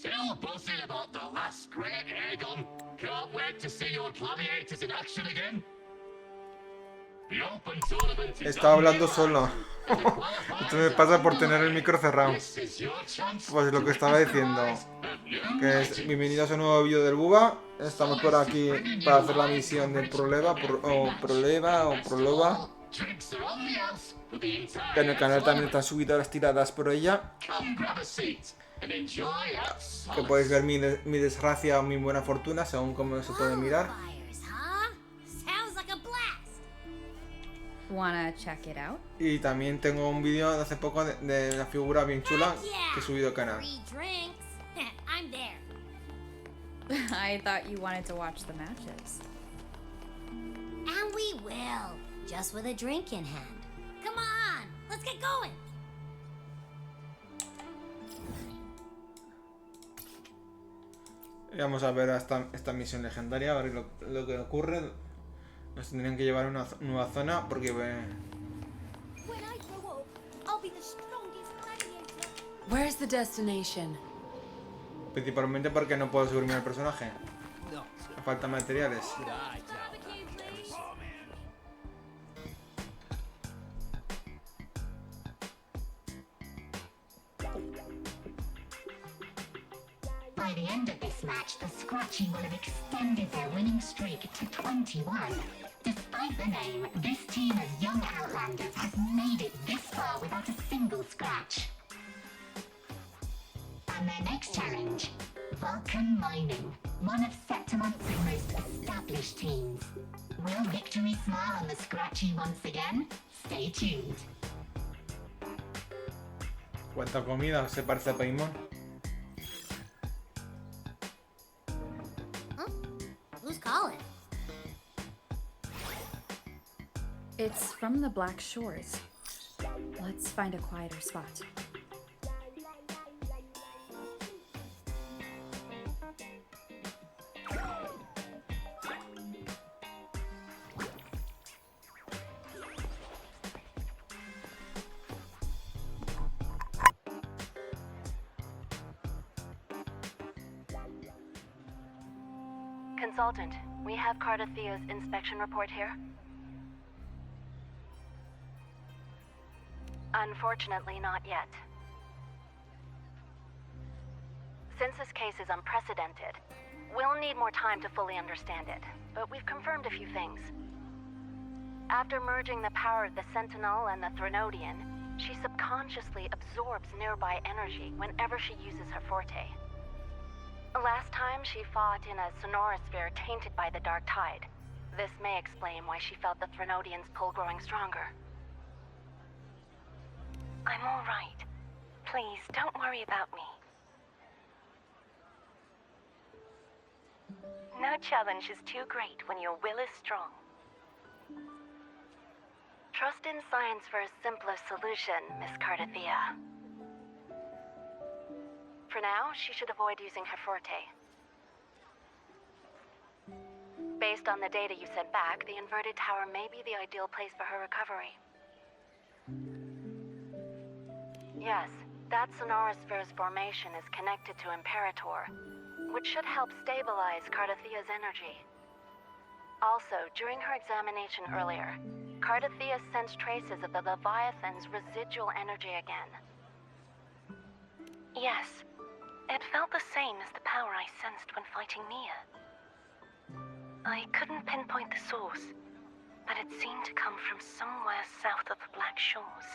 Still buzzing about the last great Aegon. Can't wait to see your gladiators in action again. The Open Tournament is Estaba hablando solo. Esto me pasa por tener el micro cerrado. Pues lo que estaba diciendo, que es bienvenidos a un nuevo vídeo del Buba. Estamos por aquí para hacer la misión del Phrolova o Phrolova. Que en el canal también están subidas las tiradas por ella. Que podéis ver mi desgracia o mi buena fortuna, según como se puede mirar. Wanna check it out? Y también tengo un vídeo de hace poco de una figura bien chula que he subido al canal. I thought you wanted to watch the matches. And we will, just with a drink in hand. Come on, let's get going. Y vamos a ver esta misión legendaria, a ver lo que ocurre. Nos tendrían que llevar a una nueva zona porque... Where's the destination? Principalmente porque no puedo subirme al personaje. Me faltan materiales. By the end of this match, the Scratchy will have extended their winning streak to 21. Despite the name, this team of young Outlanders has made it this far without a single scratch. And their next challenge, Vulcan Mining, one of Septimonth's most established teams. Will victory smile on the Scratchy once again? Stay tuned. ¿Cuánta comida se parece a Paimon? Who's calling? It's from the Black Shores. Let's find a quieter spot. Consultant, we have Cardathea's inspection report here. Unfortunately, not yet. Since this case is unprecedented, we'll need more time to fully understand it, but we've confirmed a few things. After merging the power of the Sentinel and the Threnodian, she subconsciously absorbs nearby energy whenever she uses her forte. Last time, she fought in a sonorosphere tainted by the Dark Tide. This may explain why she felt the Threnodian's pull growing stronger. I'm all right. Please, don't worry about me. No challenge is too great when your will is strong. Trust in science for a simpler solution, Miss Cardathea. For now, she should avoid using her forte. Based on the data you sent back, the inverted tower may be the ideal place for her recovery. Yes, that sonorosphere's formation is connected to Imperator, which should help stabilize Cardathea's energy. Also, during her examination earlier, Cardathea sensed traces of the Leviathan's residual energy again. Yes, it felt the same as the power I sensed when fighting Nia. I couldn't pinpoint the source, but it seemed to come from somewhere south of the Black Shores,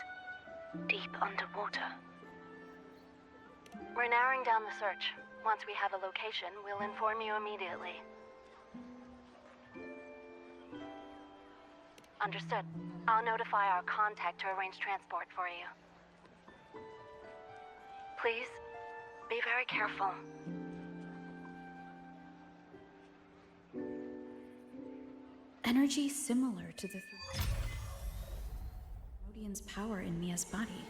deep underwater. We're narrowing down the search. Once we have a location, we'll inform you immediately. Understood. I'll notify our contact to arrange transport for you. Please, be very careful. Energy similar to the Rodian's power in Mia's body.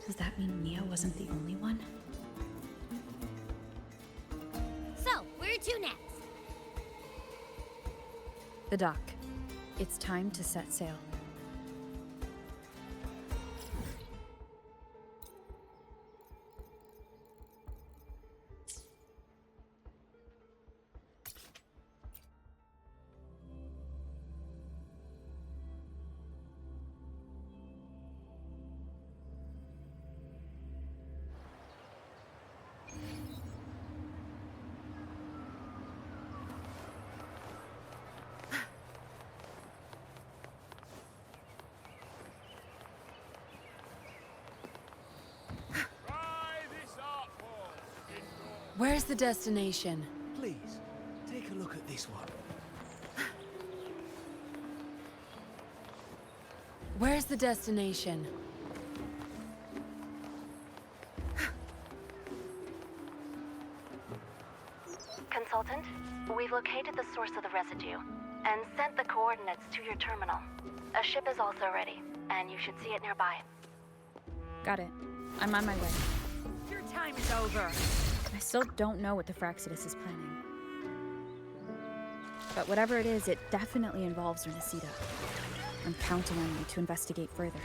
Does that mean Mia wasn't the only one? So, where to next? The dock. It's time to set sail. Where's the destination? Please, take a look at this one. Where's the destination? Consultant, we've located the source of the residue and sent the coordinates to your terminal. A ship is also ready, and you should see it nearby. Got it. I'm on my way. Your time is over. I still don't know what the Phrolova is planning. But whatever it is, it definitely involves Rinascita. I'm counting on you to investigate further.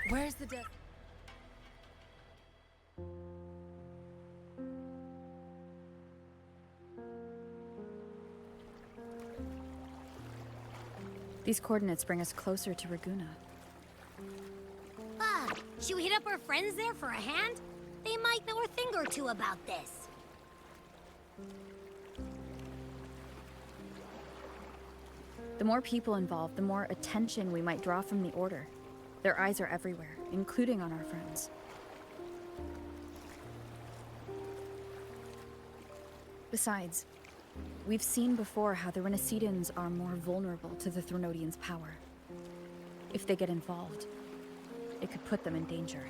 Where's the These coordinates bring us closer to Raguna. Should we hit up our friends there for a hand? They might know a thing or two about this. The more people involved, the more attention we might draw from the Order. Their eyes are everywhere, including on our friends. Besides, we've seen before how the Rinascitans are more vulnerable to the Threnodians' power. If they get involved, it could put them in danger.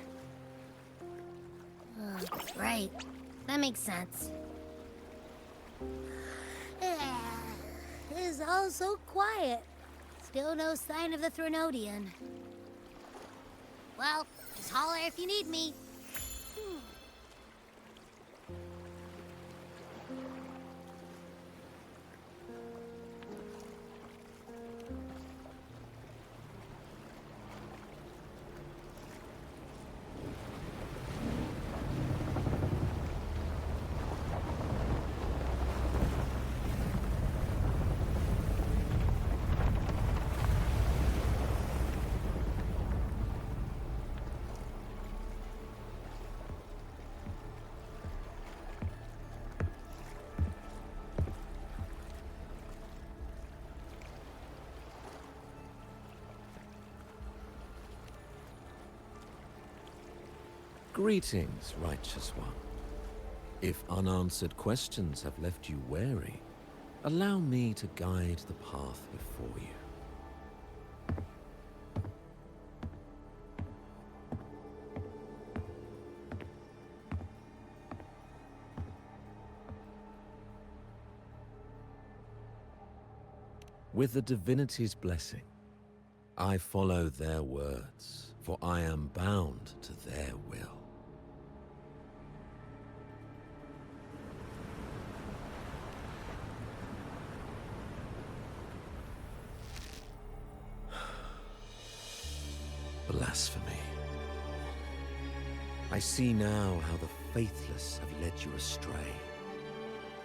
Right. That makes sense. It's all so quiet. Still no sign of the Threnodian. Well, just holler if you need me. Greetings, righteous one. If unanswered questions have left you wary, allow me to guide the path before you. With the divinity's blessing, I follow their words, for I am bound to their will. Blasphemy. I see now how the faithless have led you astray,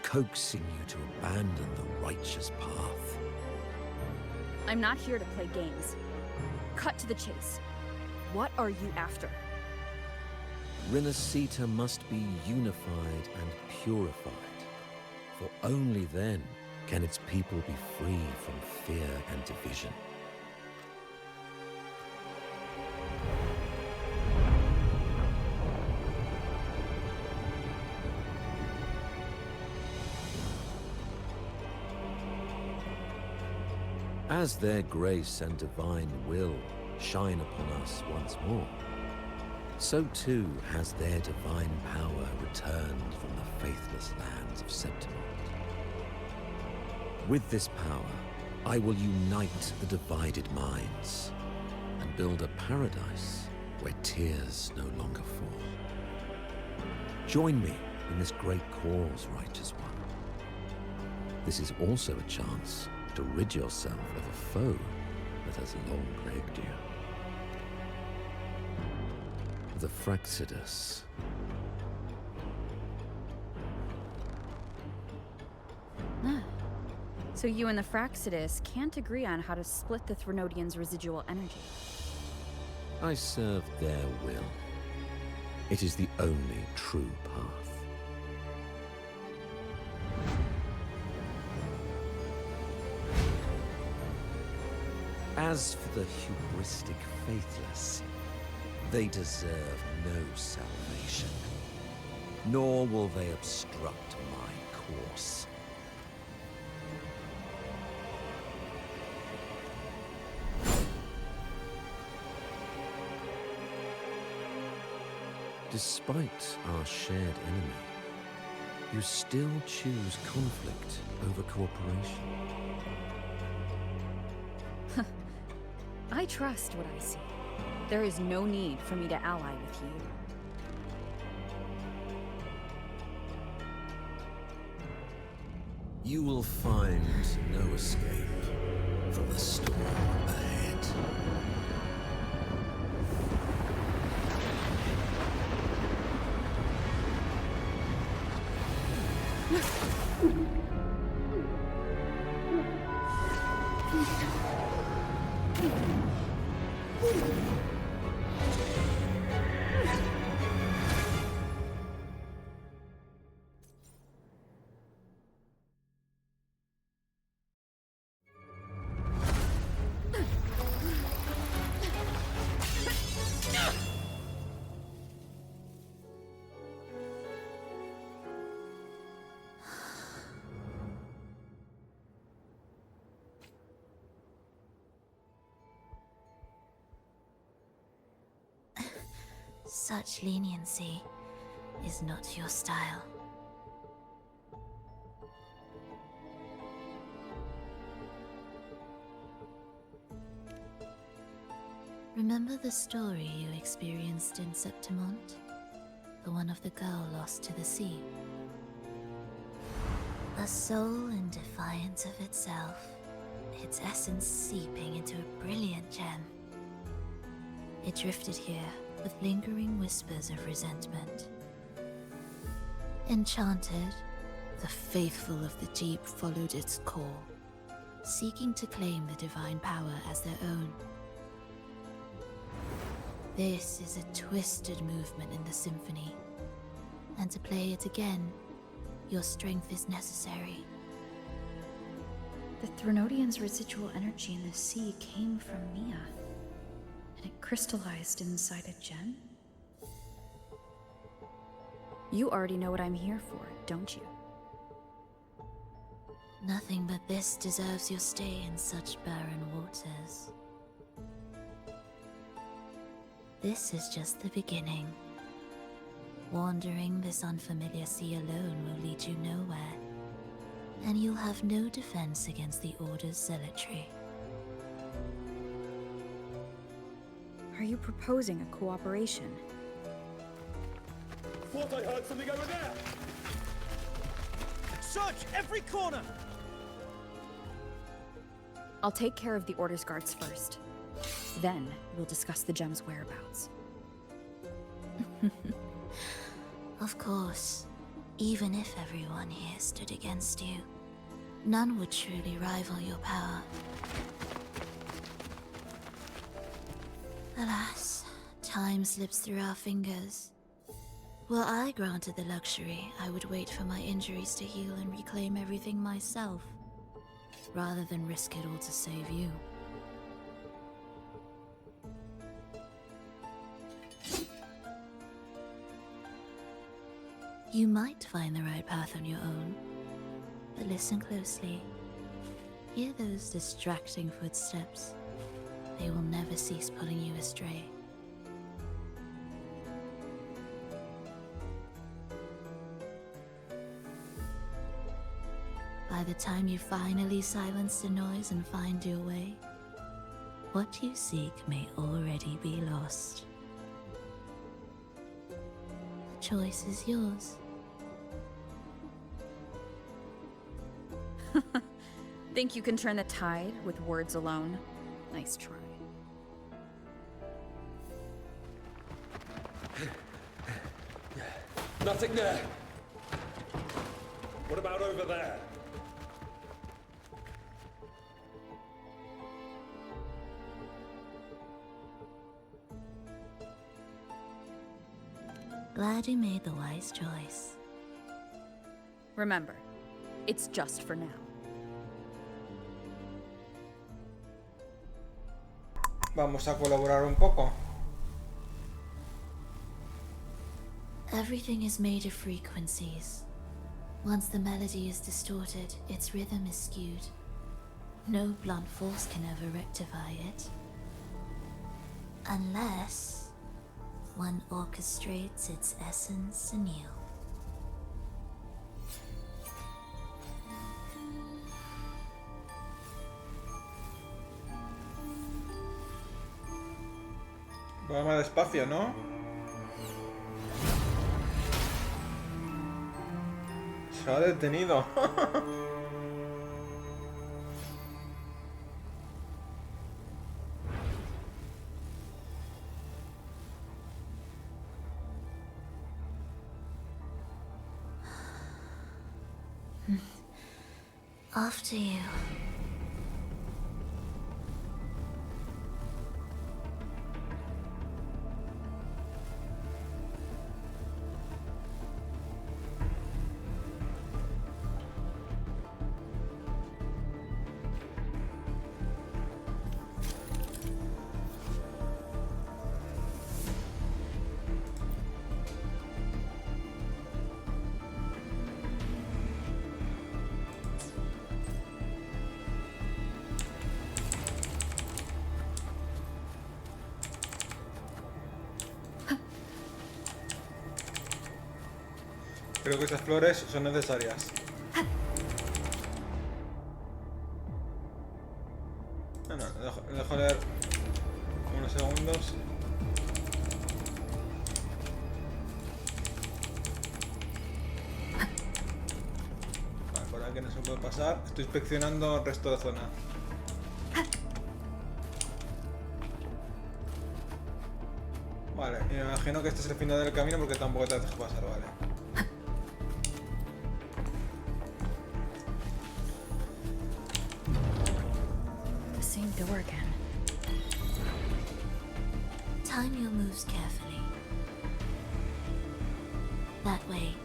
coaxing you to abandon the righteous path. I'm not here to play games. Cut to the chase. What are you after? Rinascita must be unified and purified, for only then can its people be free from fear and division. As their grace and divine will shine upon us once more, so too has their divine power returned from the faithless lands of Septimont. With this power, I will unite the divided minds and build a paradise where tears no longer fall. Join me in this great cause, righteous one. This is also a chance to rid yourself of a foe that has long plagued you. The Phrolova. So you and the Phrolova can't agree on how to split the Threnodians' residual energy. I serve their will. It is the only true path. As for the hubristic faithless, they deserve no salvation, nor will they obstruct my course. Despite our shared enemy, you still choose conflict over cooperation. I trust what I see. There is no need for me to ally with you. You will find no escape from the storm ahead. Such leniency is not your style. Remember the story you experienced in Septimont? The one of the girl lost to the sea? A soul in defiance of itself, its essence seeping into a brilliant gem. It drifted here with lingering whispers of resentment. Enchanted, the faithful of the deep followed its call, seeking to claim the divine power as their own. This is a twisted movement in the symphony, and to play it again, your strength is necessary. The Threnodians' residual energy in the sea came from Mia, and it crystallized inside a gem? You already know what I'm here for, don't you? Nothing but this deserves your stay in such barren waters. This is just the beginning. Wandering this unfamiliar sea alone will lead you nowhere, and you'll have no defense against the Order's zealotry. Are you proposing a cooperation? Thought I heard something over there! Search every corner! I'll take care of the Order's guards first. Then, we'll discuss the gem's whereabouts. Of course, even if everyone here stood against you, none would truly rival your power. Alas, time slips through our fingers. Were I granted the luxury, I would wait for my injuries to heal and reclaim everything myself, rather than risk it all to save you. You might find the right path on your own, but listen closely. Hear those distracting footsteps. They will never cease pulling you astray. By the time you finally silence the noise and find your way, what you seek may already be lost. The choice is yours. Think you can turn the tide with words alone? Nice try. Nothing there! What about over there? Glad you made the wise choice. Remember, it's just for now. Vamos a colaborar un poco. Everything is made of frequencies. Once the melody is distorted, its rhythm is skewed. No blunt force can ever rectify it. Unless one orchestrates its essence anew. Va más despacio, ¿no? Se ha detenido. After you. Creo que esas flores son necesarias. Bueno, dejo leer unos segundos. Vale, por aquí no se puede pasar. Estoy inspeccionando el resto de zona. Vale, me imagino que este es el final del camino porque tampoco te dejo pasar, vale. Door again. Time your moves carefully. That way,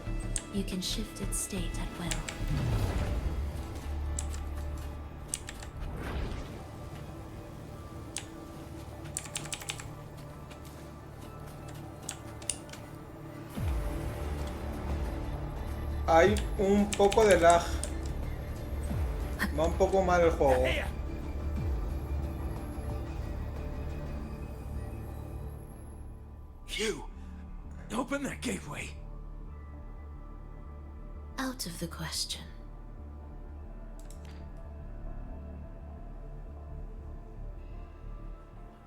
you can shift its state at will. Hay un poco de lag. Va un poco mal el juego. You! Open that gateway! Out of the question.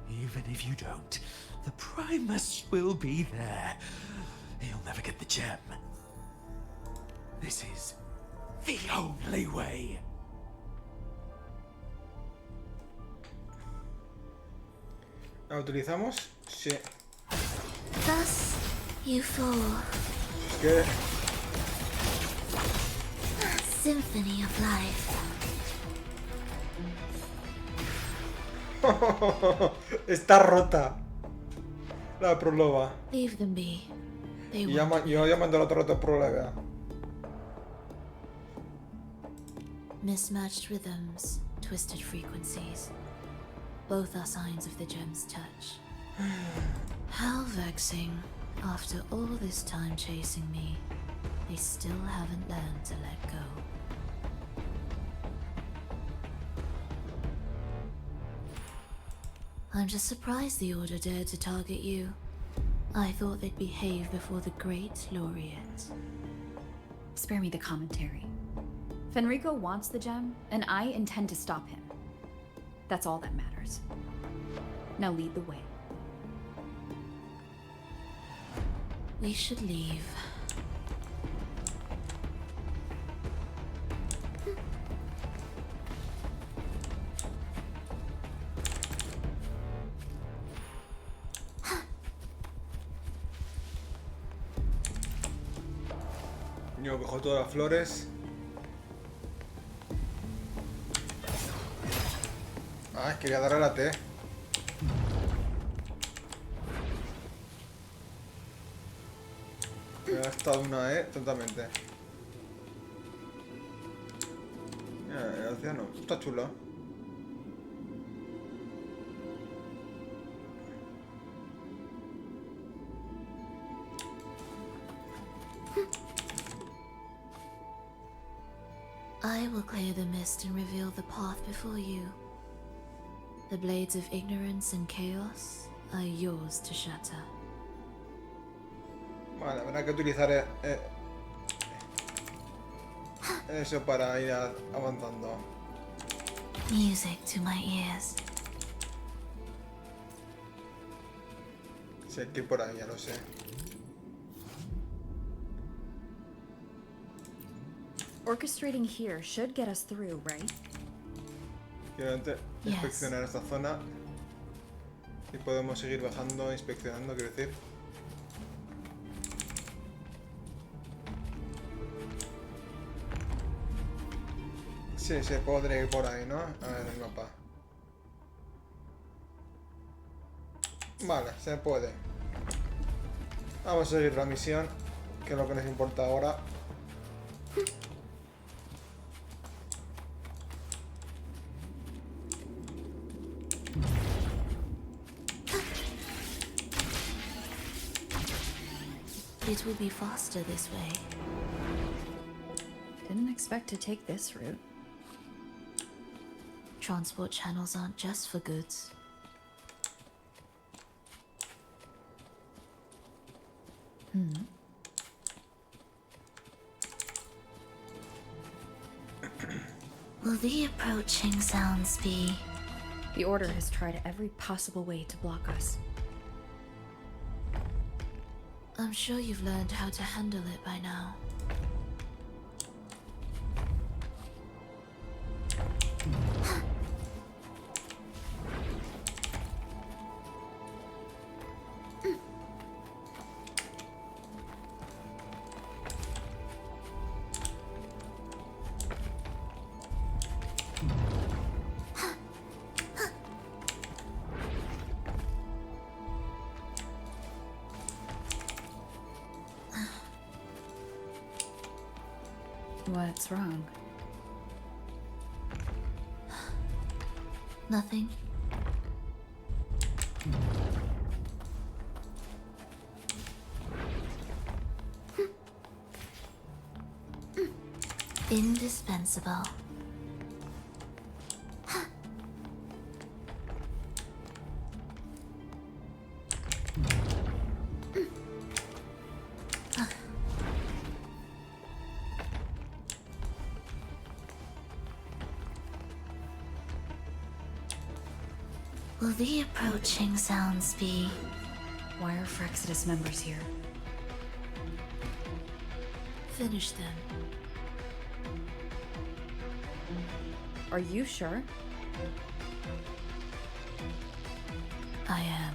Even if you don't, the Primus will be there. He'll never get the gem. This is the only way. ¿La utilizamos? Sí. Thus, you fall. Es que... Symphony of life. Está rota. La Phrolova. Leave them be. They Y won't. yo llamando a la otra rota Phrolova. Mismatched rhythms, twisted frequencies. Both are signs of the gem's touch. How vexing. After all this time chasing me, they still haven't learned to let go. I'm just surprised the Order dared to target you. I thought they'd behave before the great laureate. Spare me the commentary. Fenrico wants the gem, and I intend to stop him. That's all that matters. Now lead the way. We should leave. Yo cojo todas las flores. Ah, quería darle a la T. Me ha gastado una E tontamente. Mira, el océano. Está chulo. clear the mist and reveal the path before you. The blades of ignorance and chaos are yours to shatter. Vale, habrá que utilizar eso para ir avanzando. Music to my ears. Sí, hay que ir por ahí, ya lo sé. Orchestrating here should get us through, right? Quiero antes inspeccionar esta zona. Y podemos seguir bajando, inspeccionando, quiero decir. Sí, se podría ir por ahí, ¿no? A ver el mapa. Vale, se puede. Vamos a seguir la misión, que es lo que nos importa ahora. It will be faster this way. Didn't expect to take this route. Transport channels aren't just for goods. Will the approaching sounds be? The Order has tried every possible way to block us. I'm sure you've learned how to handle it by now. What's wrong? Nothing. Indispensable. Will the approaching sounds be? Why are Phrexidus members here? Finish them. Are you sure? I am.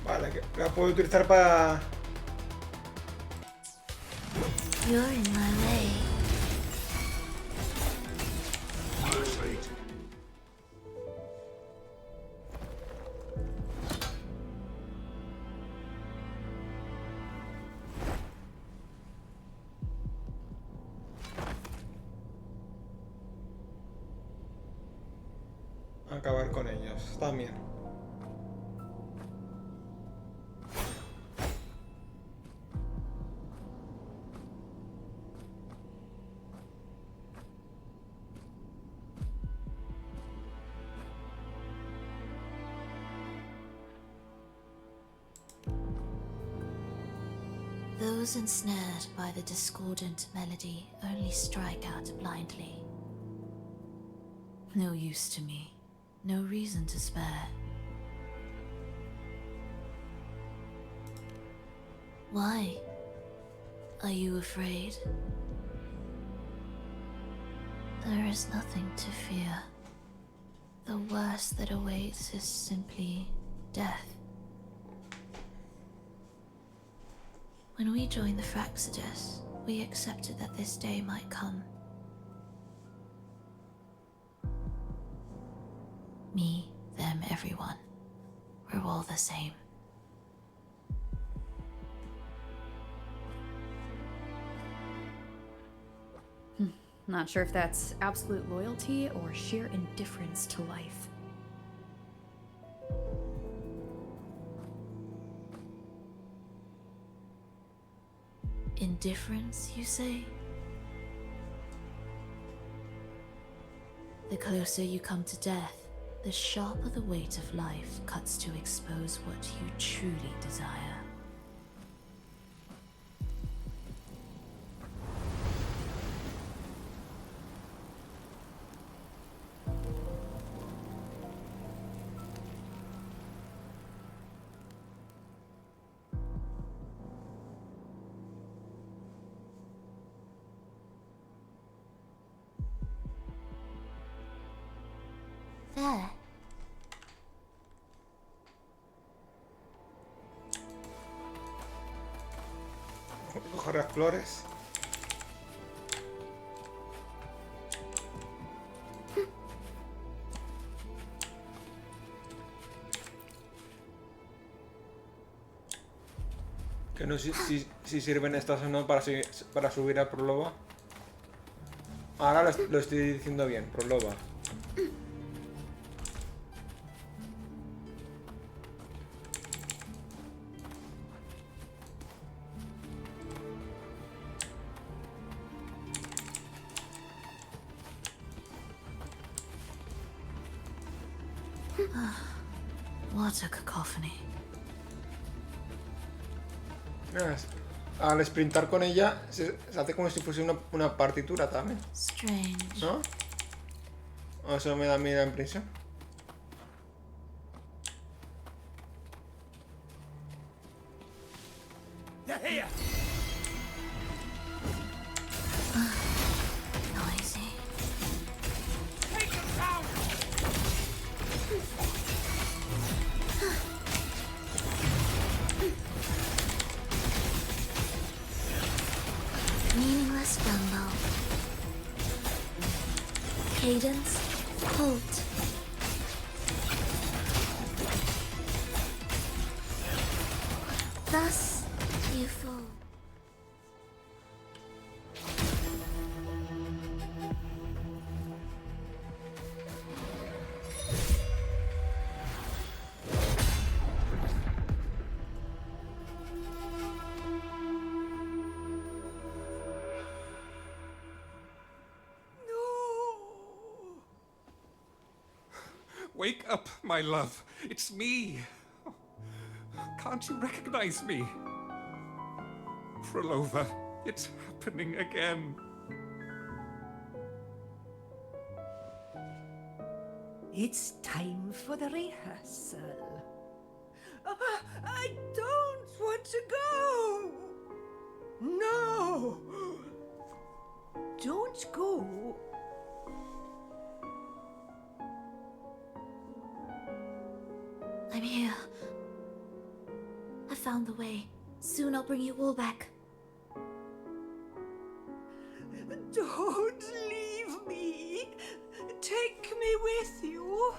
Vale, que la puedo utilizar para... You're in my way. acabar con ellos también. Those ensnared by the discordant melody only strike out blindly. No use to me, no reason to spare. Why? Are you afraid? There is nothing to fear. The worst that awaits is simply death. When we joined the Phrolova, we accepted that this day might come. Me, them, everyone. We're all the same. Not sure if that's absolute loyalty or sheer indifference to life. Indifference, you say? The closer you come to death, the sharper the weight of life cuts to expose what you truly desire. There. Coger las flores. Que no sé si sirven estas o no para subir a Phrolova. Ahora lo estoy diciendo bien, Phrolova. What a cacophony. Al sprintar con ella se hace como si fuese una partitura también, Strange. ¿no? O eso me da a mí la impresión. Noisy. Meaningless rumble. Cadence, halt. Thus you fall. Wake up, my love. It's me. Can't you recognize me? Phrolova, it's happening again. It's time for the rehearsal. I don't want to go. No. Don't go. I'm here. I found the way. Soon I'll bring you all back. Don't leave me. Take me with you.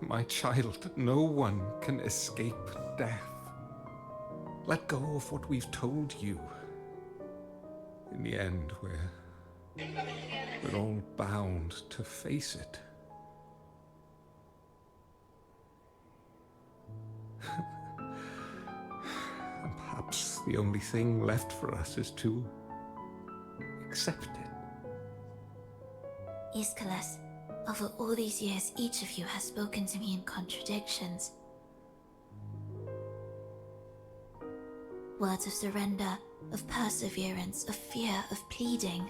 My child, no one can escape death. Let go of what we've told you. In the end, we're all bound to face it. And perhaps the only thing left for us is to accept it. Iskalas, over all these years, each of you has spoken to me in contradictions. Words of surrender, of perseverance, of fear, of pleading.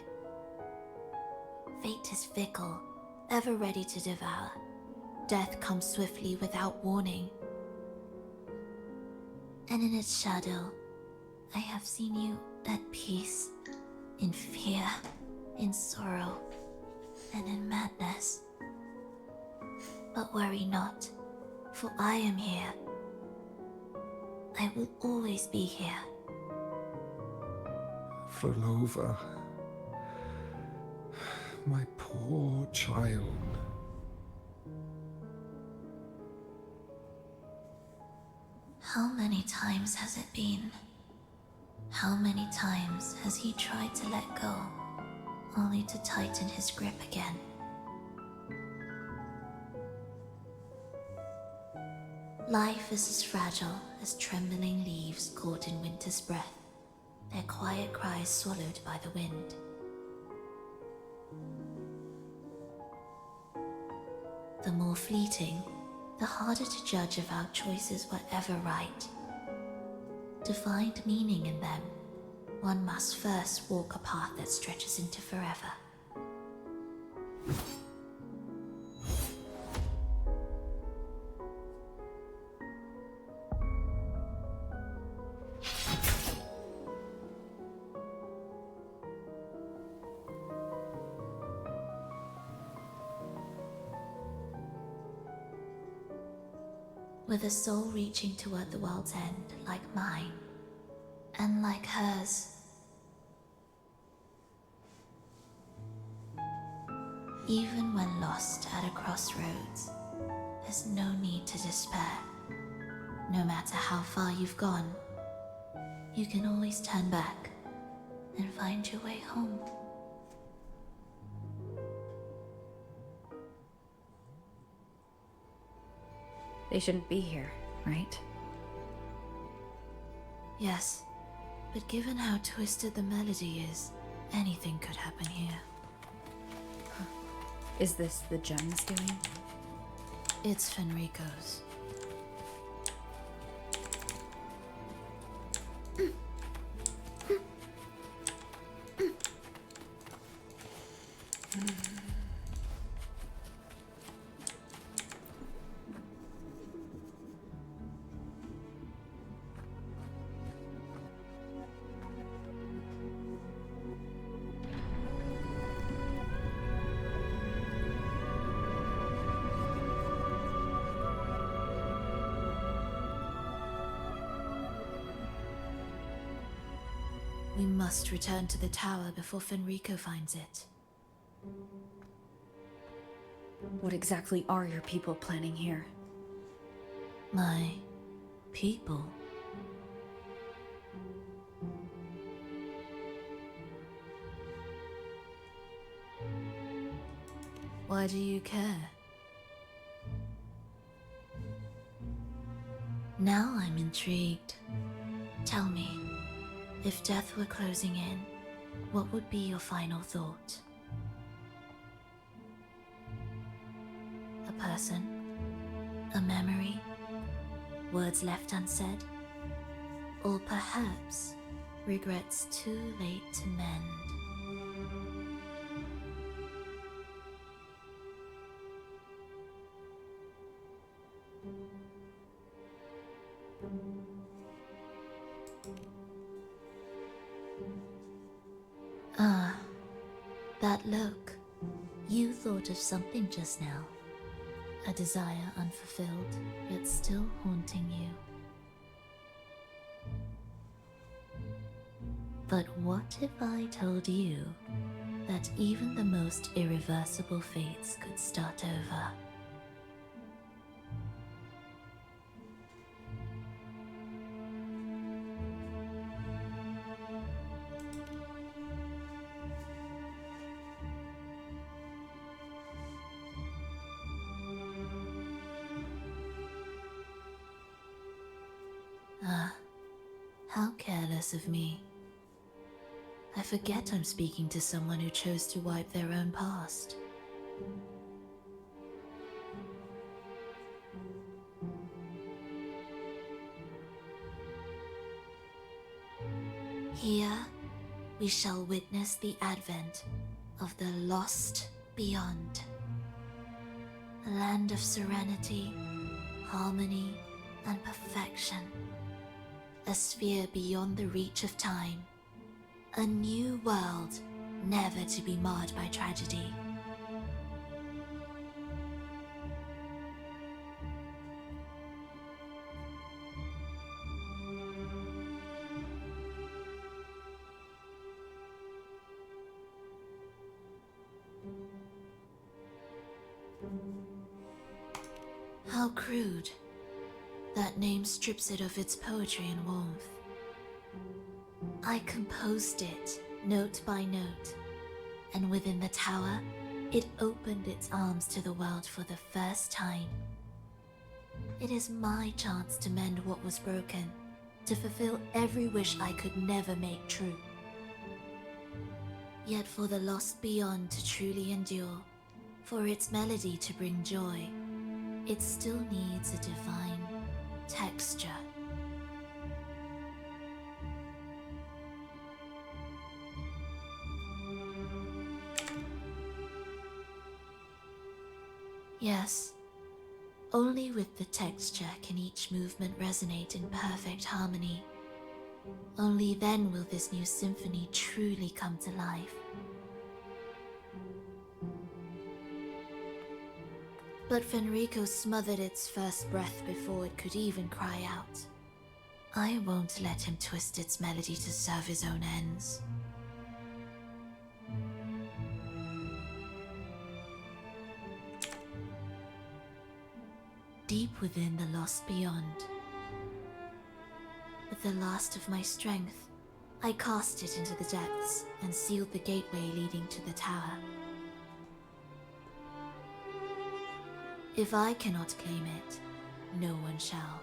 Fate is fickle, ever ready to devour. Death comes swiftly without warning. And in its shadow, I have seen you at peace, in fear, in sorrow, and in madness. But worry not, for I am here. I will always be here. Phrolova, my poor child. How many times has it been? How many times has he tried to let go, only to tighten his grip again? Life is as fragile as trembling leaves caught in winter's breath, their quiet cries swallowed by the wind. The more fleeting, the harder to judge if our choices were ever right. To find meaning in them, one must first walk a path that stretches into forever. With a soul reaching toward the world's end like mine, and like hers. Even when lost at a crossroads, there's no need to despair. No matter how far you've gone, you can always turn back and find your way home. They shouldn't be here, right? Yes, but given how twisted the melody is, anything could happen here. Is this the gem's doing? It's Fenrico's. We must return to the tower before Fenrico finds it. What exactly are your people planning here? My people? Why do you care? Now I'm intrigued. Tell me, if death were closing in, what would be your final thought? A person? A memory? Words left unsaid? Or perhaps regrets too late to mend? Ah, that look. You thought of something just now. A desire unfulfilled, yet still haunting you. But what if I told you that even the most irreversible fates could start over? Ah, how careless of me. I forget I'm speaking to someone who chose to wipe their own past. Here, we shall witness the advent of the lost beyond. A land of serenity, harmony, and perfection. A sphere beyond the reach of time. A new world, never to be marred by tragedy. How crude. That name strips it of its poetry and warmth. I composed it, note by note, and within the tower, it opened its arms to the world for the first time. It is my chance to mend what was broken, to fulfill every wish I could never make true. Yet for the lost beyond to truly endure, for its melody to bring joy, it still needs a divine texture. Yes, only with the texture can each movement resonate in perfect harmony. Only then will this new symphony truly come to life. But Fenrico smothered its first breath before it could even cry out. I won't let him twist its melody to serve his own ends. Deep within the lost beyond, with the last of my strength, I cast it into the depths and sealed the gateway leading to the tower. If I cannot claim it, no one shall.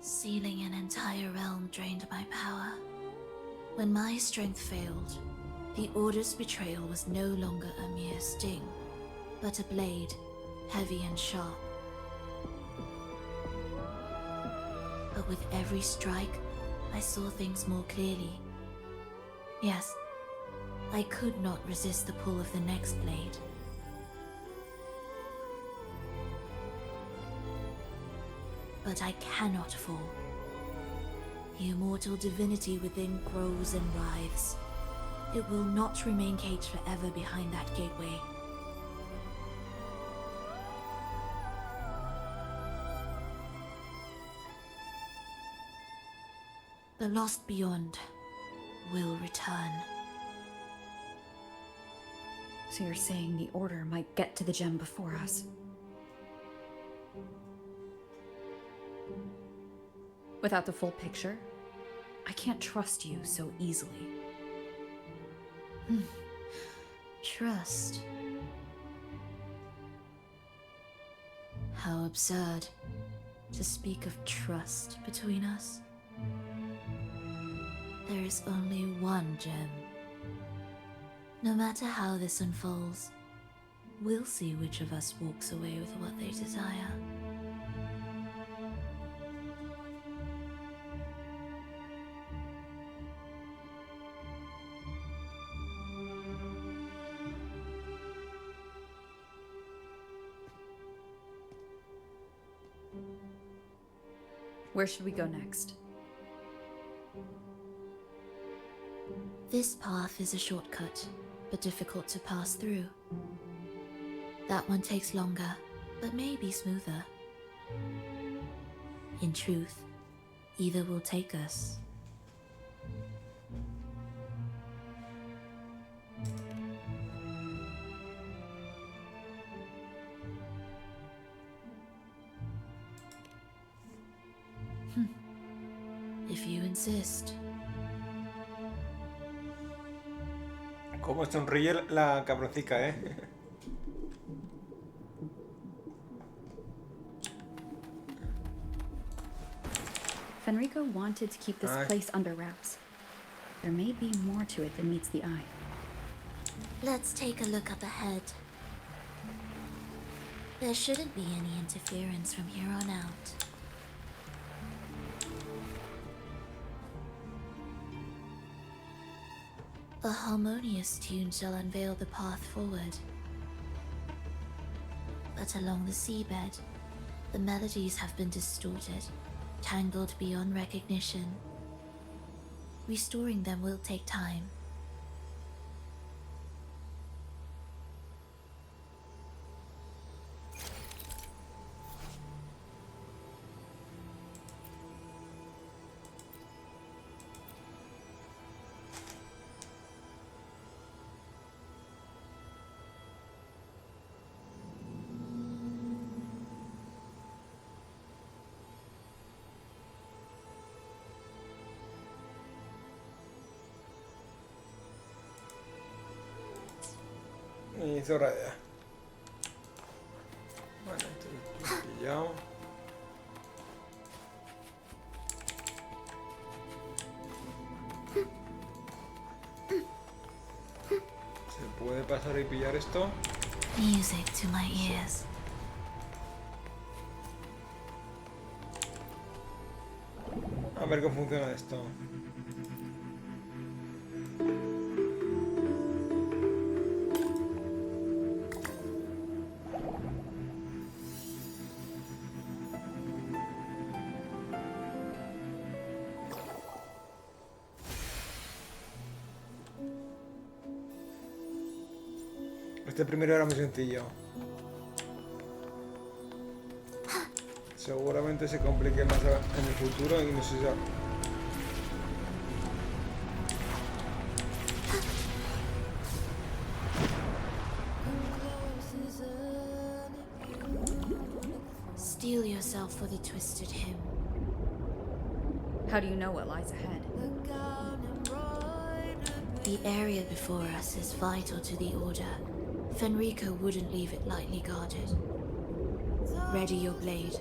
Sealing an entire realm drained my power. When my strength failed, the Order's betrayal was no longer a mere sting, but a blade, heavy and sharp. But with every strike, I saw things more clearly. Yes, I could not resist the pull of the next blade. But I cannot fall. The immortal divinity within grows and writhes. It will not remain caged forever behind that gateway. The lost beyond will return. So you're saying the Order might get to the gem before us? Without the full picture, I can't trust you so easily. Trust. How absurd to speak of trust between us. There is only one gem. No matter how this unfolds, we'll see which of us walks away with what they desire. Where should we go next? This path is a shortcut, but difficult to pass through. That one takes longer, but may be smoother. In truth, either will take us. If you insist. Cómo sonríe la cabroncica, ¿eh? Fenrico wanted to keep this place under wraps. There may be more to it than meets the eye. Let's take a look up ahead. There shouldn't be any interference from here on out. A harmonious tune shall unveil the path forward. But along the seabed, the melodies have been distorted, tangled beyond recognition. Restoring them will take time. Y zorra idea. Vale, entonces pillado. ¿Se puede pasar y pillar esto? Music to my ears. A ver cómo funciona esto. Este primero era muy sencillo. Seguramente se complique más en el futuro y no sé si... Steel yourself for the twisted hymn. How do you know what lies ahead? The area before us is vital to the Order. Fenrico wouldn't leave it lightly guarded. Ready your blade.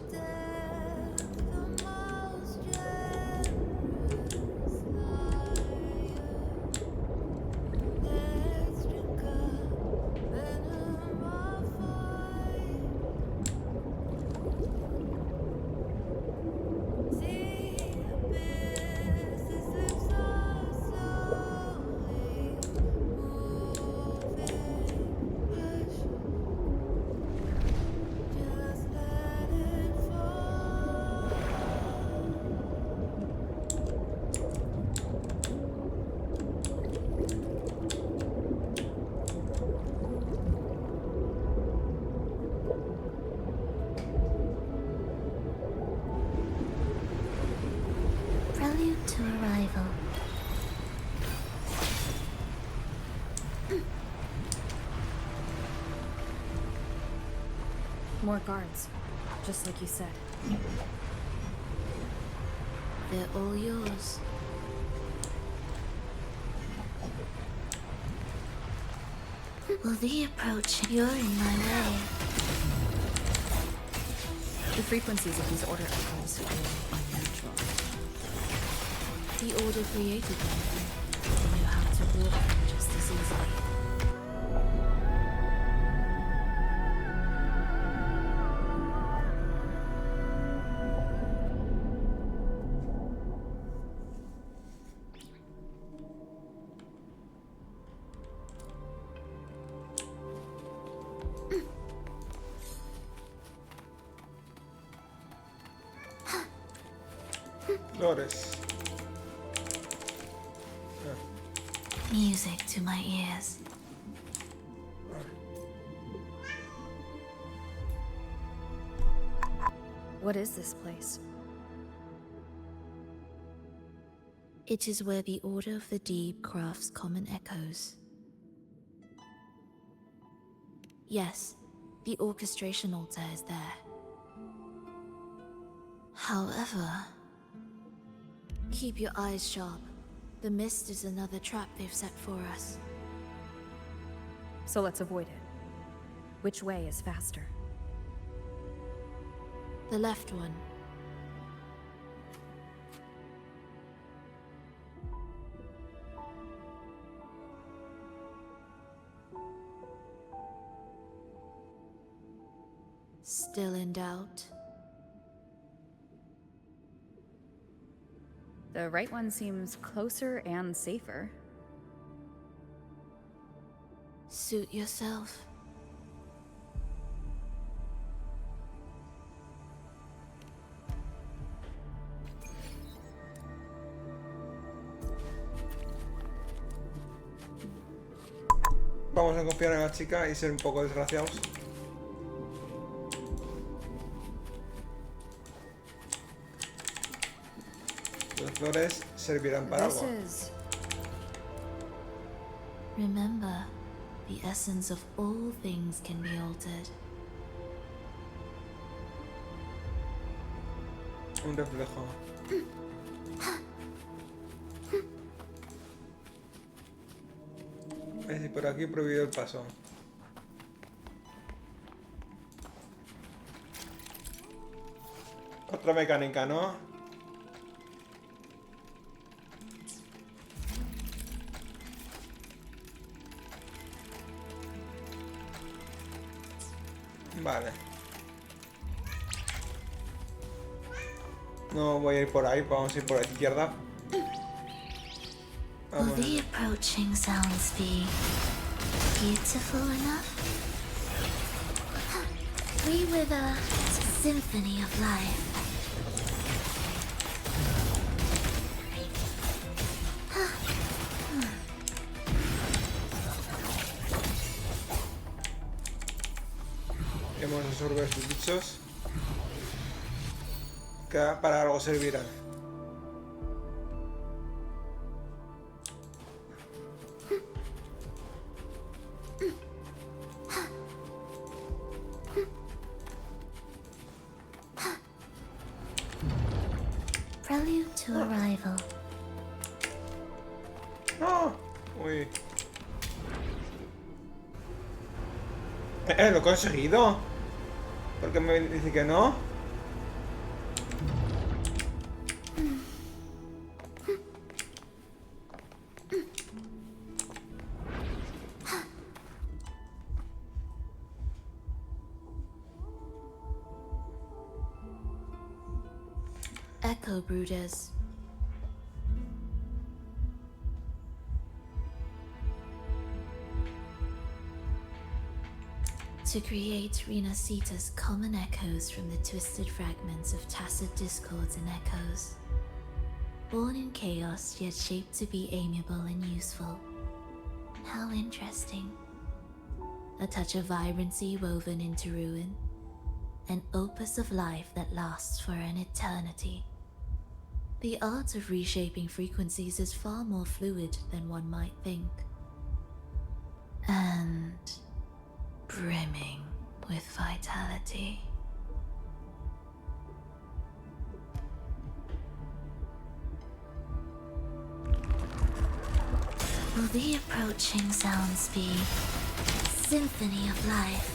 Prelude to arrival. More guards, just like you said. They're all yours. Will the approach? You're in my way. The frequencies of these order echoes feel unnatural. The Order created them. They know how to walk them just as easily. Flores. Music to my ears. What is this place? It is where the Order of the Deep crafts common echoes. Yes, the orchestration altar is there. However, keep your eyes sharp. The mist is another trap they've set for us. So let's avoid it. Which way is faster? The left one. Still in doubt? The right one seems closer and safer. Suit yourself. Vamos a confiar en la chica y ser un poco desgraciados. Las flores servirán para algo. Remember, the essence of all things can be altered. Un reflejo. Es decir, por aquí prohibido el paso. Otra mecánica, ¿no? Vale. No voy a ir por ahí, vamos a ir por la izquierda. Will the approaching sounds be beautiful enough? We with a symphony of life. Hemos absorbido estos bichos. Que para algo servirán. Prelude to arrival. ¡No! Uy. Lo he conseguido. ¿Por qué me dice que no? Echo brooders. To create Rinascita's common echoes from the twisted fragments of tacit discords and echoes. Born in chaos, yet shaped to be amiable and useful. How interesting. A touch of vibrancy woven into ruin. An opus of life that lasts for an eternity. The art of reshaping frequencies is far more fluid than one might think. And brimming with vitality. Will the approaching sounds be symphony of life?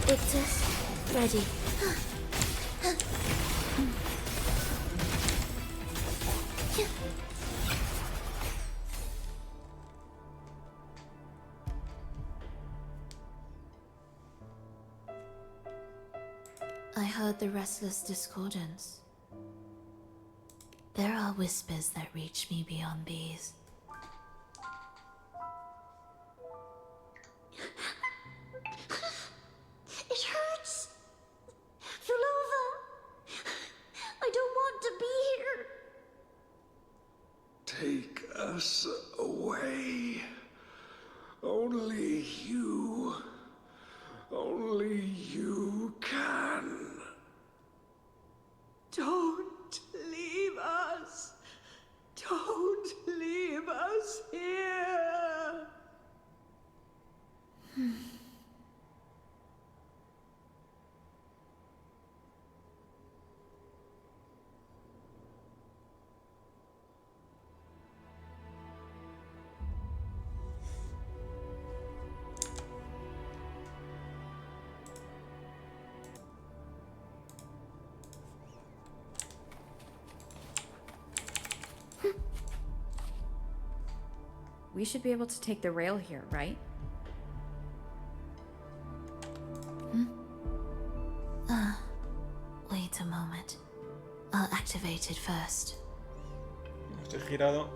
Ictus, ready. I heard the restless discordance. There are whispers that reach me beyond these. It hurts! Phrolova! I don't want to be here! Take us away. Only you can. Don't leave us! Don't leave us here! We should be able to take the rail here, right? Wait a moment. I'll activate it first. Estoy girado.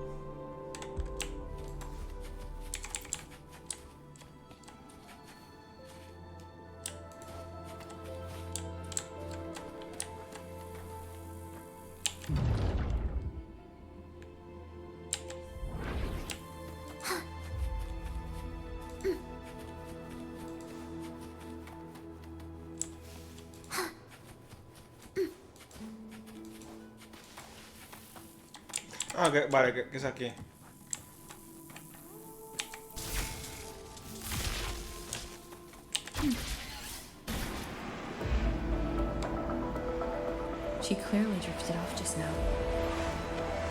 Ah, vale, que es aquí. She clearly drifted off just now.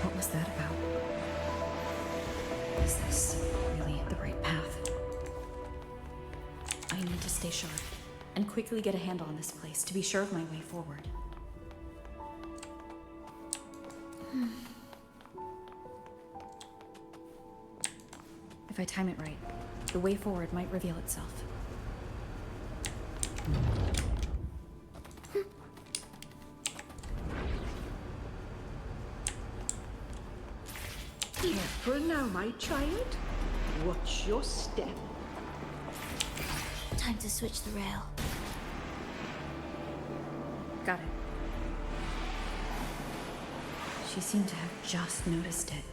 What was that about? Is this really the right path? I need to stay sharp and quickly get a handle on this place to be sure of my way forward. If I time it right, the way forward might reveal itself. Careful now, my child. Watch your step. Time to switch the rail. Got it. She seemed to have just noticed it.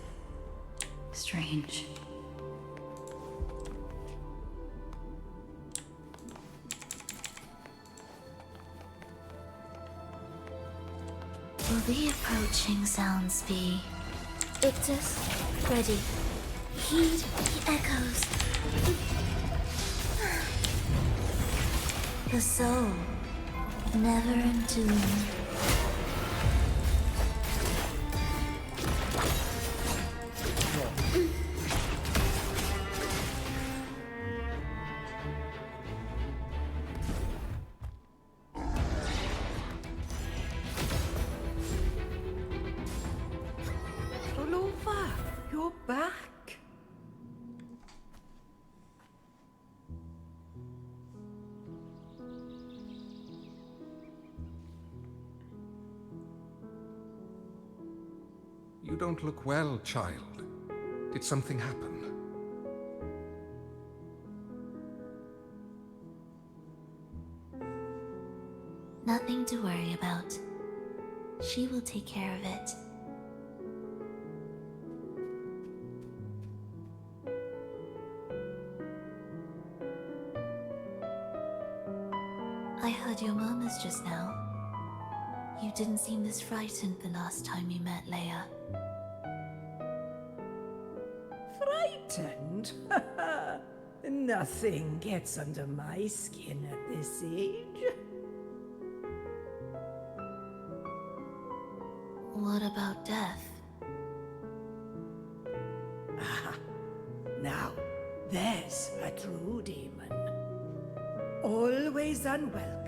Strange. Will the approaching sounds be Victus, ready. Heed the echoes. The soul, never entombed. Phrolova, you're back. You don't look well, child. Did something happen? Nothing to worry about. She will take care of it. I heard your murmurs just now. You didn't seem this frightened the last time we met, Leia. Frightened? Nothing gets under my skin at this age. What about death? Ah, now, there's a true demon. Always unwelcome.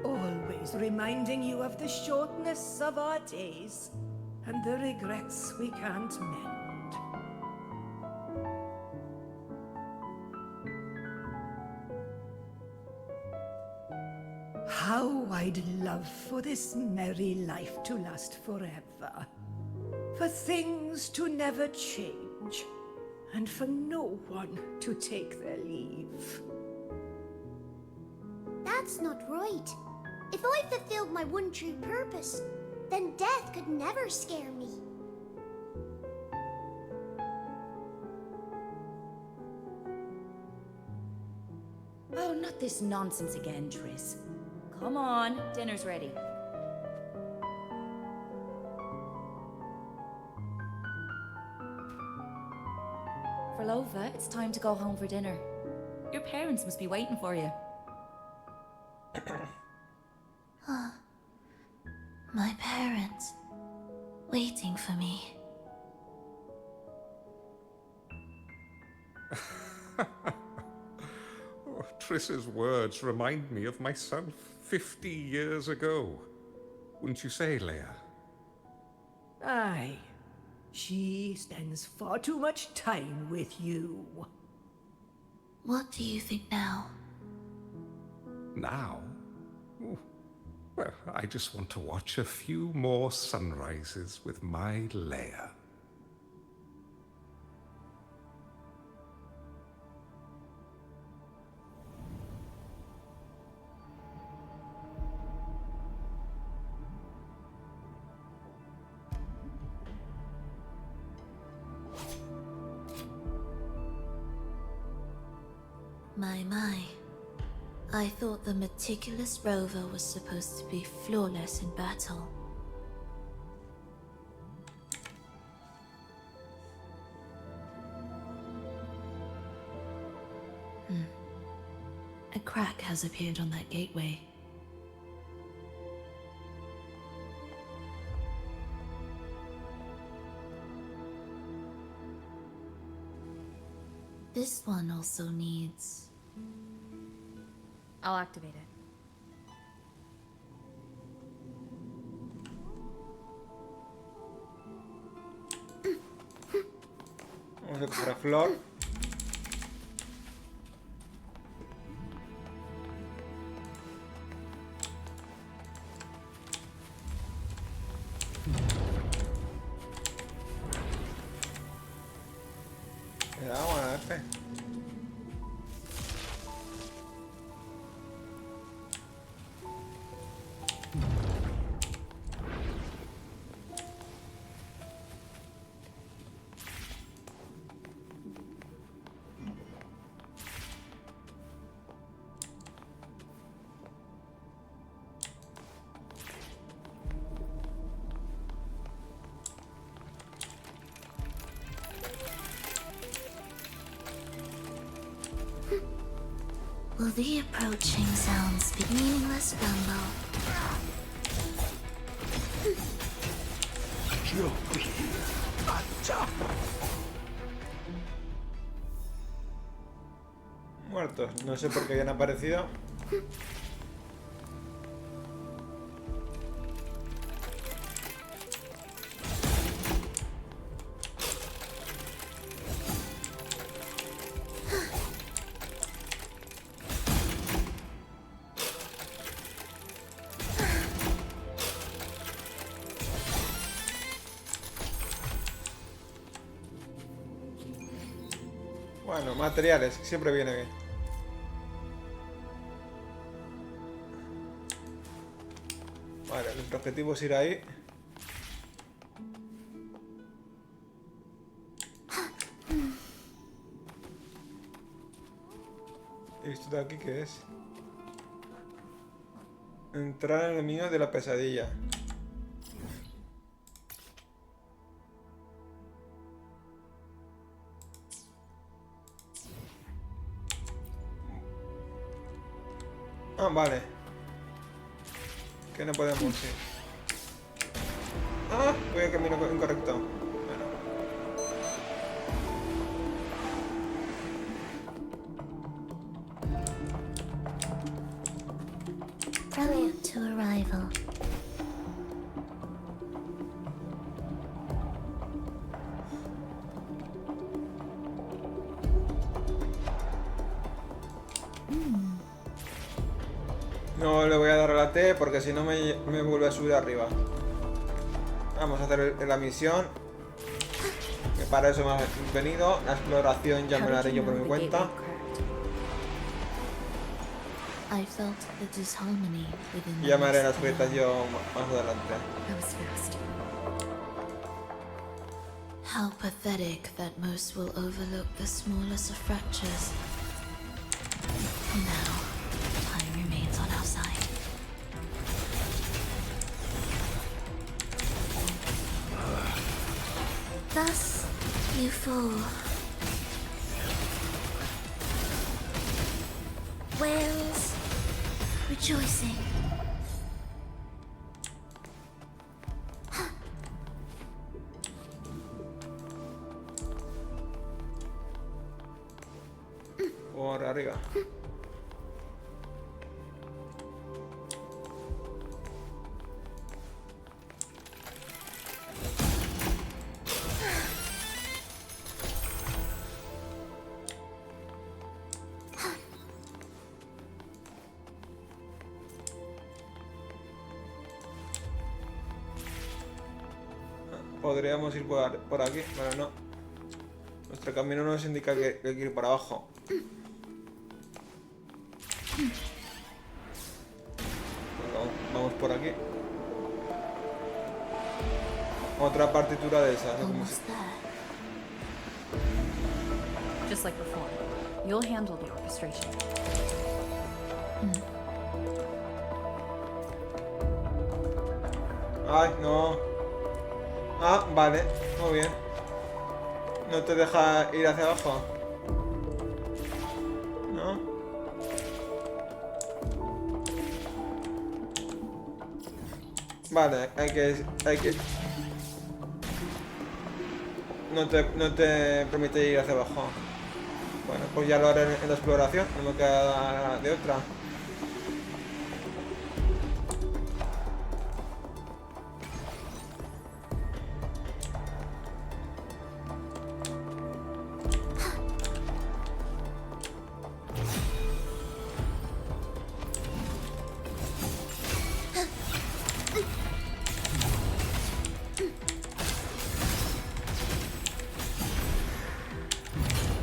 Always reminding you of the shortness of our days and the regrets we can't mend. How I'd love for this merry life to last forever. For things to never change, and for no one to take their leave. That's not right. If I fulfilled my one true purpose, then death could never scare me. Oh, not this nonsense again, Triss. Come on, dinner's ready. Phrolova, it's time to go home for dinner. Your parents must be waiting for you. My parents, waiting for me. Oh, Triss's words remind me of myself 50 years ago. Wouldn't you say, Leia? Aye. She spends far too much time with you. What do you think now? Now? Oh, well, I just want to watch a few more sunrises with my Leia. My. I thought the meticulous rover was supposed to be flawless in battle. A crack has appeared on that gateway. This one also needs... I'll activate it. Vamos a coger a Flor. HP. Will the approaching sounds speak meaningless rumble? Muertos. No sé por qué habían aparecido. Bueno, materiales, siempre viene bien. Vale, nuestro objetivo es ir ahí. ¿Y esto de aquí qué es? Entrar en el menú de la pesadilla. Ah, vale. Que no podemos ir. Ah, voy en camino incorrecto. Bueno. Brilliant to arrival. No le voy a dar a la T porque si no me vuelve a subir arriba. Vamos a hacer la misión. Que para eso me ha venido. La exploración ya me la haré yo por mi cuenta. I felt the disharmony within Ya the me haré las mist. grietas yo más adelante. That was fast. How pathetic that most will overlook the smallest of fractures. Now, time remains on our side. Thus, you fall. Whales rejoicing. Por arriba. Podríamos ir por aquí, pero no. Nuestro camino nos indica que hay que ir para abajo. Bueno, vamos por aquí. Otra partitura de esas, ¿no? Como si- Almost there. Just like before. You'll handle the orchestration. Ay, no. Ah, vale, muy bien. ¿No te deja ir hacia abajo? ¿No? Vale, hay que... No te permite ir hacia abajo. Bueno, pues ya lo haré en la exploración, no me queda de otra.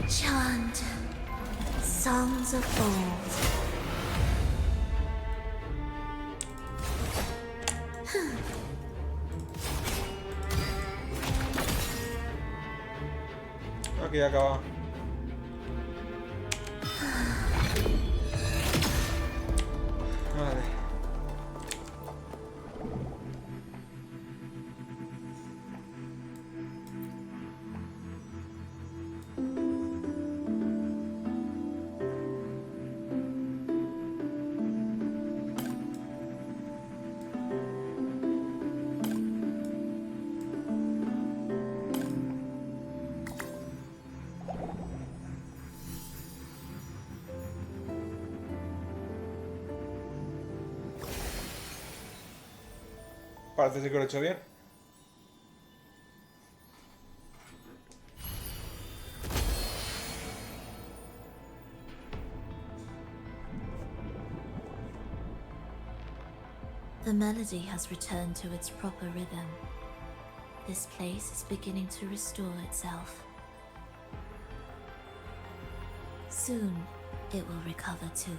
Chan. Songs of old. Aquí acaba. Vale. Parece ser que lo he hecho bien. The melody has returned to its proper rhythm. This place is beginning to restore itself. Soon, it will recover too.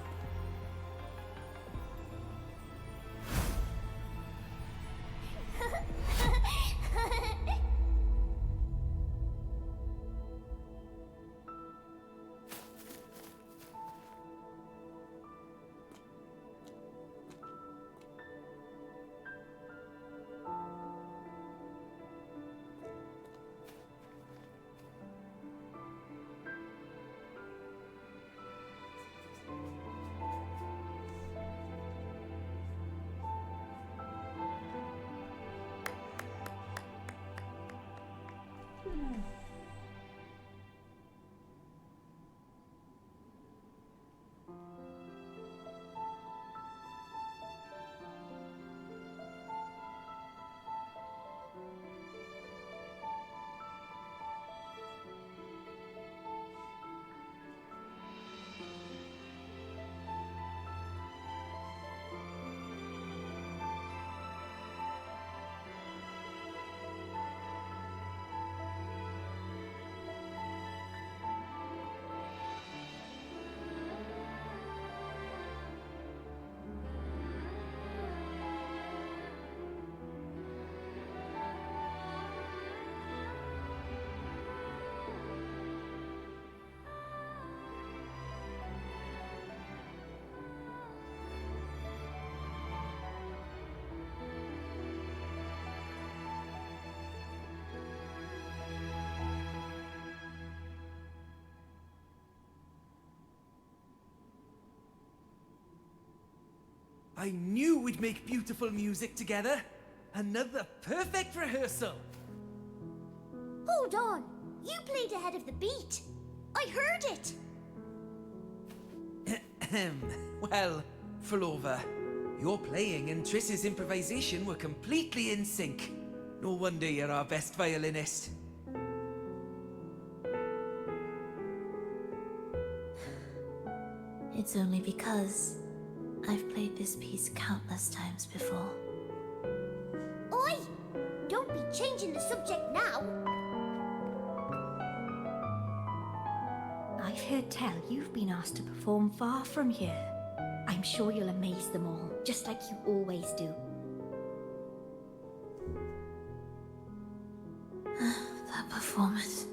I knew we'd make beautiful music together. Another perfect rehearsal. Hold on. You played ahead of the beat. I heard it. Well, Phrolova, your playing and Triss's improvisation were completely in sync. No wonder you're our best violinist. It's only because I've played this piece countless times before. Oi! Don't be changing the subject now. I've heard tell you've been asked to perform far from here. I'm sure you'll amaze them all, just like you always do. That performance.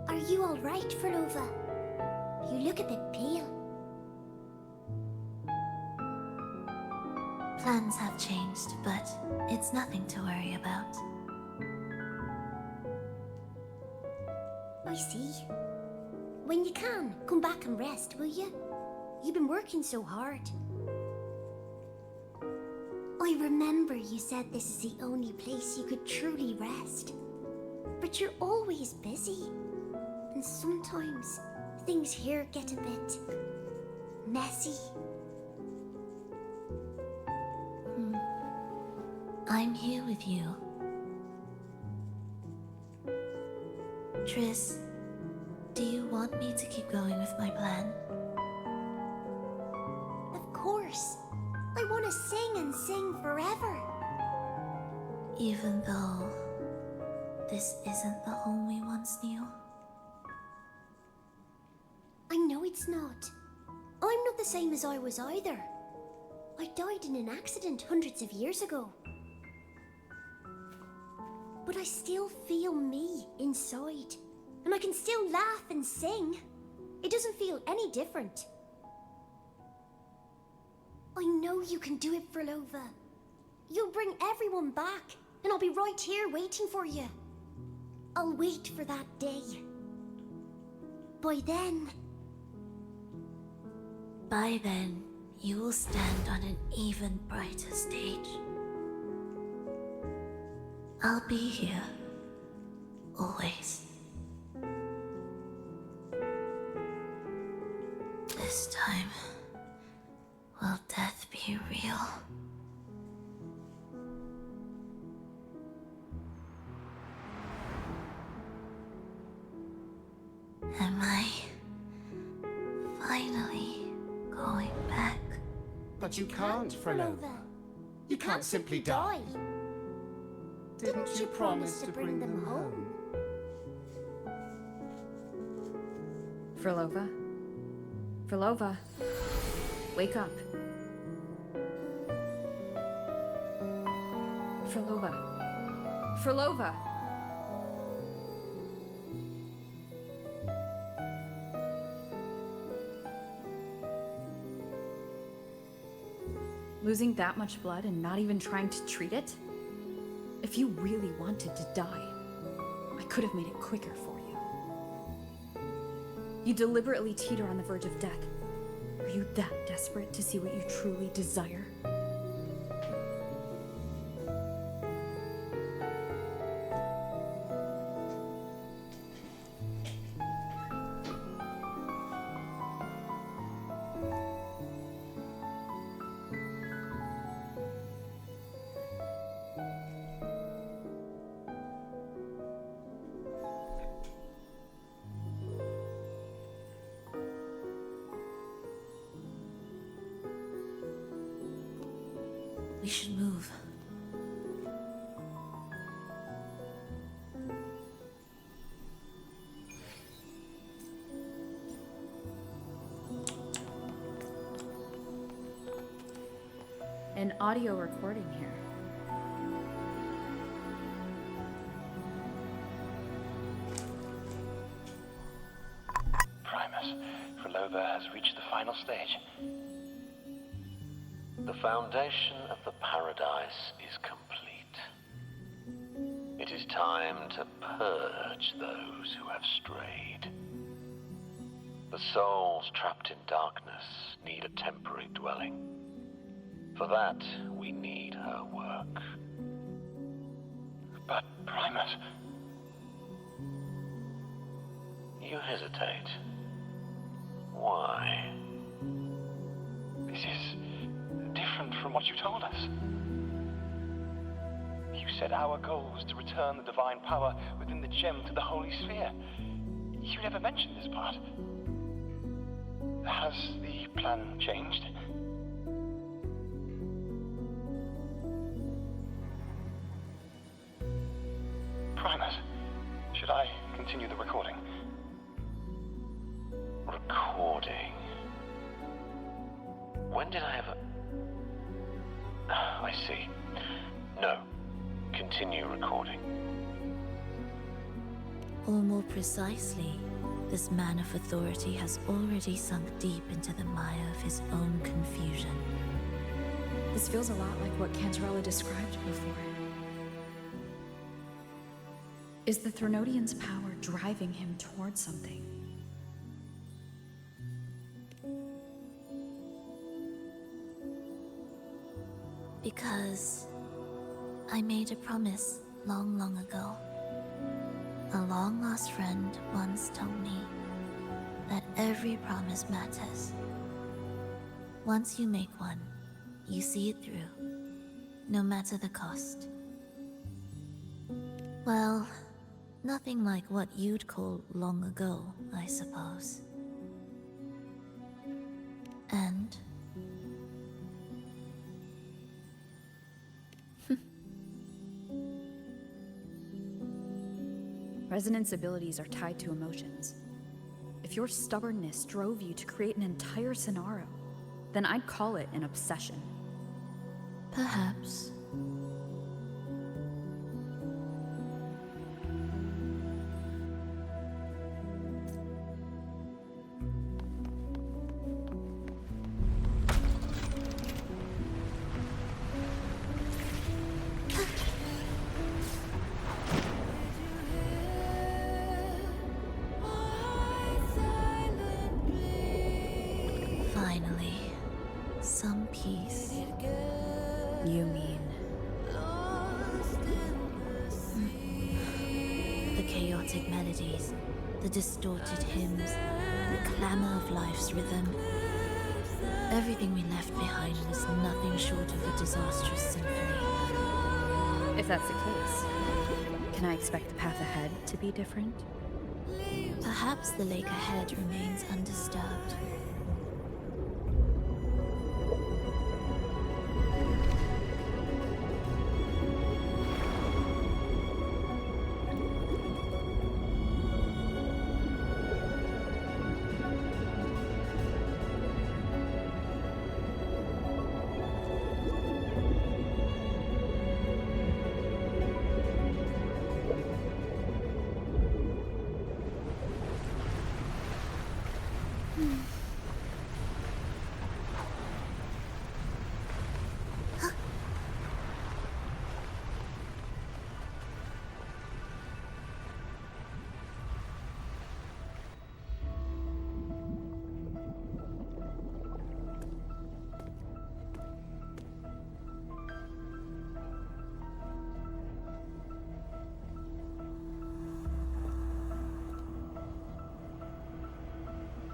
Are you all right, Phrolova? You look a bit pale. Plans have changed, but it's nothing to worry about. I see. When you can, come back and rest, will you? You've been working so hard. I remember you said this is the only place you could truly rest. But you're always busy. And sometimes things here get a bit messy. I'm here with you. Triss, do you want me to keep going with my plan? course. I want to sing and sing forever. Even though this isn't the home we once knew. I know it's not. I'm not the same as I was either. I died in an accident hundreds of years ago. But I still feel me inside. And I can still laugh and sing. It doesn't feel any different. I know you can do it, Phrolova. You'll bring everyone back, and I'll be right here waiting for you. I'll wait for that day. By then, you will stand on an even brighter stage. I'll be here, always. This time, will death be real? Am I finally going back? But you can't, Phrolova. You can't simply die. Didn't you promise to bring them home? Phrolova? Phrolova? Wake up. Phrolova. Phrolova! Losing that much blood and not even trying to treat it? If you really wanted to die, I could have made it quicker for you. You deliberately teeter on the verge of death. Are you that desperate to see what you truly desire? We should move. An audio recording here. Primus, Phrolova has reached the final stage. The foundation of the paradise is complete. It is time to purge those who have strayed. The souls trapped in darkness need a temporary dwelling. For that, we need her work. But, Primus... You hesitate. Why? This is different from what you told us. You said our goal was to return the divine power within the gem to the Holy Sphere. You never mentioned this part. Has the plan changed? Primus, should I continue the recording? Recording? When did I ever... I see. No. Continue recording. Or more precisely, this man of authority has already sunk deep into the mire of his own confusion. This feels a lot like what Cantarella described before. Is the Threnodian's power driving him towards something? Because I made a promise long, long ago. A long-lost friend once told me that every promise matters. Once you make one, you see it through, no matter the cost. Well, nothing like what you'd call long ago, I suppose. And Resonance abilities are tied to emotions. If your stubbornness drove you to create an entire scenario, then I'd call it an obsession. Perhaps. Finally, some peace. You mean... The chaotic melodies, the distorted hymns, the clamor of life's rhythm. Everything we left behind was nothing short of a disastrous symphony. If that's the case, can I expect the path ahead to be different? Perhaps the lake ahead remains undisturbed.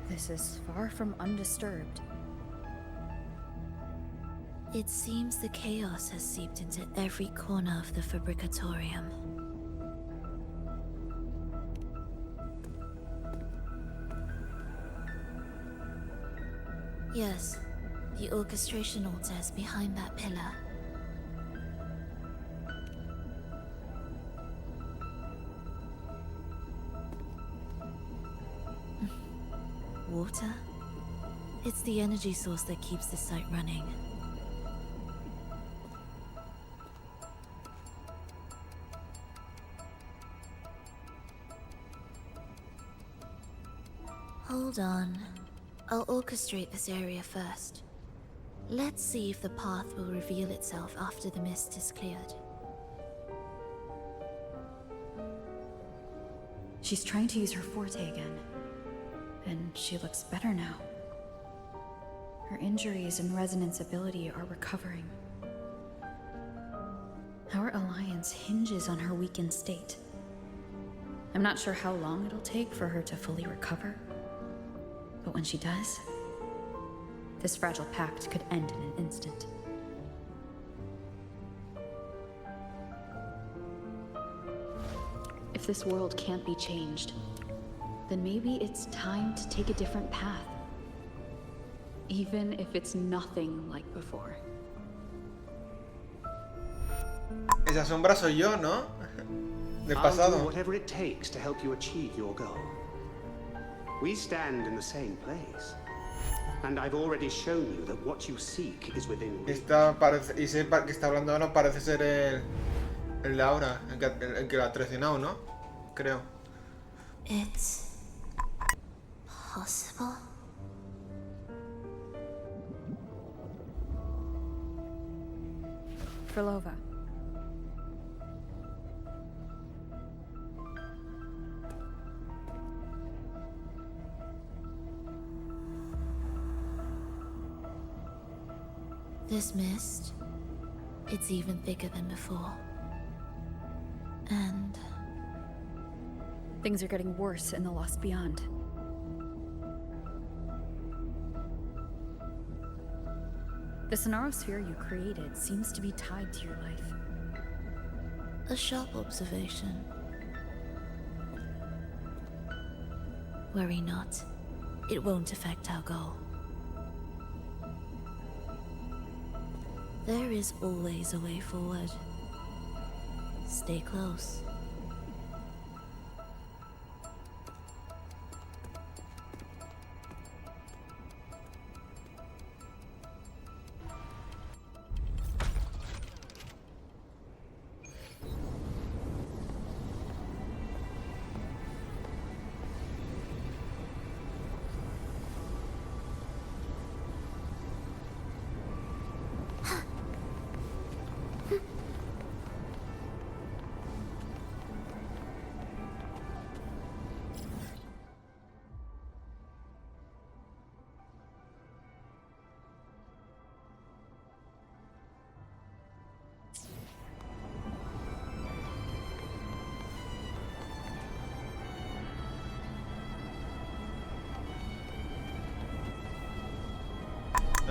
This is far from undisturbed. It seems the chaos has seeped into every corner of the Fabricatorium. Yes, the orchestration altar is behind that pillar. Water? It's the energy source that keeps the site running. Hold on. I'll orchestrate this area first. Let's see if the path will reveal itself after the mist is cleared. She's trying to use her forte again. And she looks better now. Her injuries and resonance ability are recovering. Our alliance hinges on her weakened state. I'm not sure how long it'll take for her to fully recover. But when she does, this fragile pact could end in an instant. If this world can't be changed, then maybe it's time to take a different path. Even if it's nothing like before. Esa sombra soy yo, ¿no? Del I'll pasado. do whatever it takes to help you achieve your goal. We stand in the same place. And I've already shown you that what you seek is within reach. Esta parece, y ese que está hablando ahora parece ser el de ahora, el que la ha traicionado, ¿no? Creo. It's possible? Phrolova. This mist, it's even thicker than before. And things are getting worse in the Lost Beyond. The Sonarosphere you created seems to be tied to your life. a sharp observation. Worry not. It won't affect our goal. There is always a way forward. Stay close.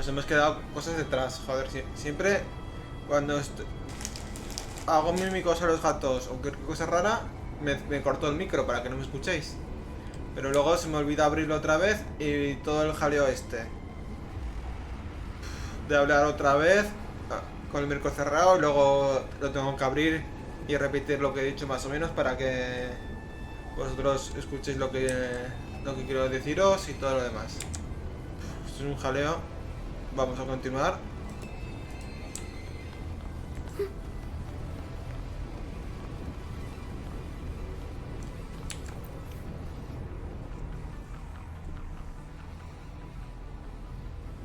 Nos hemos quedado cosas detrás. Joder, siempre cuando hago mímicos a los gatos o cualquier cosa rara, me corto el micro para que no me escuchéis. Pero luego se me olvida abrirlo otra vez y todo el jaleo de hablar otra vez con el micro cerrado, y luego lo tengo que abrir y repetir lo que he dicho más o menos para que vosotros escuchéis lo que quiero deciros y todo lo demás. Esto es un jaleo. Vamos a continuar.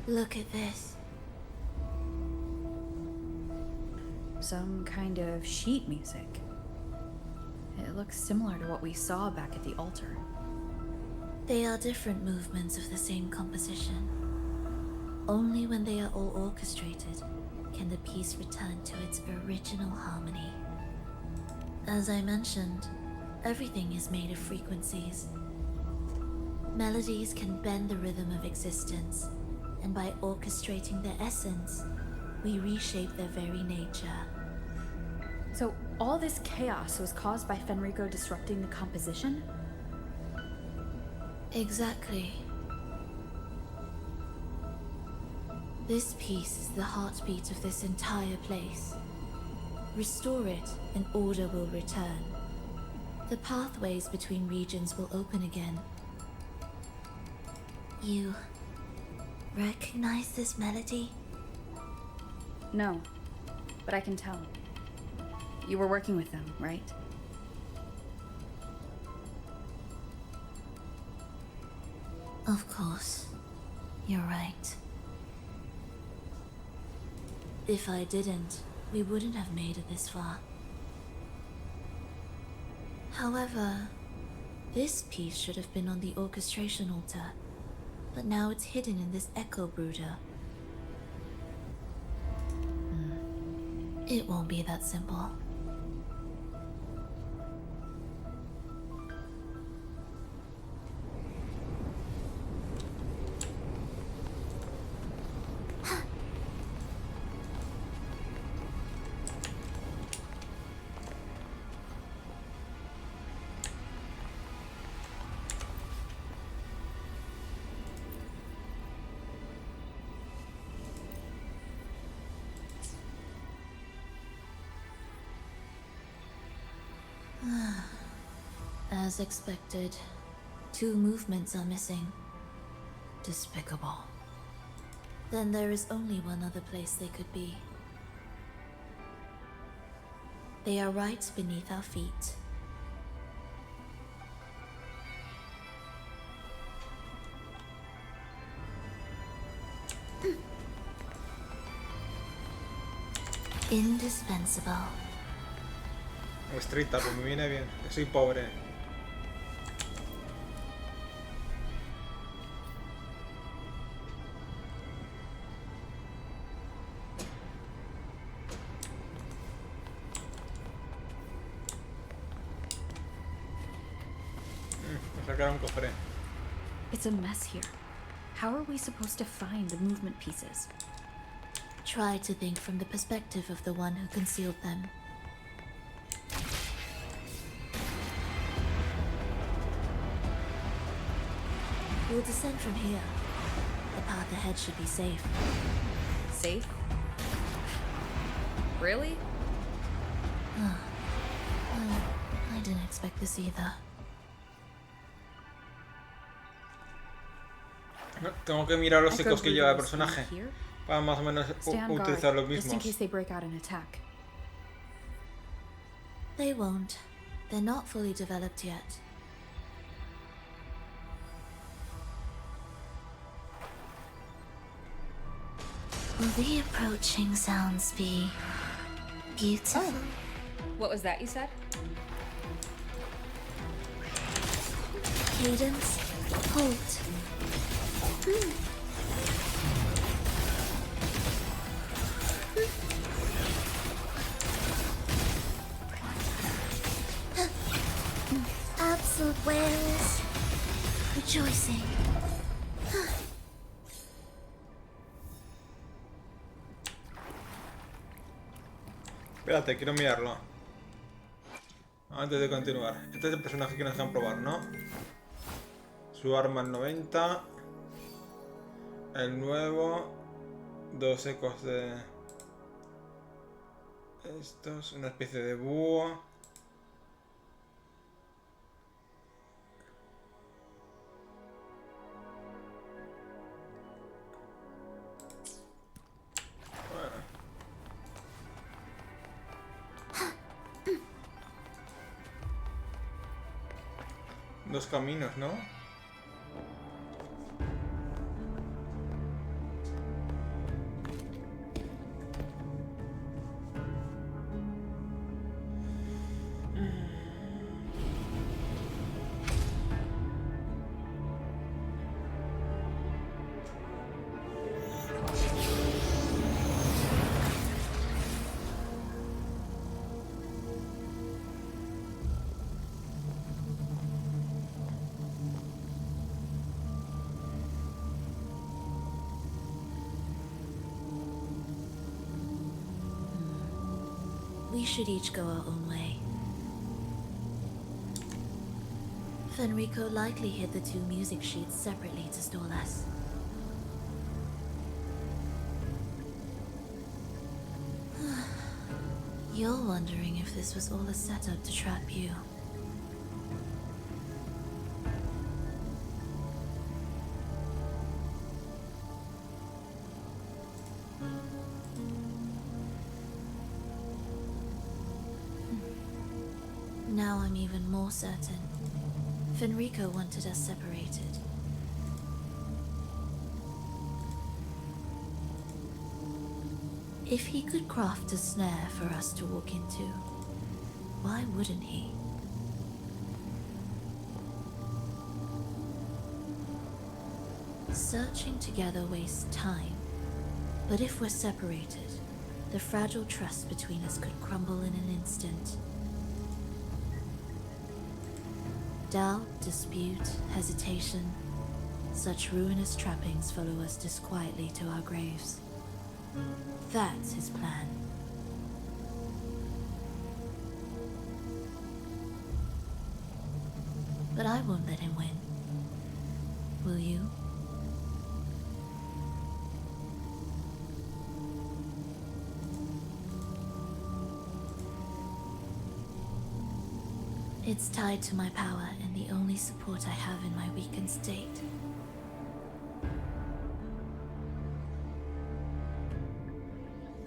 Look at this. Some kind of sheet music. It looks similar to what we saw back at the altar. They are different movements of the same composition. Only when they are all orchestrated can the piece return to its original harmony. As I mentioned, everything is made of frequencies. Melodies can bend the rhythm of existence, and by orchestrating their essence, we reshape their very nature. So all this chaos was caused by Fenrico disrupting the composition? Exactly. This piece is the heartbeat of this entire place. Restore it, and order will return. The pathways between regions will open again. You recognize this melody? No, but I can tell. You were working with them, right? Of course. You're right. If I didn't, we wouldn't have made it this far. However, this piece should have been on the orchestration altar, but now it's hidden in this echo brooder. It won't be that simple. As expected, 2 movements are missing. Despicable. Then there is only one other place they could be. They are right beneath our feet. Indispensable. Muestrita, pues me viene bien, que soy pobre. Me sacaron un cofre. It's a mess here. How are we supposed to find the movement pieces? Try to think from the perspective of the one who concealed them. We'll descend from here. The path ahead should be safe. Safe? Really? I didn't expect this either. Tengo que mirar los ecos que lleva el personaje para más o menos utilizar los Just in mismos. case they break out and attack. They won't. They're not fully developed yet. Will the approaching sounds be beautiful? Oh. What was that you said? Cadence, hold. Absolute whales, rejoicing. Espérate, quiero mirarlo. Antes de continuar. Este es el personaje que nos dejan probar, ¿no? Su arma al 90. El nuevo. 2 ecos de... Esto es una especie de búho. Dos caminos, ¿no? We should each go our own way. Fenrico likely hid the 2 music sheets separately to stall us. You're wondering if this was all a setup to trap you. Now I'm even more certain. Fenrico wanted us separated. If he could craft a snare for us to walk into, why wouldn't he? Searching together wastes time, but if we're separated, the fragile trust between us could crumble in an instant. Doubt, dispute, hesitation, such ruinous trappings follow us disquietly to our graves. That's his plan. But I won't let him win. Will you? It's tied to my power and the only support I have in my weakened state.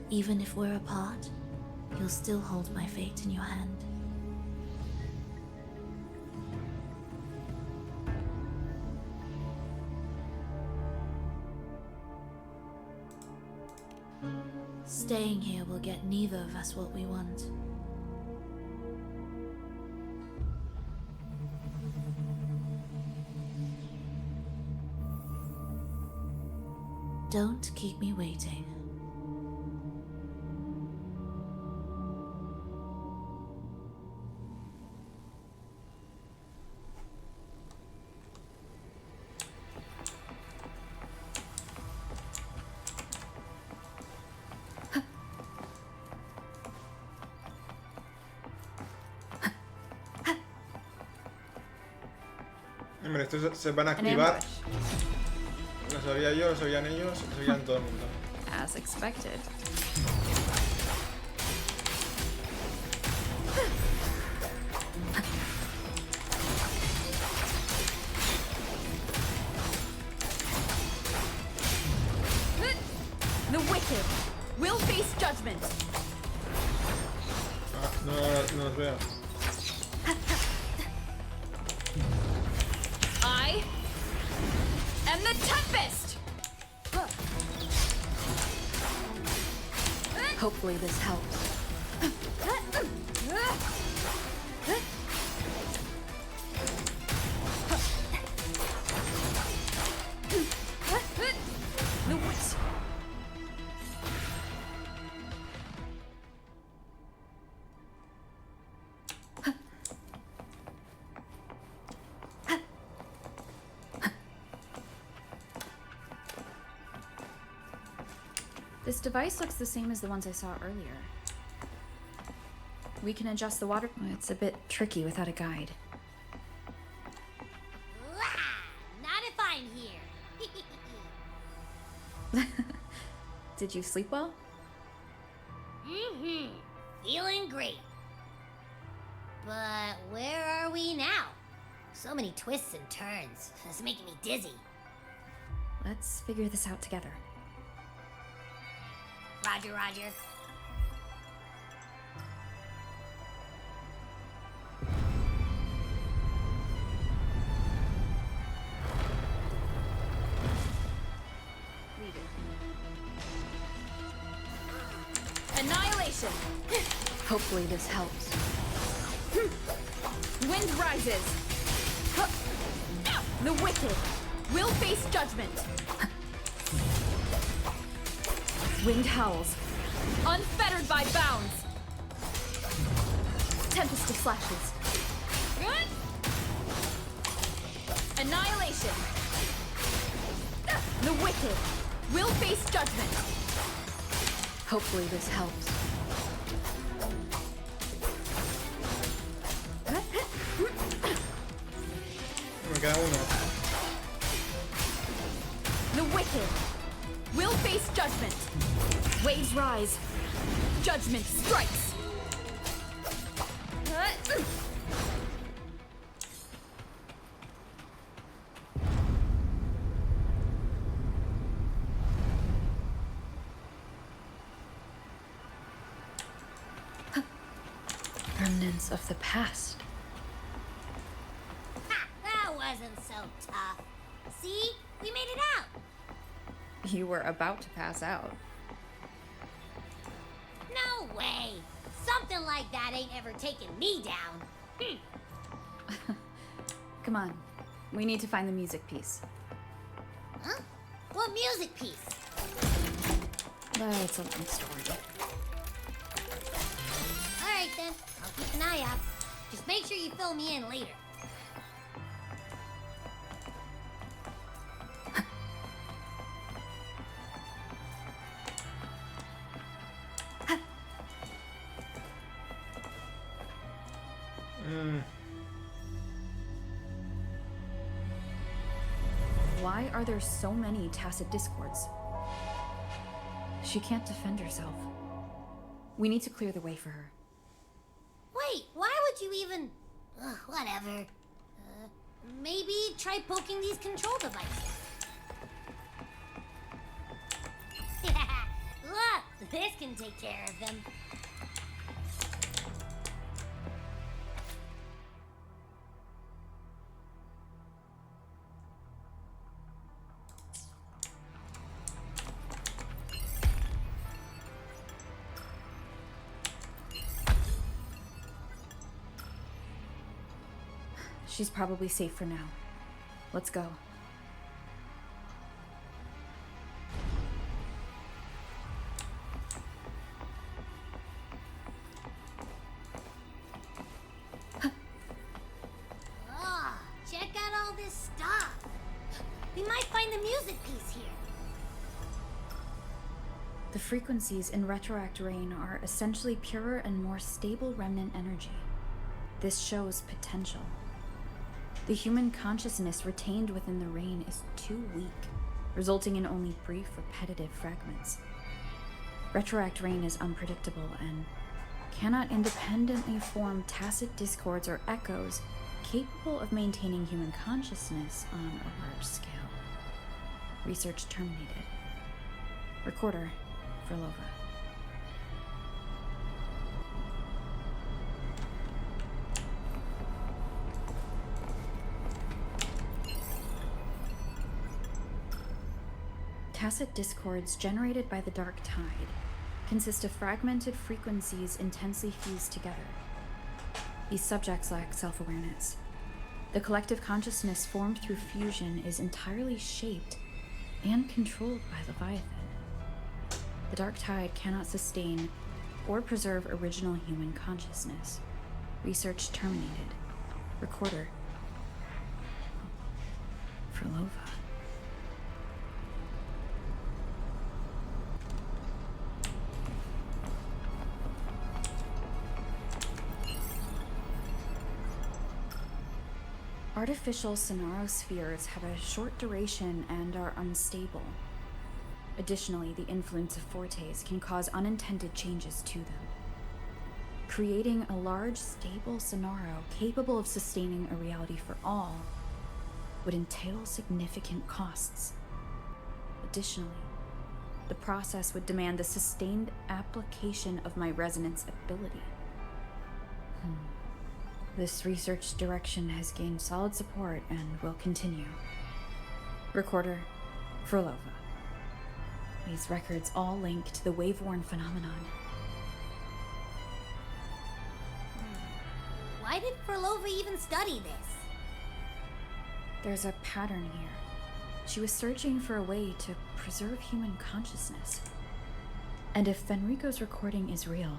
Even if we're apart, you'll still hold my fate in your hand. Staying here will get neither of us what we want. Don't keep me waiting. Hombre, estos se van a activar. Lo sabía yo, lo sabían ellos, lo sabían todo el mundo. As expected. The wicked will face judgment. Ah, no los veo. I am the Tempest! Hopefully this helps. The witch. This device looks the same as the ones I saw earlier. We can adjust the water. It's a bit tricky without a guide. Not if I'm here. Did you sleep well? Mm-hmm. Feeling great. But where are we now? So many twists and turns. It's making me dizzy. Let's figure this out together. Roger, Roger. Annihilation! Hopefully this helps. Wind rises! The wicked will face judgment! Wind howls, unfettered by bounds! Tempest of flashes. Annihilation! The wicked will face judgment! Hopefully this helps. Me queda uno. The wicked will face judgment. Waves rise. Judgment strikes. Remnants of the past. Ha! That wasn't so tough. See? We made it out. You were about to pass out. No way. Something like that ain't ever taken me down. Come on. We need to find the music piece. Huh? What music piece? That's a long story. Alright then. I'll keep an eye out. Just make sure you fill me in later. Why are there so many tacit discords? She can't defend herself. We need to clear the way for her. Wait, why would you even... whatever. Maybe try poking these control devices. Look, this can take care of them. She's probably safe for now. Let's go. Oh, check out all this stuff. We might find the music piece here. The frequencies in Retroact Rain are essentially purer and more stable remnant energy. This shows potential. The human consciousness retained within the rain is too weak, resulting in only brief, repetitive fragments. Retroact Rain is unpredictable and cannot independently form tacit discords or echoes capable of maintaining human consciousness on a large scale. Research terminated. Recorder, Phrolova. Tacit discords generated by the Dark Tide consist of fragmented frequencies intensely fused together. These subjects lack self-awareness. The collective consciousness formed through fusion is entirely shaped and controlled by Leviathan. The Dark Tide cannot sustain or preserve original human consciousness. Research terminated. Recorder. Phrolova. Artificial sonarospheres have a short duration and are unstable. Additionally, the influence of fortes can cause unintended changes to them. Creating a large, stable sonaro capable of sustaining a reality for all would entail significant costs. Additionally, the process would demand the sustained application of my resonance ability. This research direction has gained solid support and will continue. Recorder, Phrolova. These records all link to the wave-worn phenomenon. Why did Phrolova even study this? There's a pattern here. She was searching for a way to preserve human consciousness. And if Fenrico's recording is real,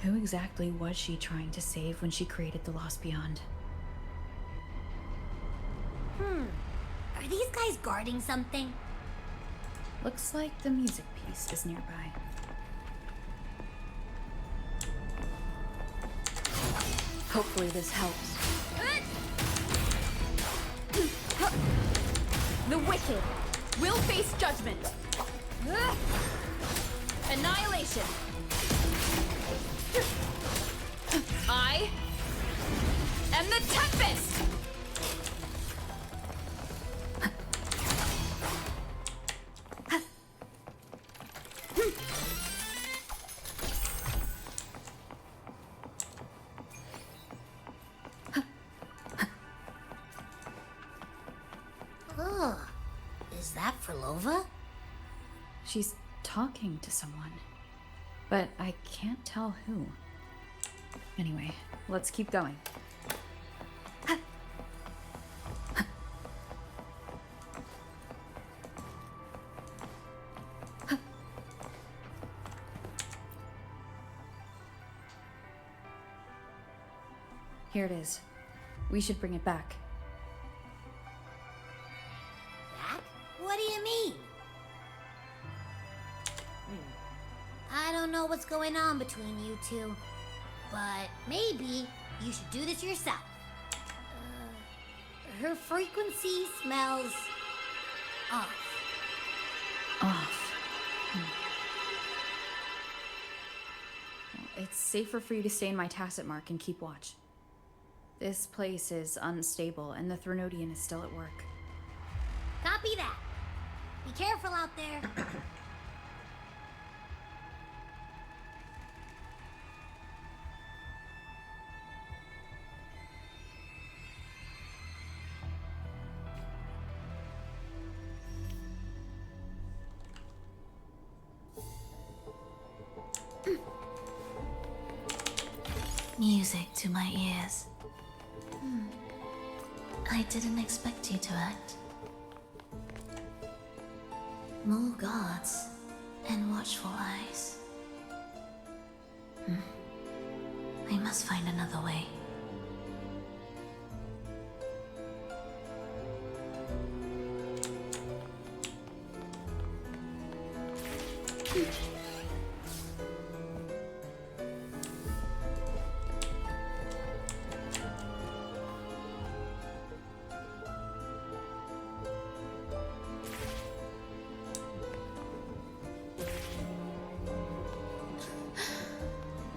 who exactly was she trying to save when she created the Lost Beyond? Are these guys guarding something? Looks like the music piece is nearby. Hopefully this helps. The wicked will face judgment. Annihilation. I am the Tempest! Oh, is that Phrolova? She's talking to someone, but I can't tell who. Anyway, let's keep going. Here it is. We should bring it back. That? What do you mean? I don't know what's going on between you two, but maybe you should do this yourself. Her frequency smells off. Off. It's safer for you to stay in my tacit mark and keep watch. This place is unstable, and the Threnodian is still at work. Copy that. Be careful out there. Music to my ears. I didn't expect you to act. More guards and watchful eyes. I must find another way.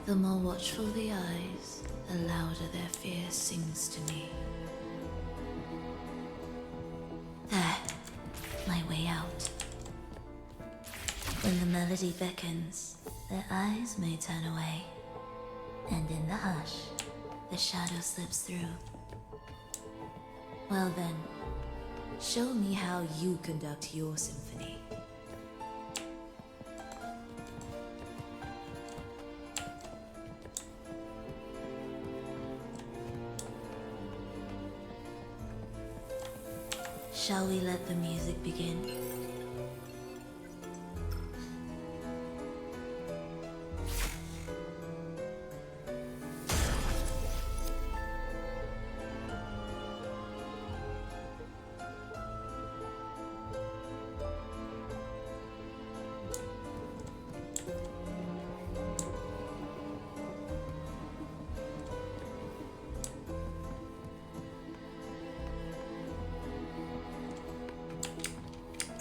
The more watchful the eyes, the louder their fear sings to me. There, my way out. When the melody beckons, their eyes may turn away, and in the hush, the shadow slips through. Well then, show me how you conduct your symphony. Shall we let the music begin?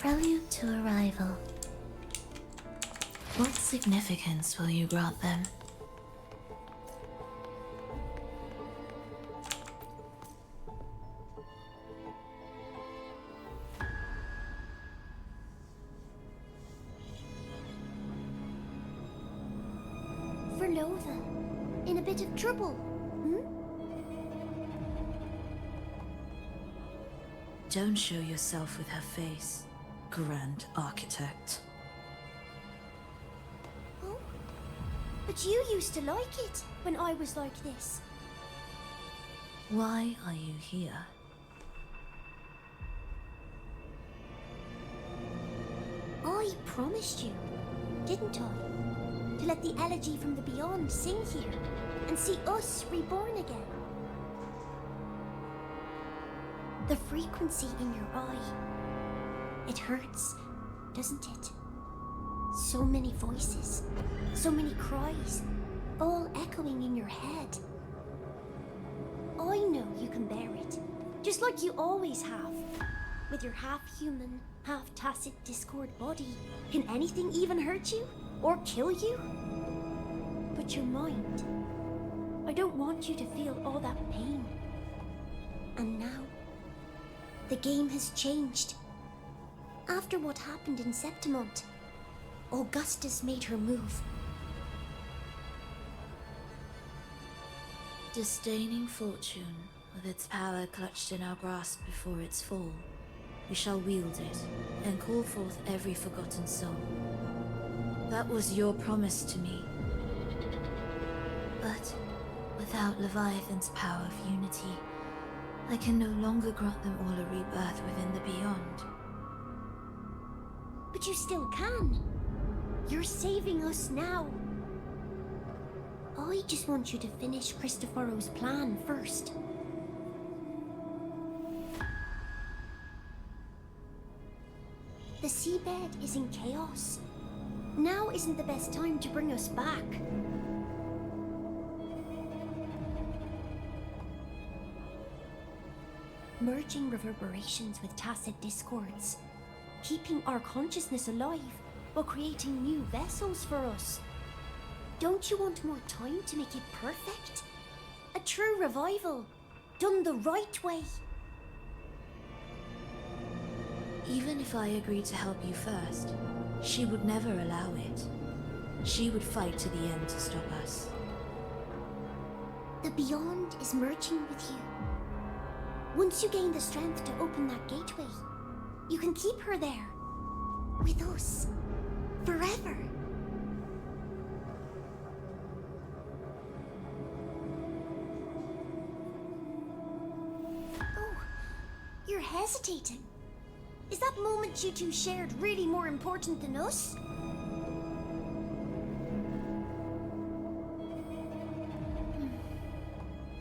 Prelude to arrival. What significance will you grant them? Phrolova, in a bit of trouble, Don't show yourself with her face, Grand Architect. Oh? But you used to like it when I was like this. Why are you here? I promised you, didn't I? To let the elegy from the beyond sing here and see us reborn again. The frequency in your eye. It hurts, doesn't it? So many voices, so many cries, all echoing in your head. I know you can bear it, just like you always have. With your half-human, half-tacit Discord body, can anything even hurt you? Or kill you? But your mind, I don't want you to feel all that pain. And now, the game has changed. After what happened in Septimont, Augustus made her move. Disdaining fortune, with its power clutched in our grasp before its fall, we shall wield it and call forth every forgotten soul. That was your promise to me. But without Leviathan's power of unity, I can no longer grant them all a rebirth within the beyond. But you still can. You're saving us now. I just want you to finish Cristoforo's plan first. The seabed is in chaos. Now isn't the best time to bring us back. Merging reverberations with tacit discords. Keeping our consciousness alive while creating new vessels for us. Don't you want more time to make it perfect? A true revival, done the right way. Even if I agreed to help you first, she would never allow it. She would fight to the end to stop us. The Beyond is merging with you. Once you gain the strength to open that gateway, you can keep her there. With us. Forever. Oh, you're hesitating. Is that moment you two shared really more important than us?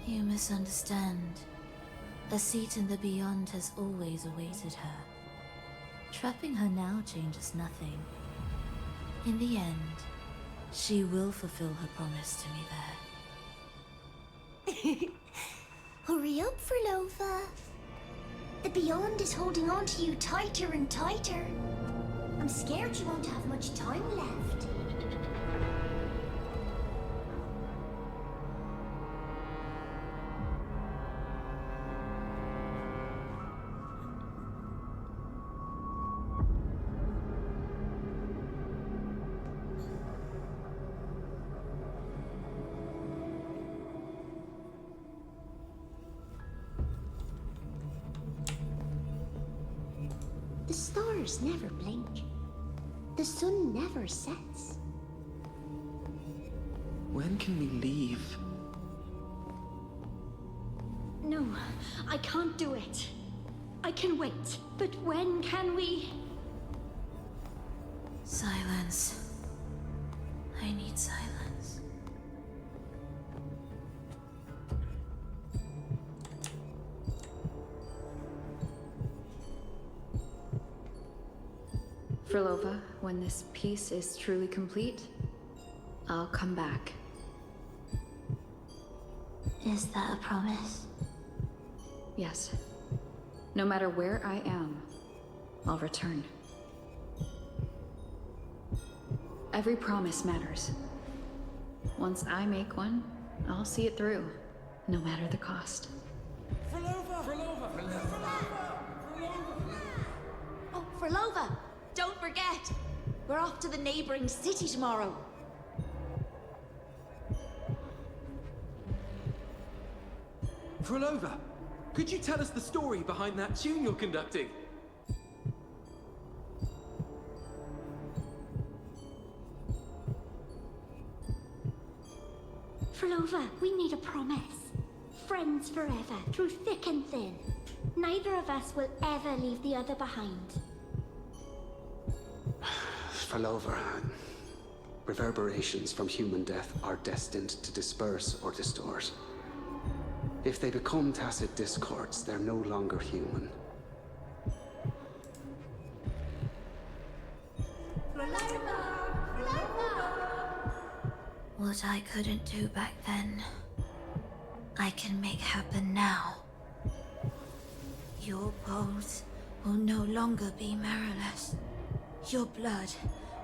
You misunderstand. A seat in the beyond has always awaited her. Trapping her now changes nothing. In the end, she will fulfill her promise to me there. Hurry up, Phrolova. The Beyond is holding on to you tighter and tighter. I'm scared you won't have much time left. The stars never blink. The sun never sets. When can we leave? No, I can't do it. I can wait, but when can we? Silence. I need silence. Phrolova, when this piece is truly complete, I'll come back. Is that a promise? Yes. No matter where I am, I'll return. Every promise matters. Once I make one, I'll see it through, no matter the cost. Oh, Phrolova! Don't forget! We're off to the neighboring city tomorrow. Phrolova, could you tell us the story behind that tune you're conducting? Phrolova, we need a promise. Friends forever, through thick and thin. Neither of us will ever leave the other behind. Phrolova, reverberations from human death are destined to disperse or distort. If they become tacit discords, they're no longer human. What I couldn't do back then, I can make happen now. Your bones will no longer be marrowless. Your blood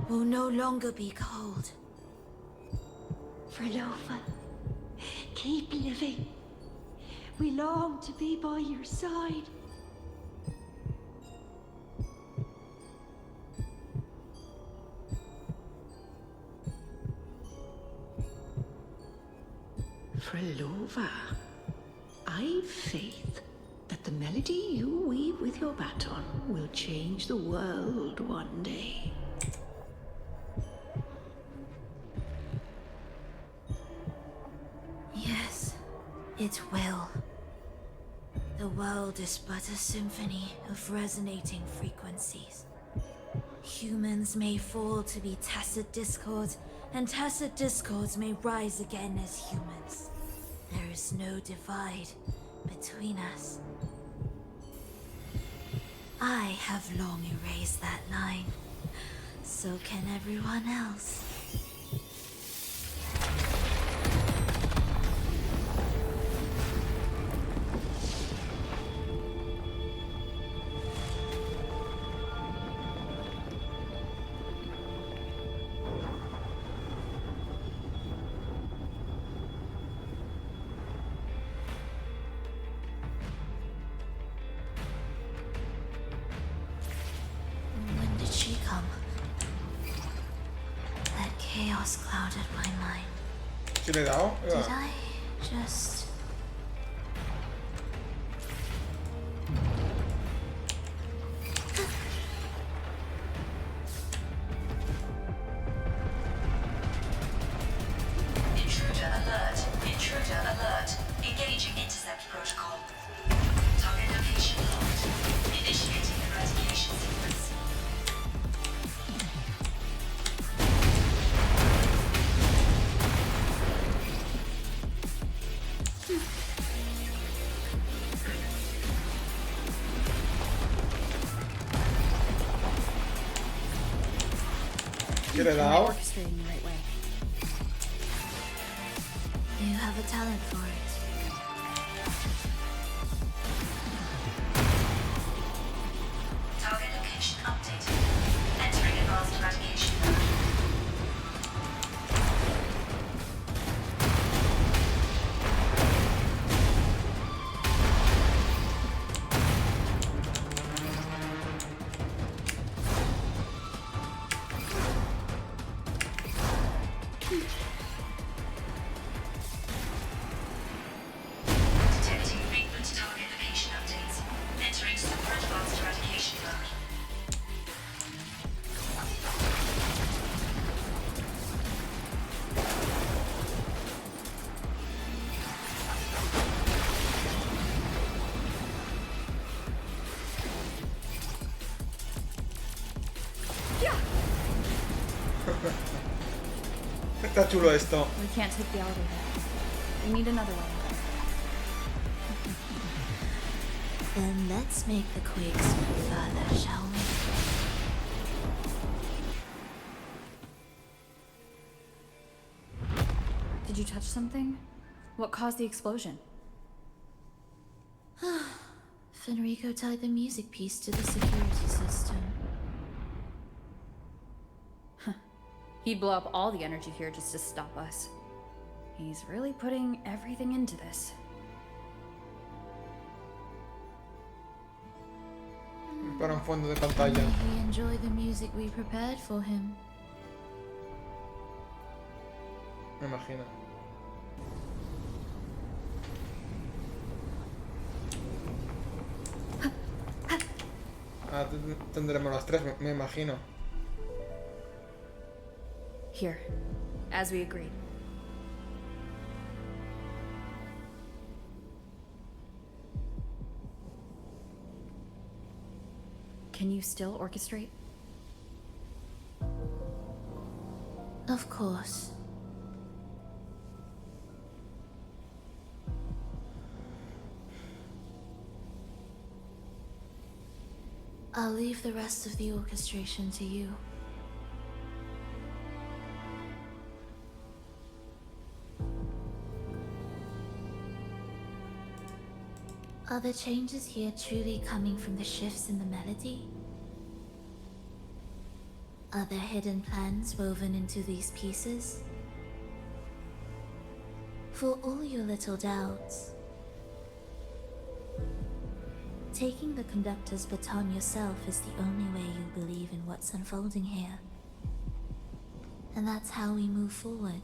will no longer be cold. Phrolova, keep living. We long to be by your side. Phrolova, I've faith that the melody you weave with your baton will change the world one day. Yes, it will. The world is but a symphony of resonating frequencies. Humans may fall to be tacit discords, and tacit discords may rise again as humans. There is no divide between us. I have long erased that line. So can everyone else. When did she come? That chaos clouded my mind. ¿Sí le he dado? Did I just... Intruder alert. Intruder alert. Engaging intercept protocol. Target location locked. Initiating eradication sequence. ¿Sí le he dado? Orchestrating the right way. You have a talent for it. Target location updated. Entering advanced eradication mode. Detecting frequent target location updates. Entering super advanced eradication mode. Está chulo esto. We can't take the elevator. We need another way. Then let's make the quakes move further, shall we? Did you touch something? What caused the explosion? Fenrico tied the music piece to the security system. He'd blow up all the energy here just to stop us. He's really putting everything into this. Para un fondo de pantalla. May he enjoy the music we prepared for him. Me imagino. Ah, tendremos las tres, me imagino. Here, as we agreed. Can you still orchestrate? Of course. I'll leave the rest of the orchestration to you. Are the changes here truly coming from the shifts in the melody? Are there hidden plans woven into these pieces? For all your little doubts, taking the conductor's baton yourself is the only way you'll believe in what's unfolding here. And that's how we move forward.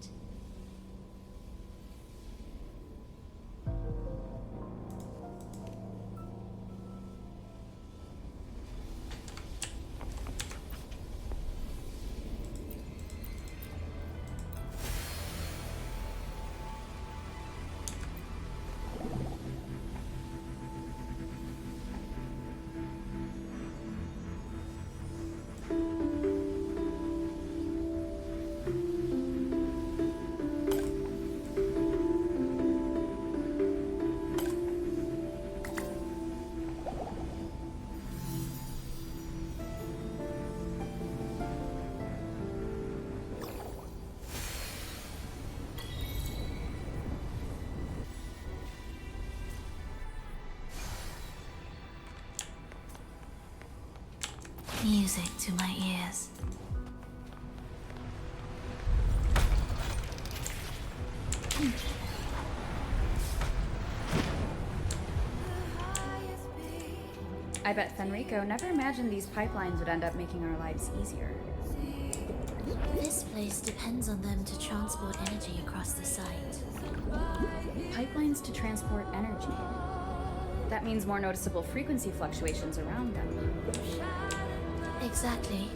Music to my ears. I bet Fenrico never imagined these pipelines would end up making our lives easier. This place depends on them to transport energy across the site. Pipelines to transport energy. That means more noticeable frequency fluctuations around them. Exactly.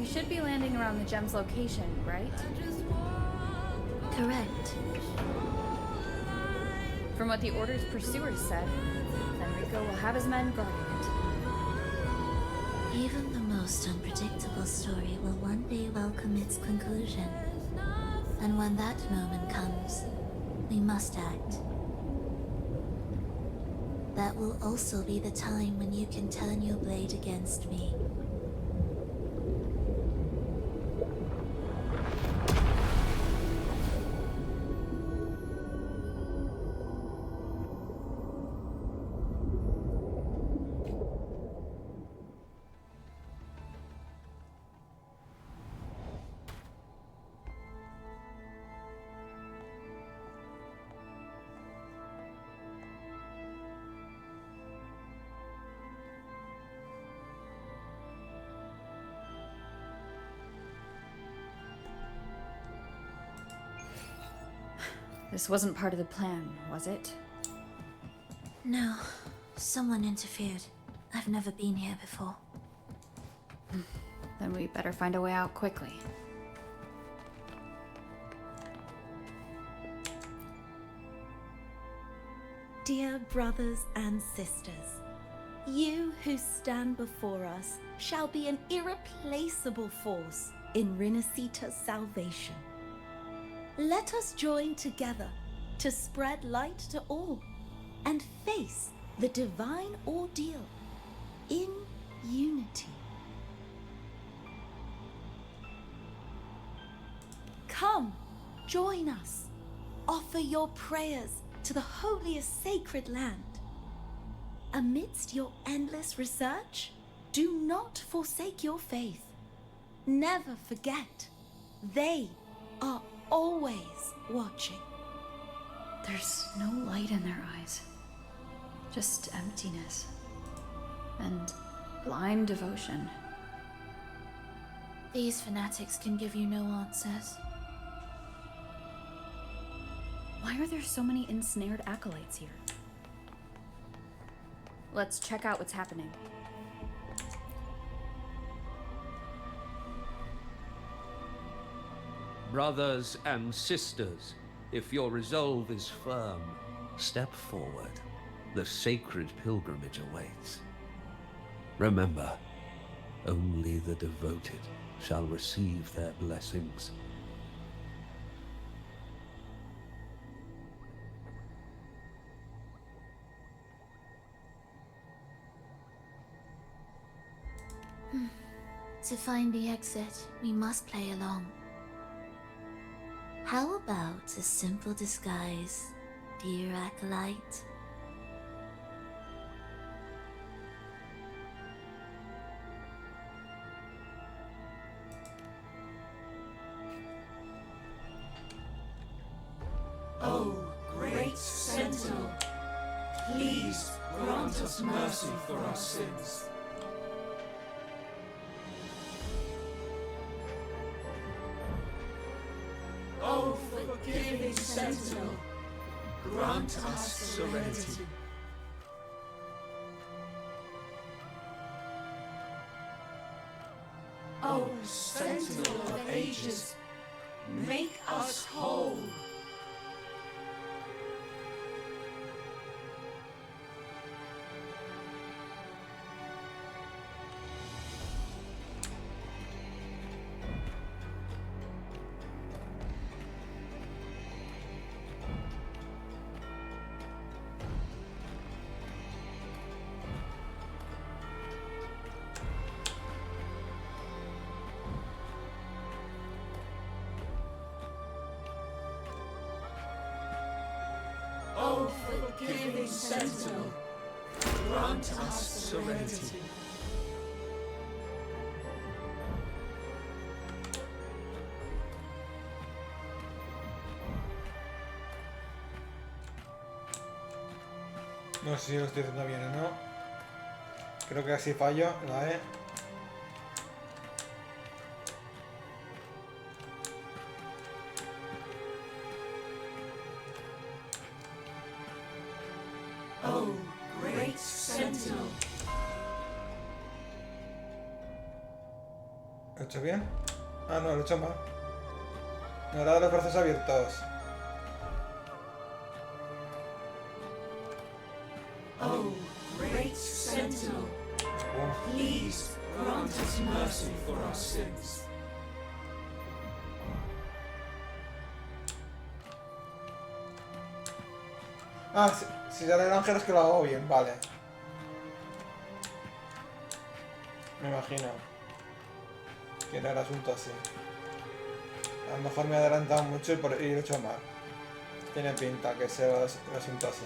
Should be landing around the gem's location, right? Correct. From what the Order's pursuers said, Fenrico will have his men guarding it. Even the most unpredictable story will one day welcome its conclusion. And when that moment comes, we must act. That will also be the time when you can turn your blade against me. This wasn't part of the plan, was it? No. Someone interfered. I've never been here before. Then we better find a way out quickly. Dear brothers and sisters, you who stand before us shall be an irreplaceable force in Rinascita's salvation. Let us join together to spread light to all and face the divine ordeal in unity. Come, join us. Offer your prayers to the holiest sacred land. Amidst your endless research, do not forsake your faith. Never forget, they are always watching. There's no light in their eyes. Just emptiness. And blind devotion. These fanatics can give you no answers. Why are there so many ensnared acolytes here? Let's check out what's happening. Brothers and sisters, if your resolve is firm, step forward. The sacred pilgrimage awaits. Remember, only the devoted shall receive their blessings. To find the exit, we must play along. How about a simple disguise, dear acolyte? Oh, great Sentinel, please grant us mercy for our sins. Oh, forgiving Sentinel, grant us serenity. Oh, Sentinel of ages, make us whole. Oh, forgiving Sentinel, grant us serenity. No sé si lo estoy haciendo bien o no. Creo que así fallo la E. Oh, great Sentinel. ¿Lo he hecho bien? Ah, no, lo he hecho mal. Me agrada los brazos abiertos. Oh, great Sentinel, please grant us mercy for our sins. Ah, si sale el ángel es que lo hago bien, vale. Me imagino que era el asunto así. A lo mejor me he adelantado mucho y lo he hecho mal. Tiene pinta que sea el asunto así.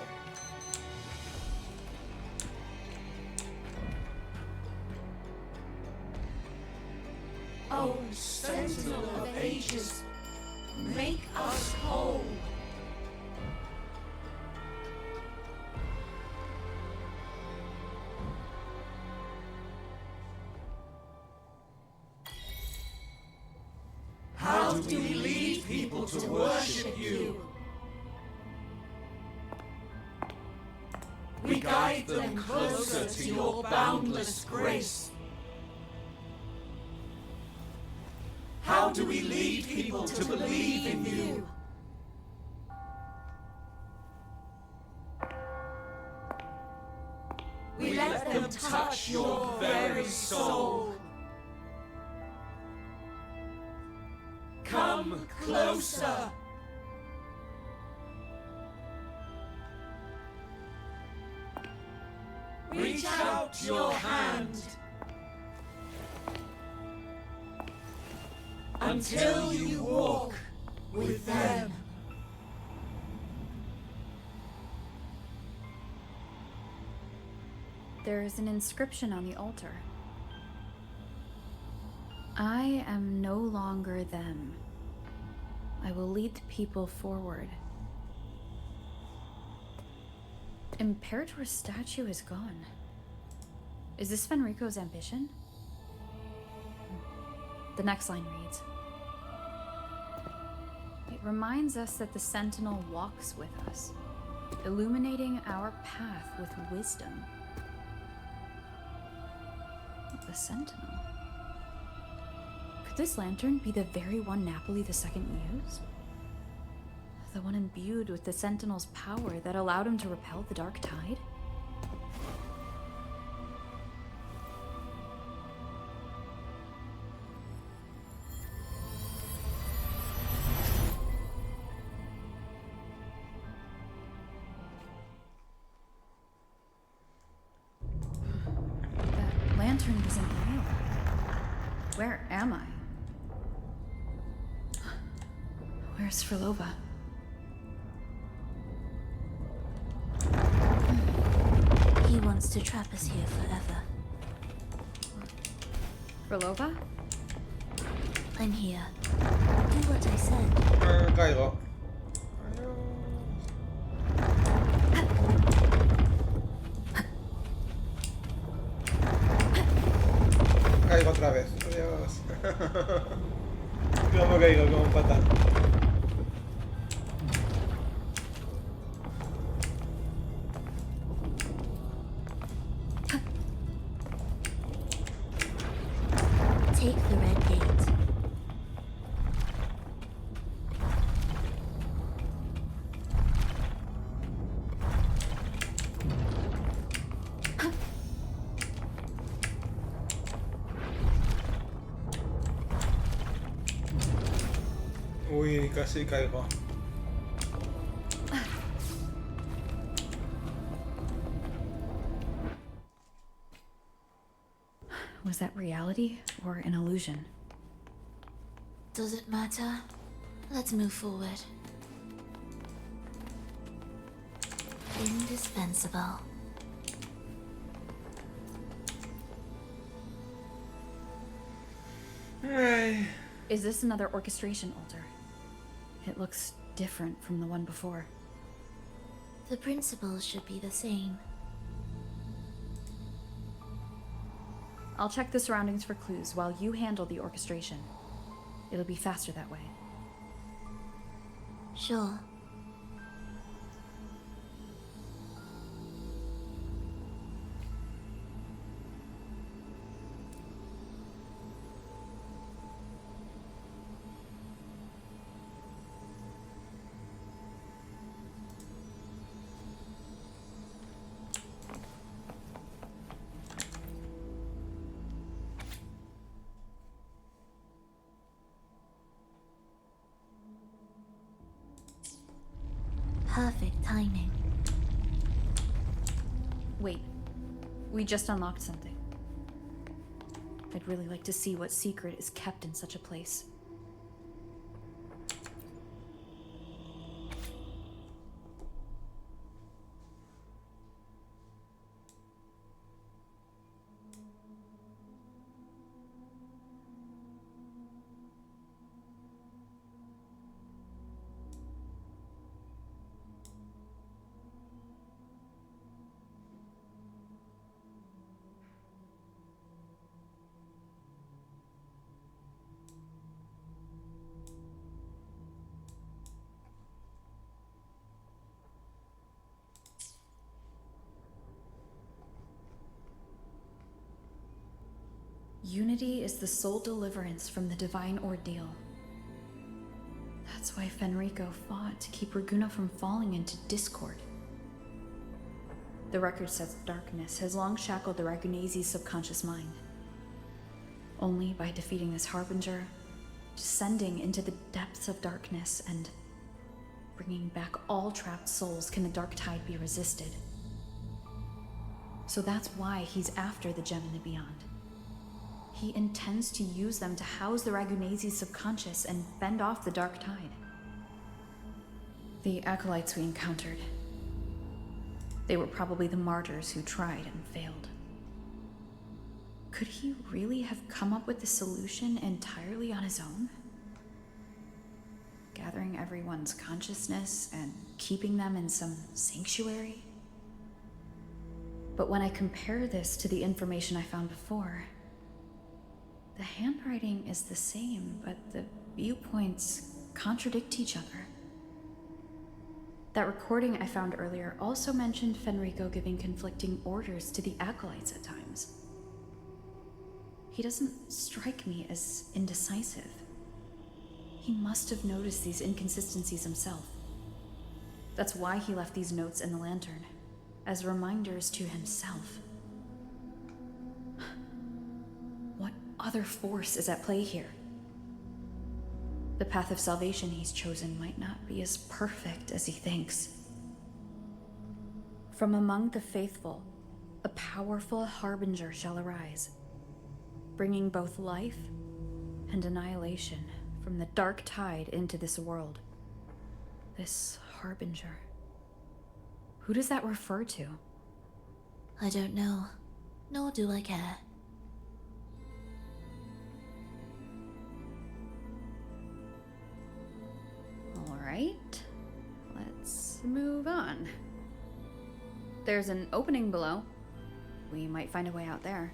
Oh, Sentinel of ages, make us whole. How do we lead people to worship you? We guide them closer to your boundless grace. How do we lead people to believe in you? We let them touch your very soul. Reach out your hand until you walk with them. There is an inscription on the altar. I am no longer them. I will lead the people forward. Imperator's statue is gone. Is this Fenrico's ambition? The next line reads, it reminds us that the Sentinel walks with us, illuminating our path with wisdom. The Sentinel? Could this lantern be the very one Napoli II used? The one imbued with the Sentinel's power that allowed him to repel the Dark Tide? That lantern isn't real. Where am I? Where's Phrolova? He wants to trap us here forever. Phrolova? I'm here. Do what I said. Caigo. Caigo otra vez. Adiós. ¿Cómo caigo? Como un patán. Take the red gate. Uy, casi caigo. Was that reality or an illusion? Does it matter? Let's move forward. Indispensable. Is this another orchestration altar? It looks different from the one before. The principles should be the same. I'll check the surroundings for clues while you handle the orchestration. It'll be faster that way. Sure. Perfect timing. Wait, we just unlocked something. I'd really like to see what secret is kept in such a place. Unity is the sole deliverance from the divine ordeal. That's why Fenrico fought to keep Raguna from falling into discord. The record says darkness has long shackled the Ragunese's subconscious mind. Only by defeating this harbinger, descending into the depths of darkness, and bringing back all trapped souls can the dark tide be resisted. So that's why he's after the gem in the beyond. He intends to use them to house the Ragunese's subconscious and fend off the dark tide. The acolytes we encountered, they were probably the martyrs who tried and failed. Could he really have come up with the solution entirely on his own? Gathering everyone's consciousness and keeping them in some sanctuary? But when I compare this to the information I found before, the handwriting is the same, but the viewpoints contradict each other. That recording I found earlier also mentioned Fenrico giving conflicting orders to the acolytes at times. He doesn't strike me as indecisive. He must have noticed these inconsistencies himself. That's why he left these notes in the lantern, as reminders to himself. What other force is at play here? The path of salvation he's chosen might not be as perfect as he thinks. From among the faithful, a powerful harbinger shall arise, bringing both life and annihilation from the dark tide into this world. This harbinger. Who does that refer to? I don't know, nor do I care. Alright, let's move on. There's an opening below. We might find a way out there.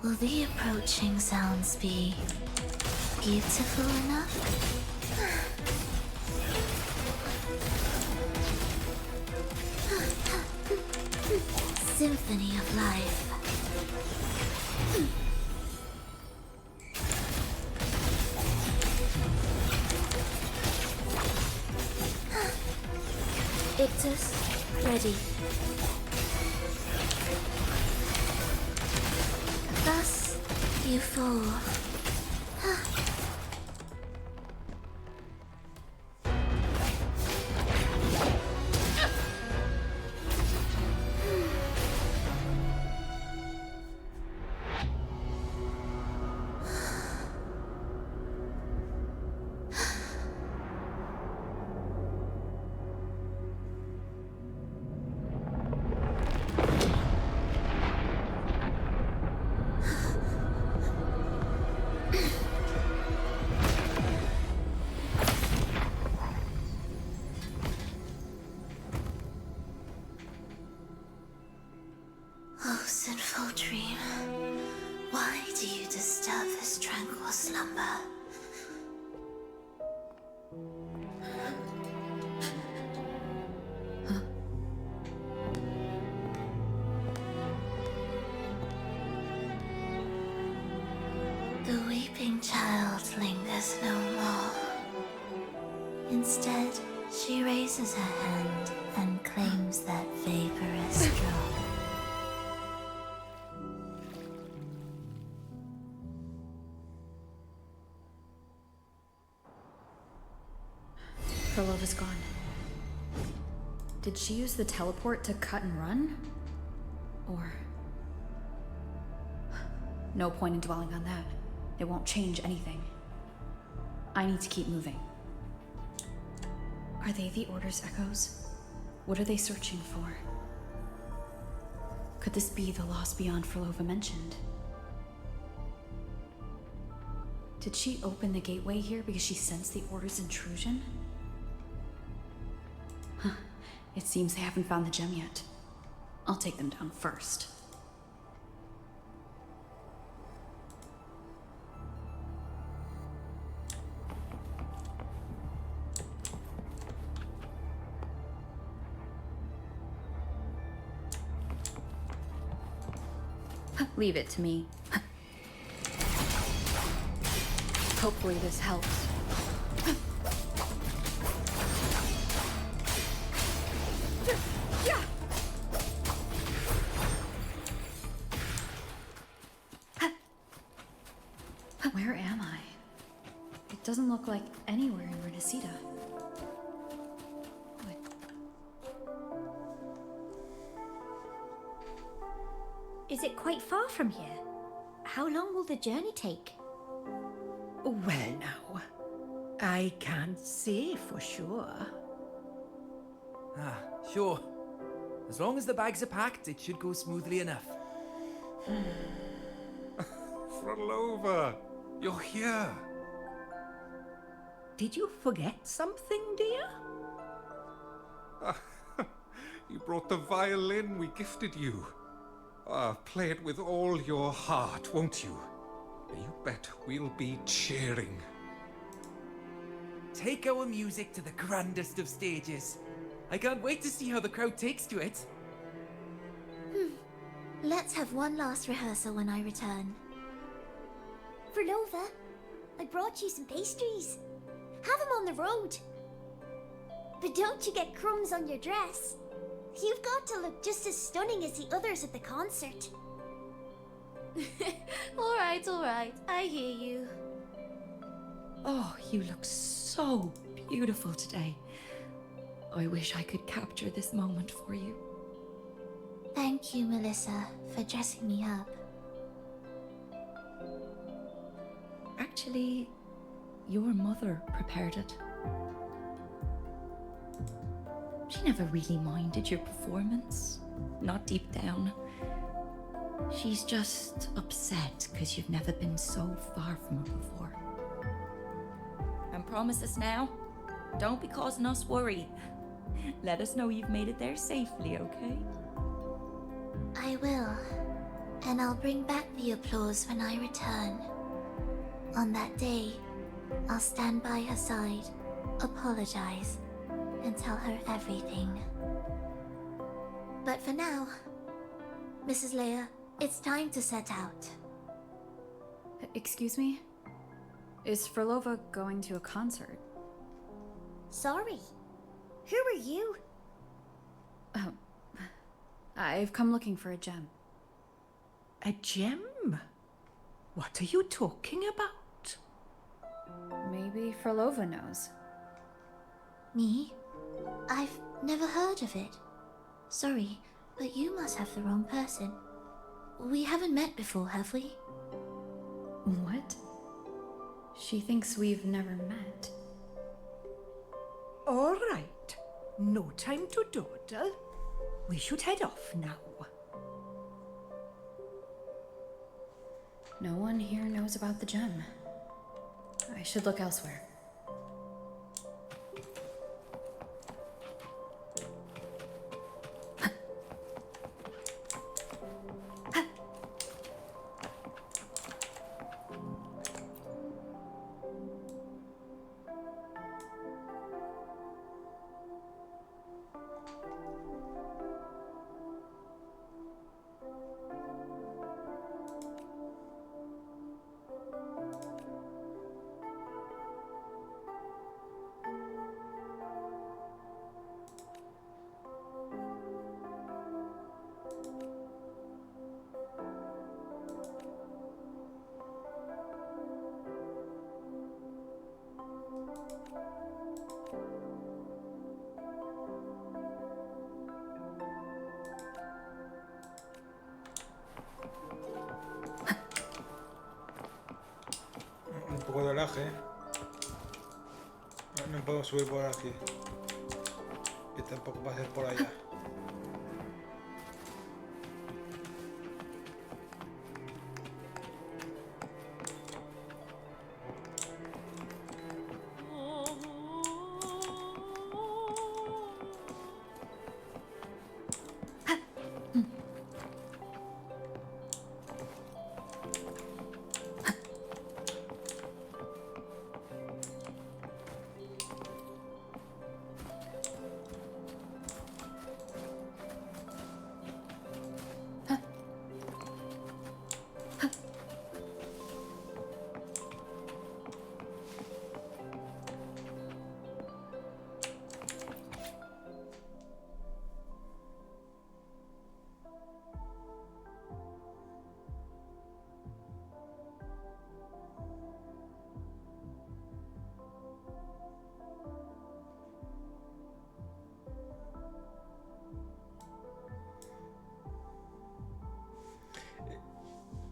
Will the approaching sounds be beautiful enough? Symphony of life. Ictus, ready. Thus, you fall. Oh, sinful dream, why do you disturb this tranquil slumber? The weeping child lingers no more. Instead, she raises her hand and claims that vaporous drop. Phrolova's gone. Did she use the teleport to cut and run? Or... no point in dwelling on that. It won't change anything. I need to keep moving. Are they the Order's echoes? What are they searching for? Could this be the lost beyond Phrolova mentioned? Did she open the gateway here because she sensed the Order's intrusion? It seems they haven't found the gem yet. I'll take them down first. Leave it to me. Hopefully this helps. Where am I? It doesn't look like anywhere in Rinascita. Is it quite far from here? How long will the journey take? Well, now, I can't say for sure. Ah, sure. As long as the bags are packed, it should go smoothly enough. Phrolova, you're here. Did you forget something, dear? You brought the violin we gifted you. Play it with all your heart, won't you? You bet we'll be cheering. Take our music to the grandest of stages. I can't wait to see how the crowd takes to it. Let's have one last rehearsal when I return. Phrolova, I brought you some pastries. Have them on the road. But don't you get crumbs on your dress. You've got to look just as stunning as the others at the concert. All right, I hear you. Oh, you look so beautiful today. I wish I could capture this moment for you. Thank you, Melissa, for dressing me up. Actually, your mother prepared it. She never really minded your performance, not deep down. She's just upset because you've never been so far from her before. And promise us now, don't be causing us worry. Let us know you've made it there safely, okay? I will. And I'll bring back the applause when I return. On that day, I'll stand by her side, apologize, and tell her everything. But for now, Mrs. Leia, it's time to set out. Excuse me? Is Phrolova going to a concert? Sorry. Who are you? Oh, I've come looking for a gem. A gem? What are you talking about? Maybe Phrolova knows. Me? I've never heard of it. Sorry, but you must have the wrong person. We haven't met before, have we? What? She thinks we've never met. All right. No time to dawdle. We should head off now. No one here knows about the gem. I should look elsewhere. Un poco de olaje. No puedo subir por aquí. Y tampoco va a ser por allá.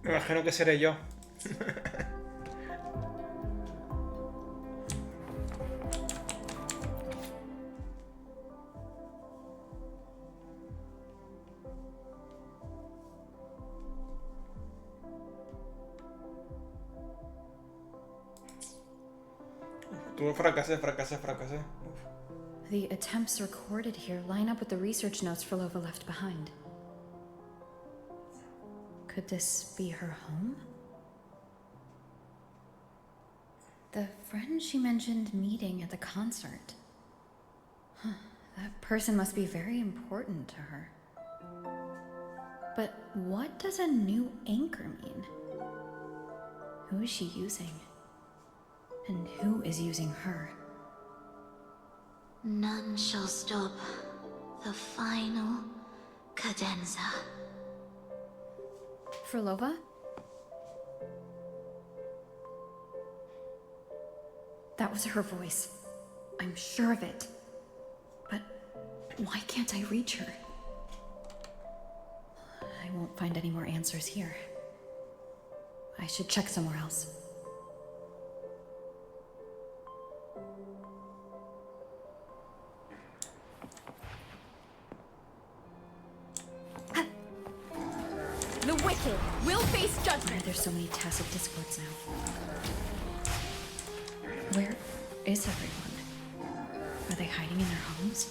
Me imagino que seré yo. Tú fracasé. The attempts recorded here line up with the research notes Phrolova left behind. Could this be her home? The friend she mentioned meeting at the concert. That person must be very important to her. But what does a new anchor mean? Who is she using? And who is using her? None shall stop the final cadenza. Phrolova? That was her voice. I'm sure of it. But why can't I reach her? I won't find any more answers here. I should check somewhere else. The wicked will face judgment! Why are there so many tacit discords now? Where is everyone? Are they hiding in their homes?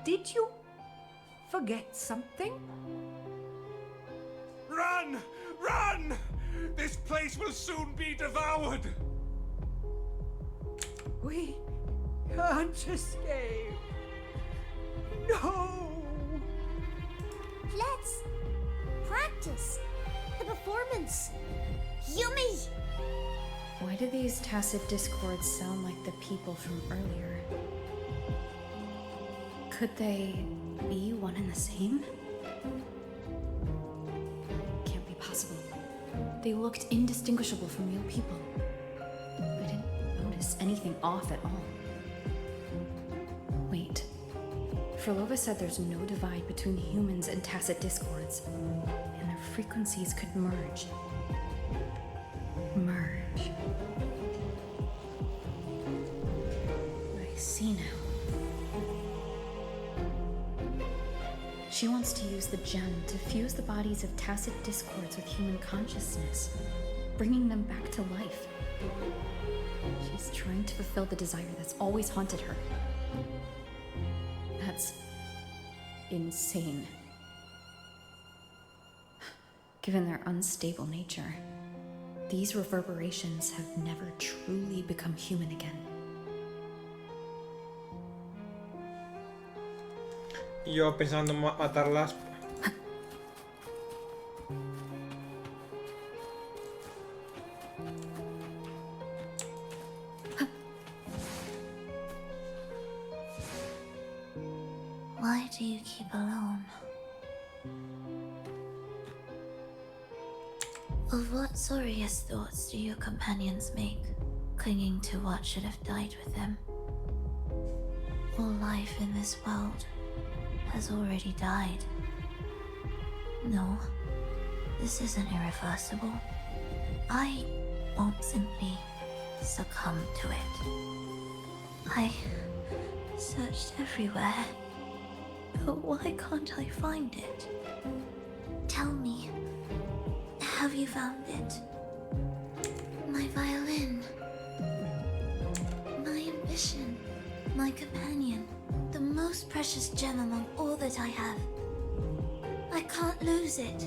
Did you forget something? Run! Run! This place will soon be devoured! We can't escape. No! Let's practice the performance. Yummy! Why do these tacit discords sound like the people from earlier? Could they be one and the same? Can't be possible. They looked indistinguishable from real people. I didn't notice anything off at all. Wait. Phrolova said there's no divide between humans and tacit discords, and their frequencies could merge. Merge. I see now. She wants to use the gem to fuse the bodies of tacit discords with human consciousness, bringing them back to life. She's trying to fulfill the desire that's always haunted her. That's insane. Given their unstable nature, these reverberations have never truly become human again. Yo pensando en matarlas. Why do you keep alone? Of what sorriest thoughts do your companions make, clinging to what should have died with them? All life in this world has already died. No, this isn't irreversible. I won't simply succumb to it. I searched everywhere, but why can't I find it? Tell me, have you found it? My violin, my ambition, my companion, the most precious gem among all that I have. I can't lose it.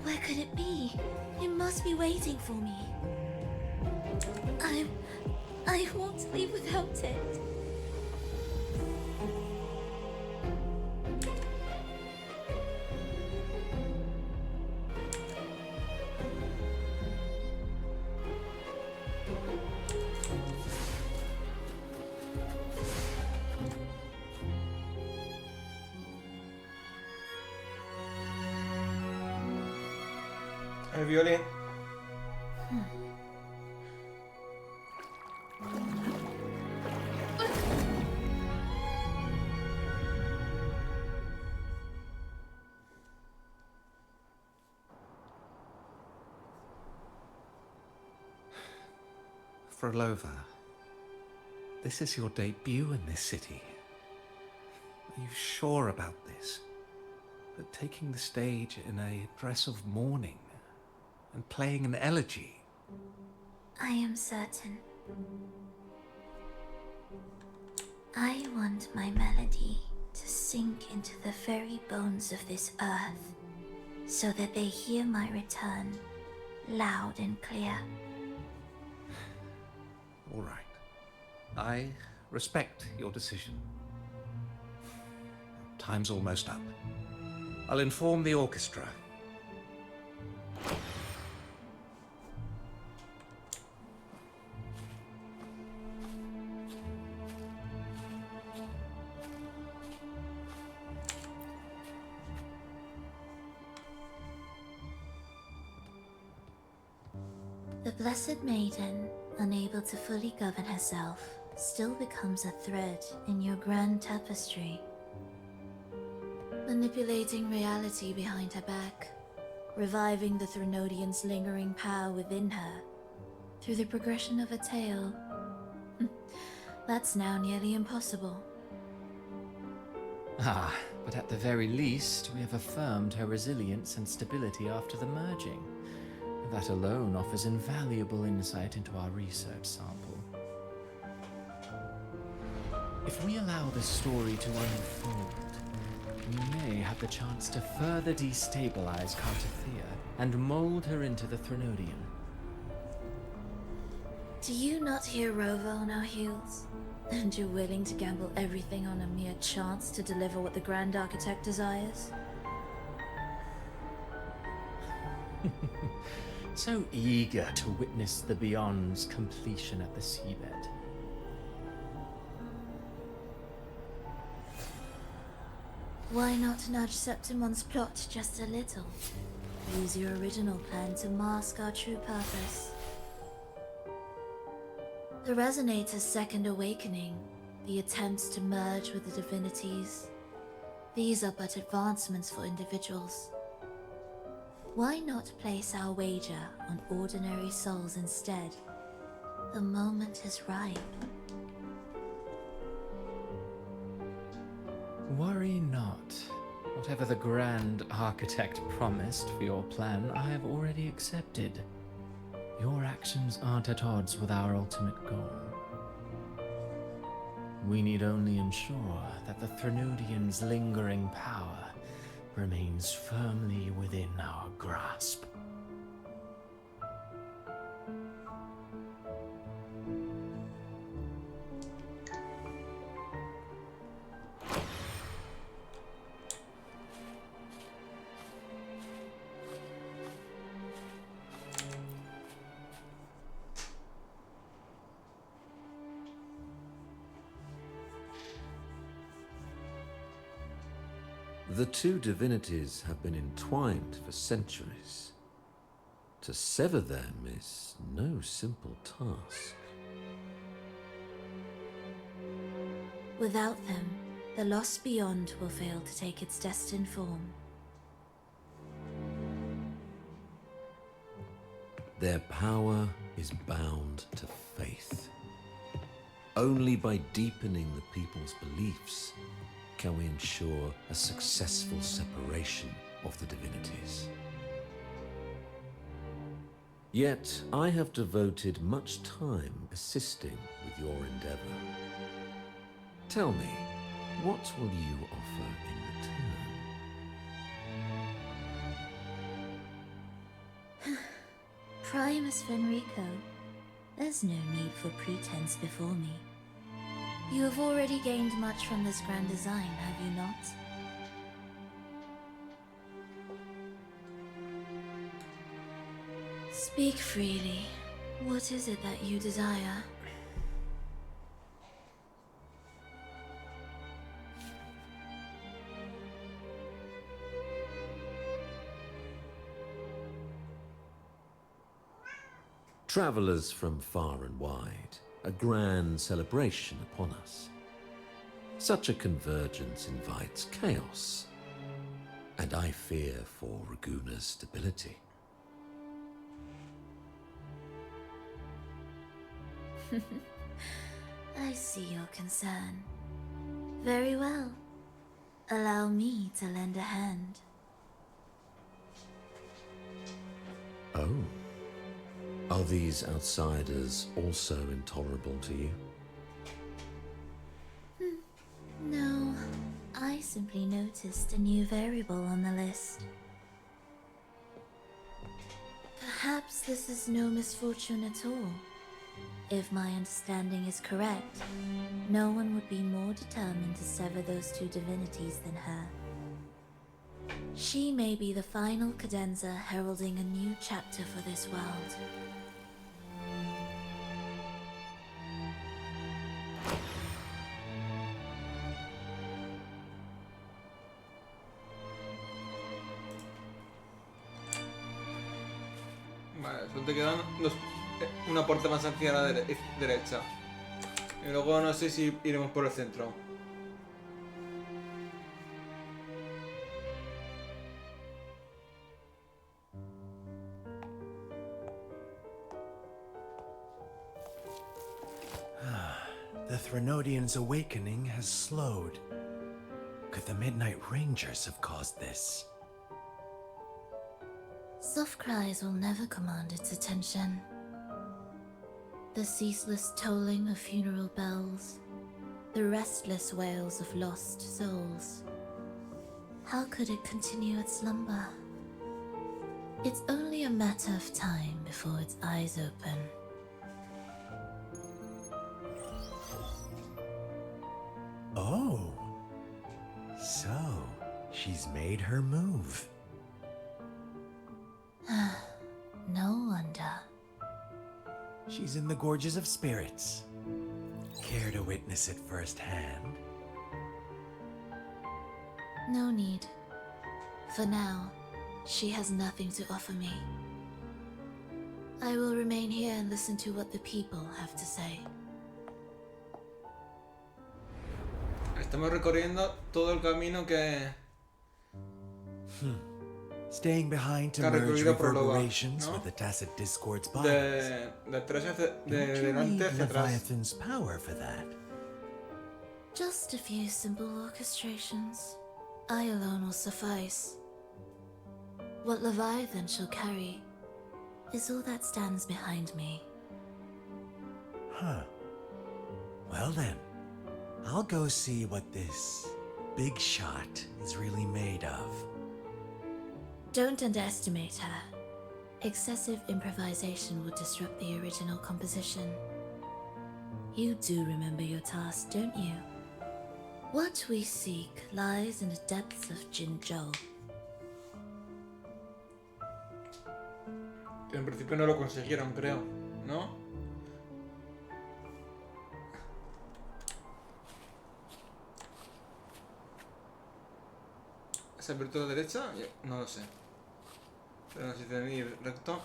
Where could it be? It must be waiting for me. I won't leave without it. El violín. Phrolova, this is your debut in this city. Are you sure about this? That taking the stage in a dress of mourning and playing an elegy? I am certain. I want my melody to sink into the very bones of this earth, so that they hear my return loud and clear. All right. I respect your decision. Time's almost up. I'll inform the orchestra. The Blessed Maiden, unable to fully govern herself, still becomes a thread in your grand tapestry, manipulating reality behind her back, reviving the Threnodian's lingering power within her through the progression of a tale. That's now nearly impossible. Ah, but at the very least, we have affirmed her resilience and stability after the merging. That alone offers invaluable insight into our research sample. If we allow the story to unfold, we may have the chance to further destabilize Cartathea and mold her into the Threnodian. Do you not hear Rover on our heels? And you're willing to gamble everything on a mere chance to deliver what the Grand Architect desires? So eager to witness the Beyond's completion at the seabed. Why not nudge Septimon's plot just a little? Use your original plan to mask our true purpose. The Resonator's second awakening, the attempts to merge with the divinities, these are but advancements for individuals. Why not place our wager on ordinary souls instead? The moment is ripe. Worry not. Whatever the Grand Architect promised for your plan, I have already accepted. Your actions aren't at odds with our ultimate goal. We need only ensure that the Threnodian's lingering power remains firmly within our grasp. The two divinities have been entwined for centuries. To sever them is no simple task. Without them, the lost beyond will fail to take its destined form. Their power is bound to faith. Only by deepening the people's beliefs can we ensure a successful separation of the divinities. Yet, I have devoted much time assisting with your endeavor. Tell me, what will you offer in return? Primus Fenrico, there's no need for pretense before me. You have already gained much from this grand design, have you not? Speak freely. What is it that you desire? Travelers from far and wide, a grand celebration upon us. Such a convergence invites chaos, and I fear for Raguna's stability. I see your concern. Very well. Allow me to lend a hand. Oh. Are these outsiders also intolerable to you? No, I simply noticed a new variable on the list. Perhaps this is no misfortune at all. If my understanding is correct, no one would be more determined to sever those two divinities than her. She may be the final cadenza heralding a new chapter for this world. Vale, solo te quedan una puerta más hacia la derecha. Y luego no sé si iremos por el centro. The Threnodians' awakening has slowed. Could the Midnight Rangers have caused this? Soft cries will never command its attention. The ceaseless tolling of funeral bells, the restless wails of lost souls. How could it continue its slumber? It's only a matter of time before its eyes open. Oh. So, she's made her move. No wonder. She's in the Gorges of Spirits. Care to witness it firsthand? No need. For now, she has nothing to offer me. I will remain here and listen to what the people have to say. Estamos recorriendo todo el camino que Staying behind to ha merge recorrido Phrolova, reverberations ¿no? with the tacit discords bias. De atrás hacia, Don't you delante need hacia atrás. Leviathan's power for that? Just a few simple orchestrations. I alone will suffice. What Leviathan shall carry is all that stands behind me. Huh. Well then, I'll go see what this big shot is really made of. Don't underestimate her. Excessive improvisation would disrupt the original composition. You do remember your task, don't you? What we seek lies in the depths of Jinzhou. En principio no lo consiguieron, creo, ¿no? ¿Se ha abierto a la derecha? No lo sé. Pero no sé si tiene que ir recto.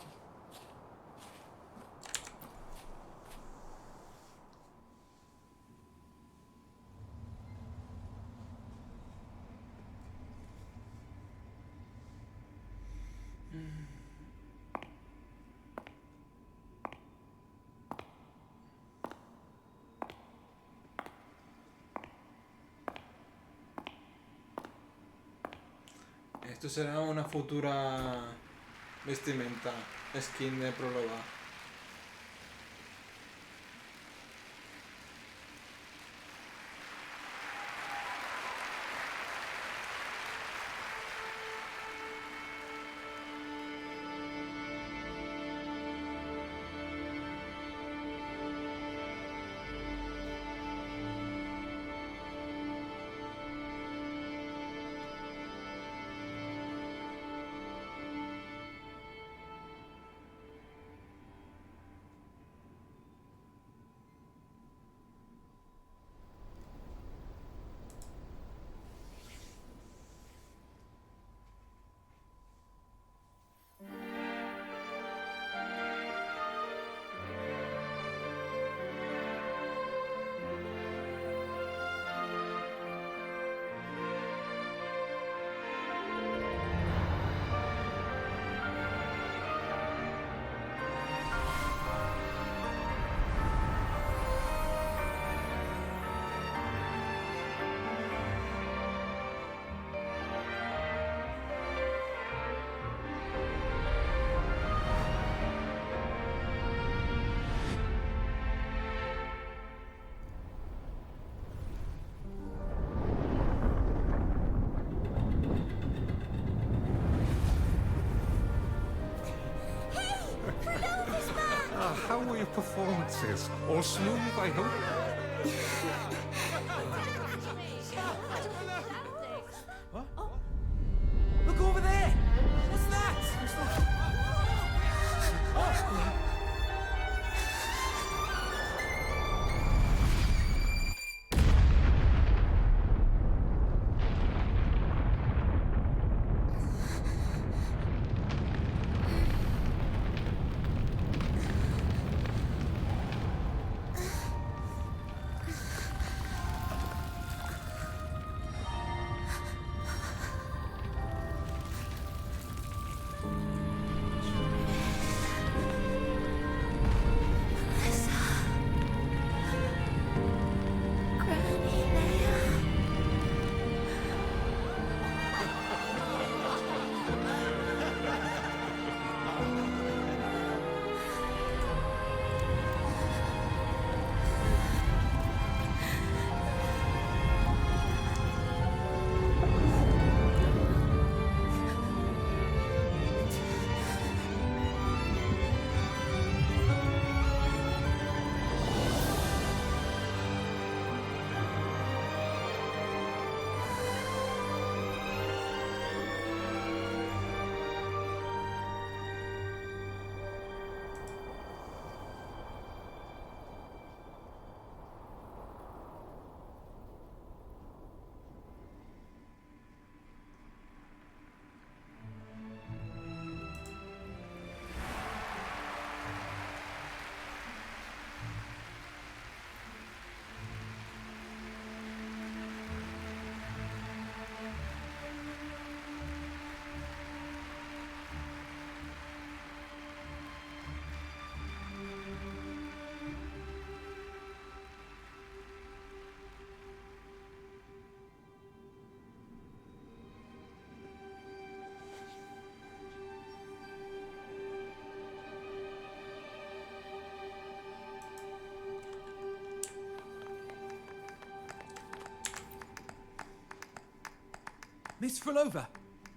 Esto será una futura vestimenta, skin de Phrolova. performances? All smooth, I hope? What? Look over there! What's that? Miss Phrolova,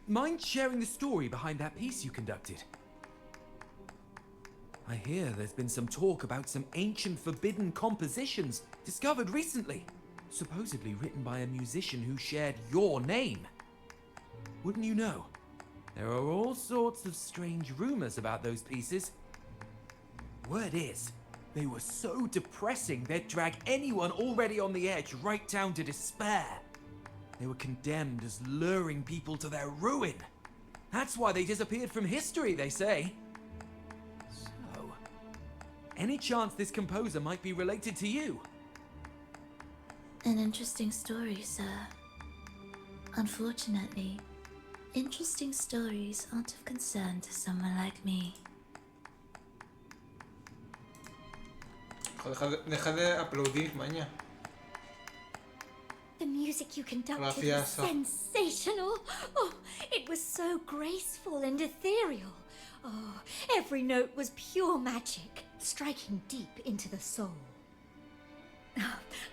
mind sharing the story behind that piece you conducted? I hear there's been some talk about some ancient forbidden compositions discovered recently, supposedly written by a musician who shared your name. Wouldn't you know? There are all sorts of strange rumors about those pieces. Word is, they were so depressing they'd drag anyone already on the edge right down to despair. They were condemned as luring people to their ruin. That's why they disappeared from history, they say. So, any chance this composer might be related to you? An interesting story, sir. Unfortunately, interesting stories aren't of concern to someone like me. Deja de aplaudir, maña. The music you conducted Gracias. was sensational. Oh, it was so graceful and ethereal. Oh, every note was pure magic, striking deep into the soul.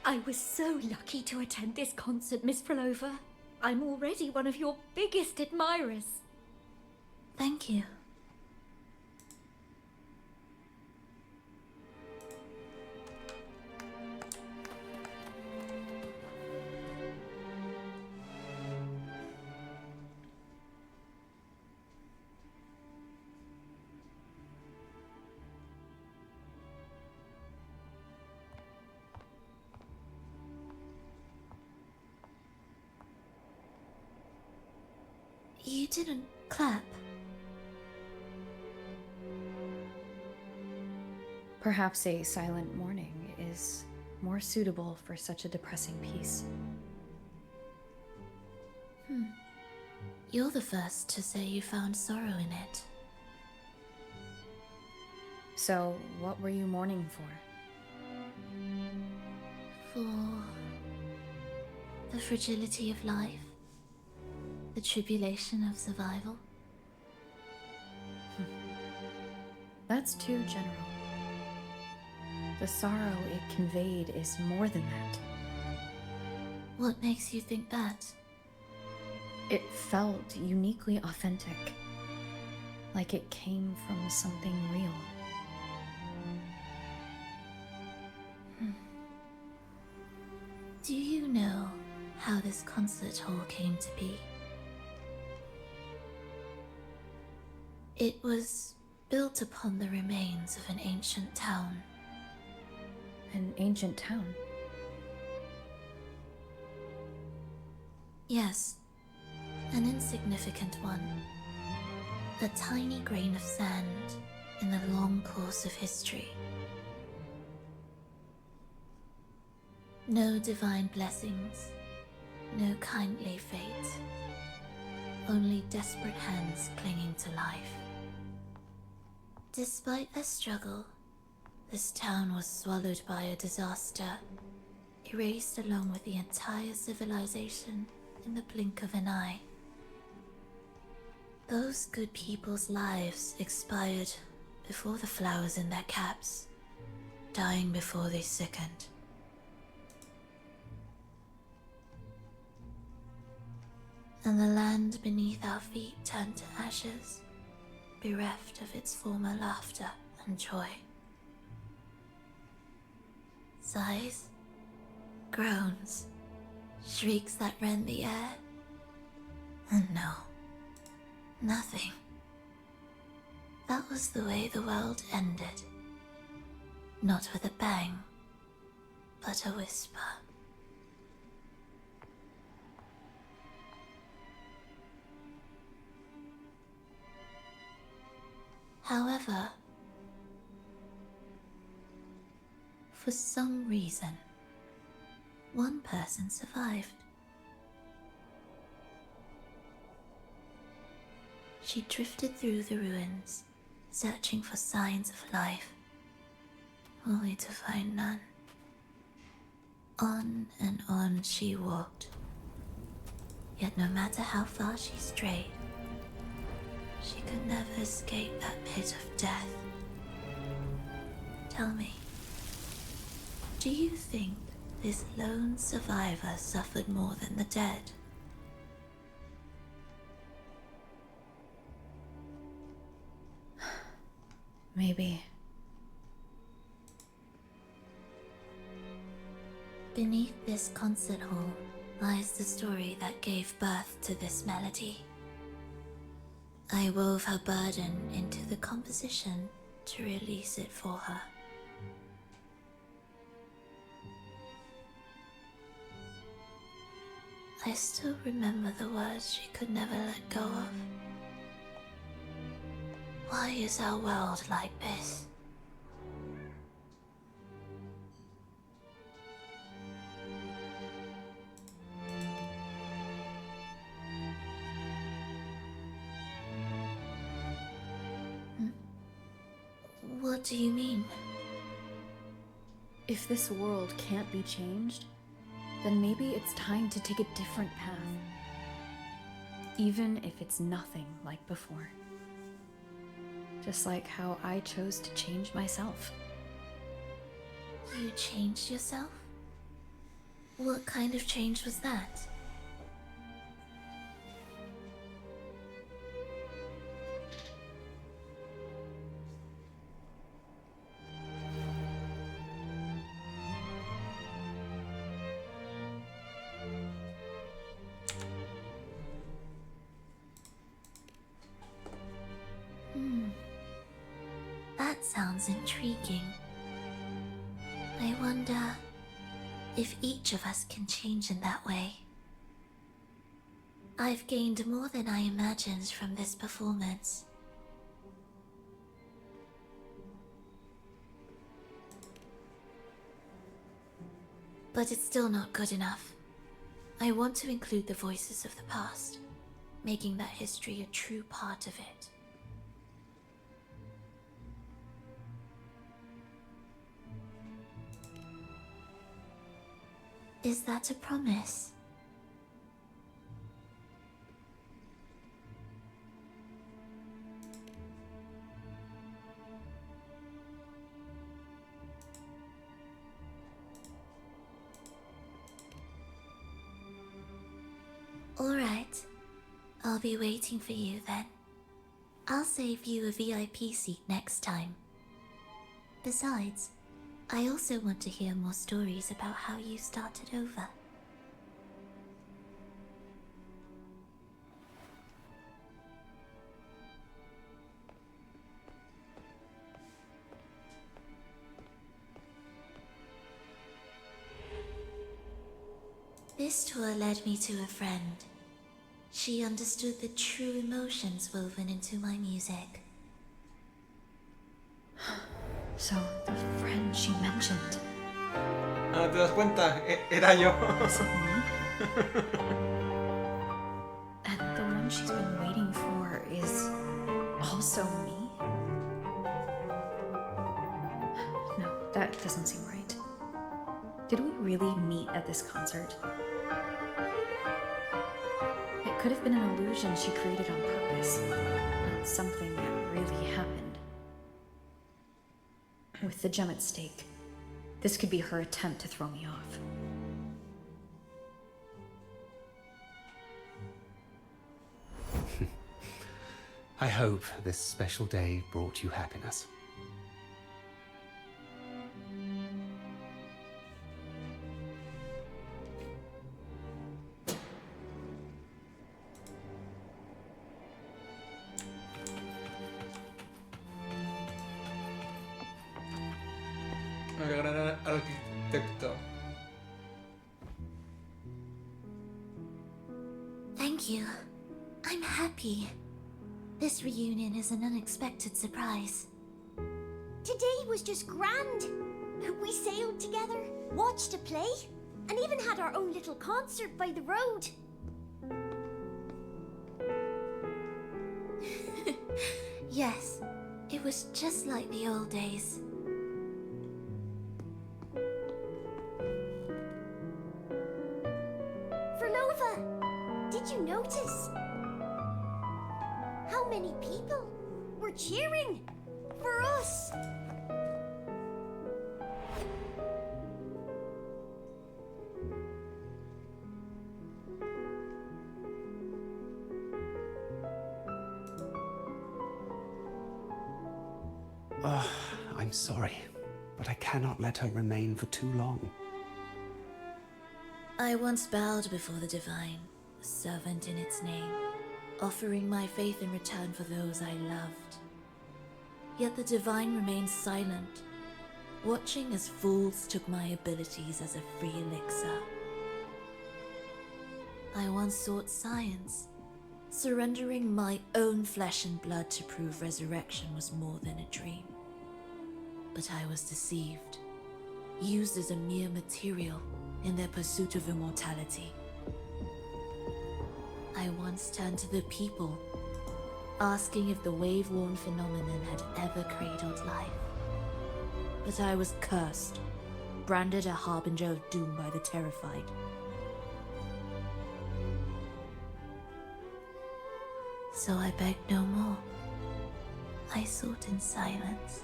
I was so lucky to attend this concert, Miss Phrolova. I'm already one of your biggest admirers. Thank you. You didn't clap. Perhaps a silent mourning is more suitable for such a depressing piece. You're the first to say you found sorrow in it. So, what were you mourning for? For the fragility of life, the tribulation of survival. That's too general. The sorrow it conveyed is more than that. What makes you think that? It felt uniquely authentic, like it came from something real. Do you know how this concert hall came to be? It was built upon the remains of an ancient town. An ancient town? Yes, an insignificant one. A tiny grain of sand in the long course of history. No divine blessings, no kindly fate. Only desperate hands clinging to life. Despite their struggle, this town was swallowed by a disaster, erased along with the entire civilization in the blink of an eye. Those good people's lives expired before the flowers in their caps, dying before they sickened. And the land beneath our feet turned to ashes, bereft of its former laughter and joy. Sighs, groans, shrieks that rend the air, and no, nothing. That was the way the world ended. Not with a bang, but a whisper. However, for some reason, one person survived. She drifted through the ruins, searching for signs of life, only to find none. On and on she walked. Yet no matter how far she strayed, she could never escape that pit of death. Tell me, do you think this lone survivor suffered more than the dead? Maybe. Beneath this concert hall lies the story that gave birth to this melody. I wove her burden into the composition to release it for her. I still remember the words she could never let go of. Why is our world like this? What do you mean? If this world can't be changed, then maybe it's time to take a different path. Even if it's nothing like before. Just like how I chose to change myself. You changed yourself? What kind of change was that? That sounds intriguing. I wonder if each of us can change in that way. I've gained more than I imagined from this performance. But it's still not good enough. I want to include the voices of the past, making that history a true part of it. Is that a promise? All right. I'll be waiting for you then. I'll save you a VIP seat next time. Besides, I also want to hear more stories about how you started over. This tour led me to a friend. She understood the true emotions woven into my music. So, the friend she mentioned. Ah, ¿te das cuenta? Era yo. And the one she's been waiting for is also me? No, that doesn't seem right. Did we really meet at this concert? It could have been an illusion she created on purpose, not something that really happened. With the gem at stake, this could be her attempt to throw me off. I hope this special day brought you happiness. El gran arquitecto. Thank you. I'm happy. This reunion is an unexpected surprise. Today was just grand. We sailed together, watched a play, and even had our own little concert by the road. Yes, it was just like the old days. Phrolova, did you notice? How many people were cheering for us? Oh, I'm sorry, but I cannot let her remain for too long. I once bowed before the divine, a servant in its name, offering my faith in return for those I loved. Yet the divine remained silent, watching as fools took my abilities as a free elixir. I once sought science, surrendering my own flesh and blood to prove resurrection was more than a dream. But I was deceived, used as a mere material in their pursuit of immortality. I once turned to the people, asking if the wave-worn phenomenon had ever cradled life. But I was cursed, branded a harbinger of doom by the terrified. So I begged no more. I sought in silence.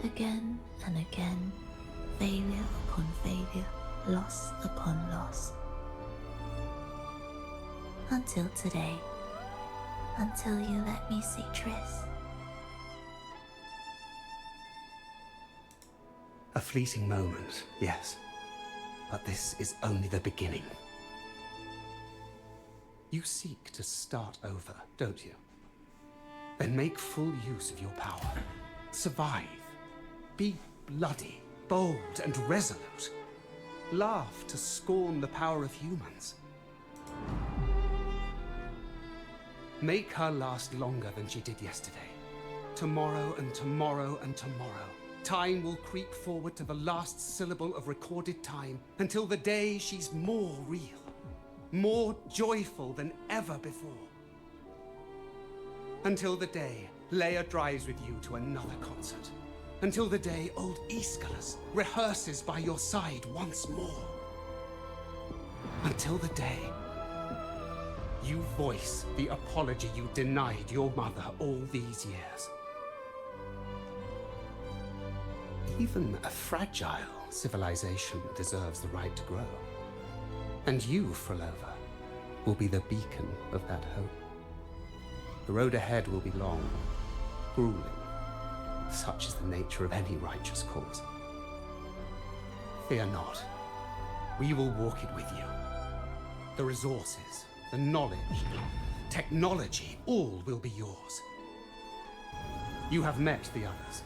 Again and again, failure upon failure, loss upon loss. Until today. Until you let me see Triss. A fleeting moment, yes. But this is only the beginning. You seek to start over, don't you? Then make full use of your power. Survive. Be bloody, bold, and resolute. Laugh to scorn the power of humans. Make her last longer than she did yesterday. Tomorrow and tomorrow and tomorrow. Time will creep forward to the last syllable of recorded time until the day she's more real, more joyful than ever before. Until the day Leia drives with you to another concert. Until the day old Aeschylus rehearses by your side once more. Until the day you voice the apology you denied your mother all these years. Even a fragile civilization deserves the right to grow. And you, Phrolova, will be the beacon of that hope. The road ahead will be long, grueling. Such is the nature of any righteous cause. Fear not. We will walk it with you. The resources, the knowledge, technology, all will be yours. You have met the others.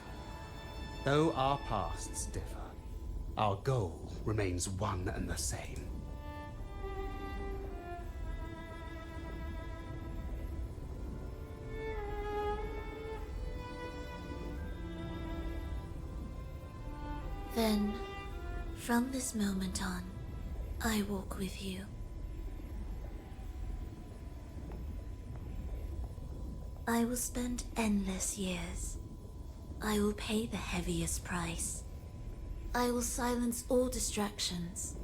Though our pasts differ, our goal remains one and the same. Then, from this moment on, I walk with you. I will spend endless years. I will pay the heaviest price. I will silence all distractions.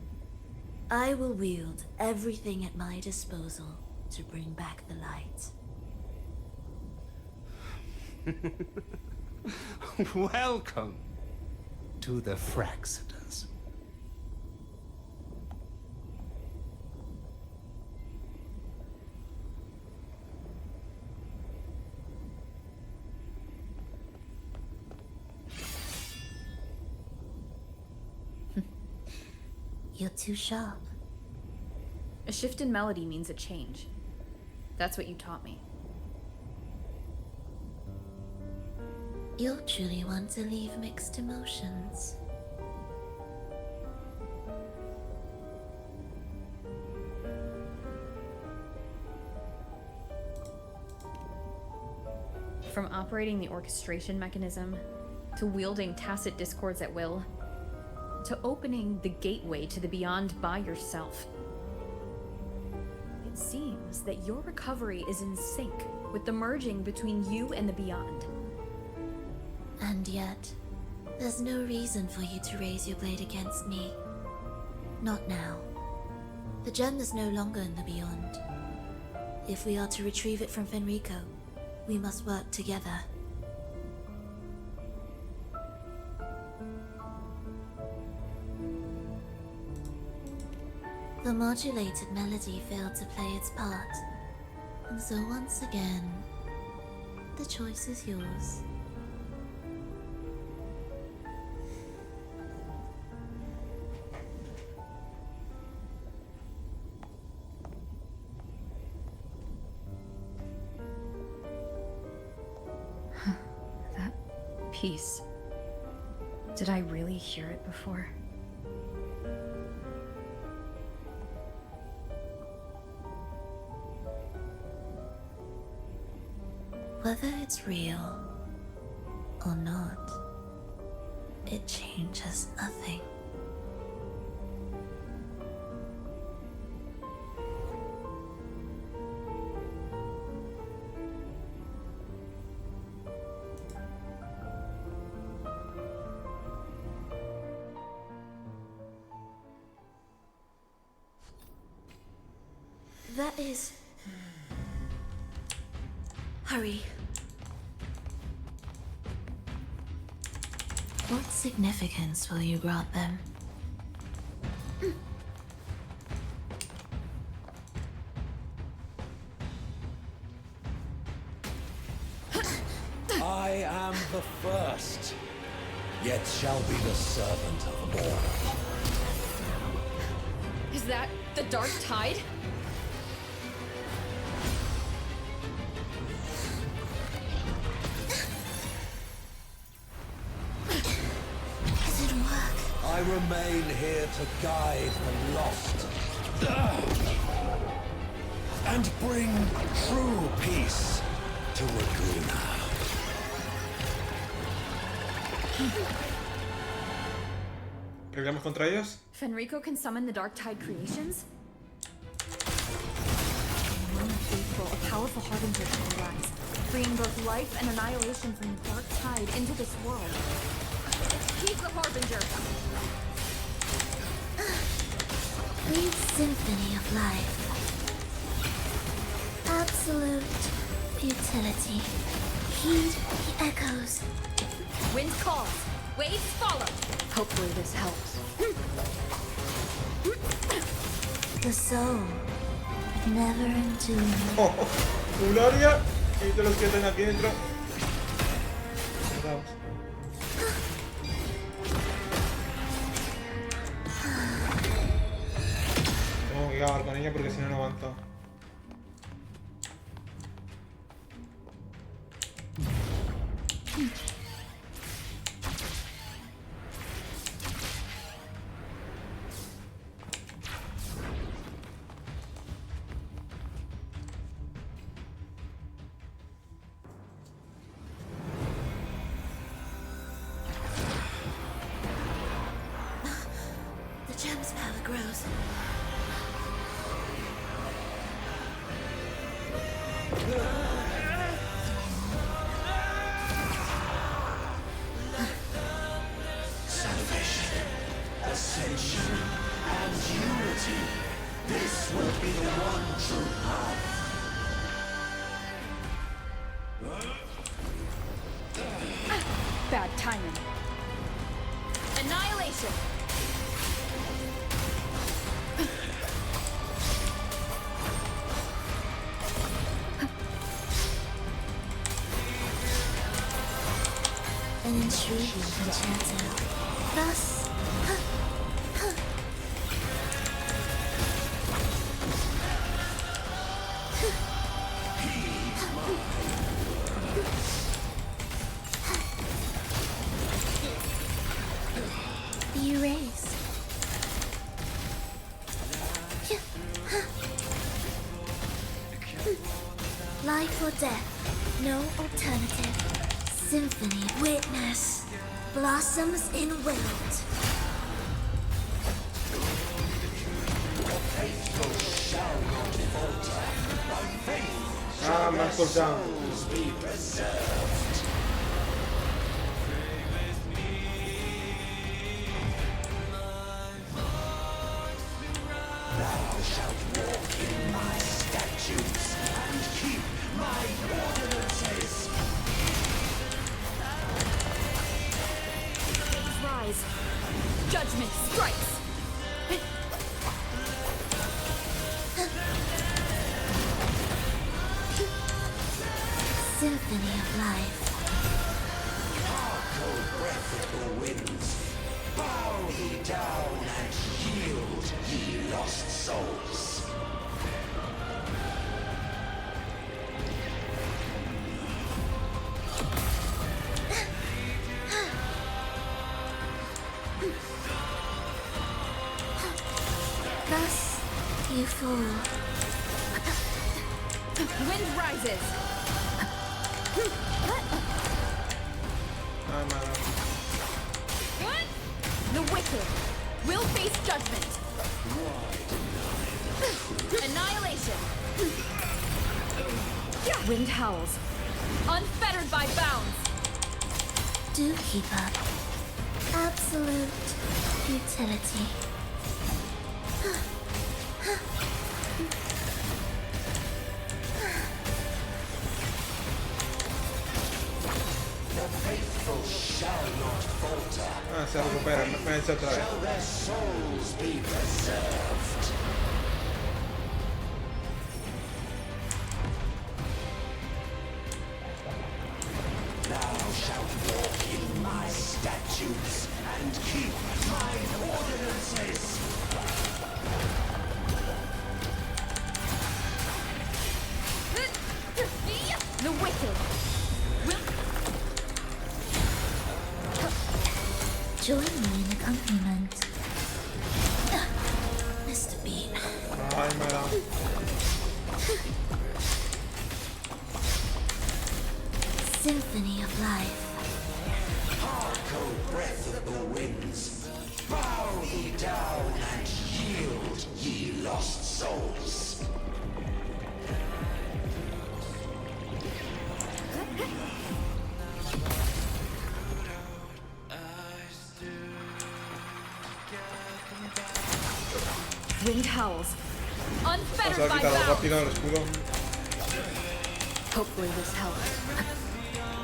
I will wield everything at my disposal to bring back the light. Welcome to the Fraxiters. You're too sharp. A shift in melody means a change. That's what you taught me. You'll truly want to leave mixed emotions. From operating the orchestration mechanism, to wielding tacit discords at will, to opening the gateway to the beyond by yourself. It seems that your recovery is in sync with the merging between you and the beyond. And yet, there's no reason for you to raise your blade against me. Not now. The gem is no longer in the beyond. If we are to retrieve it from Fenrico, we must work together. The modulated melody failed to play its part, and so once again, the choice is yours. That piece. Did I really hear it before? Whether it's real or not, it changes nothing. That is... Hurry. What significance will you grant them? I am the first, yet shall be the servant of all. Is that the dark tide? I remain here to guide the lost and bring true peace to Laguna. ¿Peleamos contra ellos? Fenrico can summon the dark tide creations? Among the faithful, a powerful harbinger shall arise, bringing both life and annihilation from the dark tide into this world. He's the harbinger! Breathe symphony of life. Absolute futility. Heed the echoes. Wind calls, waves follow. Hopefully this helps. The soul, never entombed. Un área y todos los que están aquí dentro. Vamos. que acabar con ella porque si no, no avanzo. The gem's power grows. Salvation, ascension, and unity. This will be the one true path. Bad timing. Annihilation! An intriguing concerto. Thus, be erased. Life or death, no alternative. Symphony, witness, blossoms in wilt. Ah, más cortado. Thou shalt walk in my statutes and keep my ordinances. Rise. Judgment strikes. Symphony of life. Hark, O breath of the winds, bow thee down and yield, ye lost souls. Thus, you fall. Wind rises. Ah, nada. The wicked will face judgment. Annihilation. Wind howls. Unfettered by bounds. Do keep up. Absolute futility. The faithful shall not falter. Ah, se recupera, me he hecho otra vez. Shall their souls be preserved? Thou shalt walk in my statutes and keep my ordinances. The wicked will Join me in accompaniment. Mr. Bean. Ay, me da. Symphony of life. Hark, O breath of the winds, bow thee down and yield, ye lost souls. Wind howls. O Unfettered sea, ha by quitado bounds. rápido el escudo. Hopefully this helps.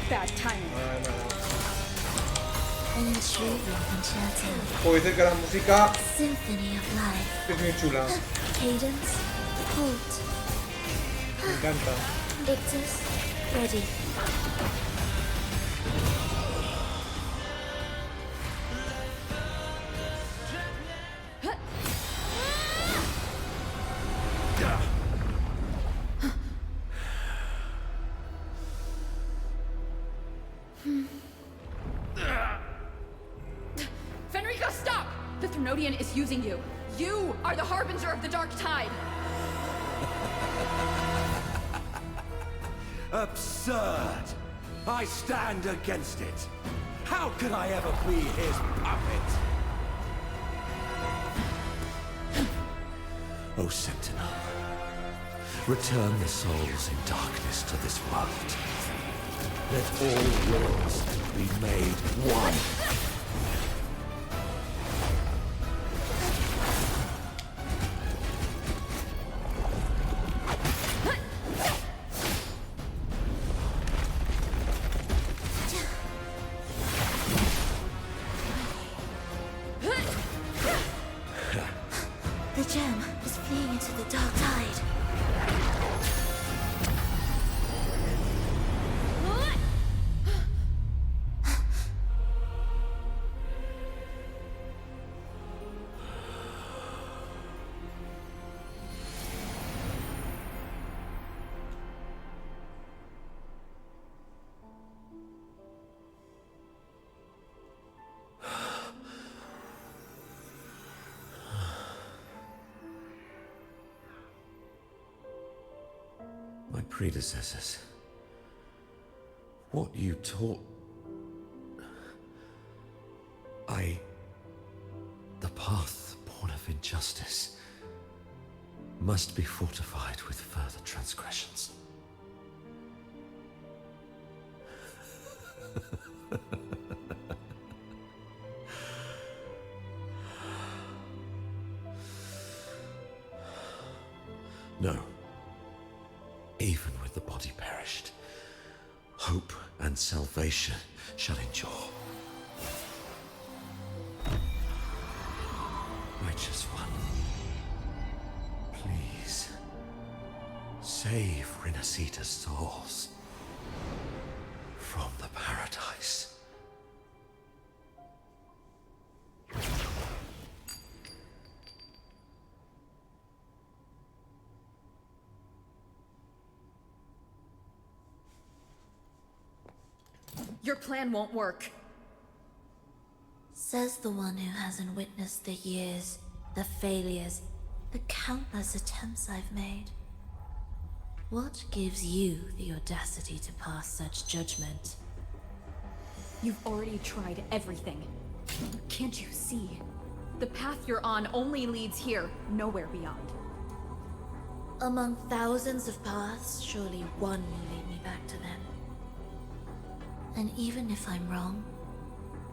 Bad timing. Ay, me da. An intriguing concerto. Puedo decir que la música Symphony of life. es muy chula. Cadence, halt. Me encanta. Ictus, ready. Fenrica, stop! The Threnodian is using you. You are the harbinger of the dark tide. Absurd! I stand against it. How could I ever be his puppet? O Sentinel, return the souls in darkness to this world. Let all wills be made one. The gem is fleeing into the dark tide. My predecessors. What you taught... The path born of injustice must be fortified with further transgressions. No. Even with the body perished, hope and salvation shall endure. Righteous One, please save Rinascita's souls from the paradise. Your plan won't work. Says the one who hasn't witnessed the years, the failures, the countless attempts I've made. What gives you the audacity to pass such judgment? You've already tried everything. Can't you see? The path you're on only leads here, nowhere beyond. Among thousands of paths, surely one will lead me back to them. And even if I'm wrong,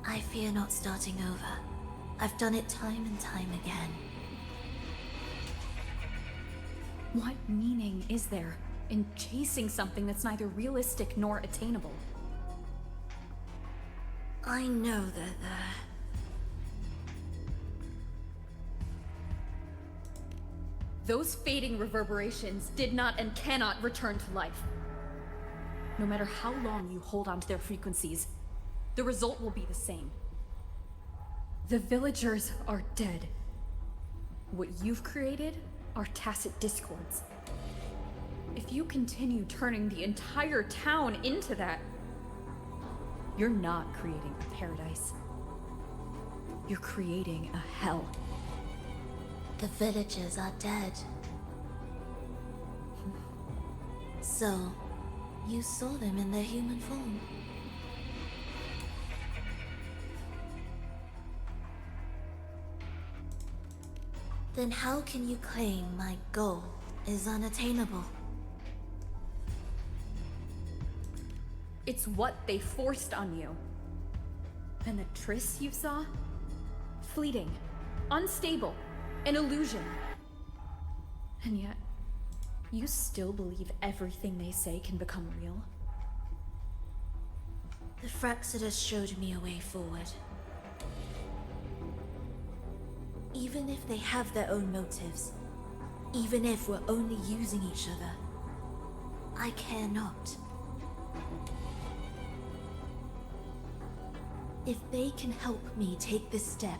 I fear not starting over. I've done it time and time again. What meaning is there in chasing something that's neither realistic nor attainable? I know they're there. Those fading reverberations did not and cannot return to life. No matter how long you hold on to their frequencies, the result will be the same. The villagers are dead. What you've created are tacit discords. If you continue turning the entire town into that, you're not creating a paradise. You're creating a hell. The villagers are dead. So, you saw them in their human form. Then how can you claim my goal is unattainable? It's what they forced on you. And the tryst you saw? Fleeting, unstable, an illusion. And yet, you still believe everything they say can become real? The Phrolova showed me a way forward. Even if they have their own motives, even if we're only using each other, I care not. If they can help me take this step,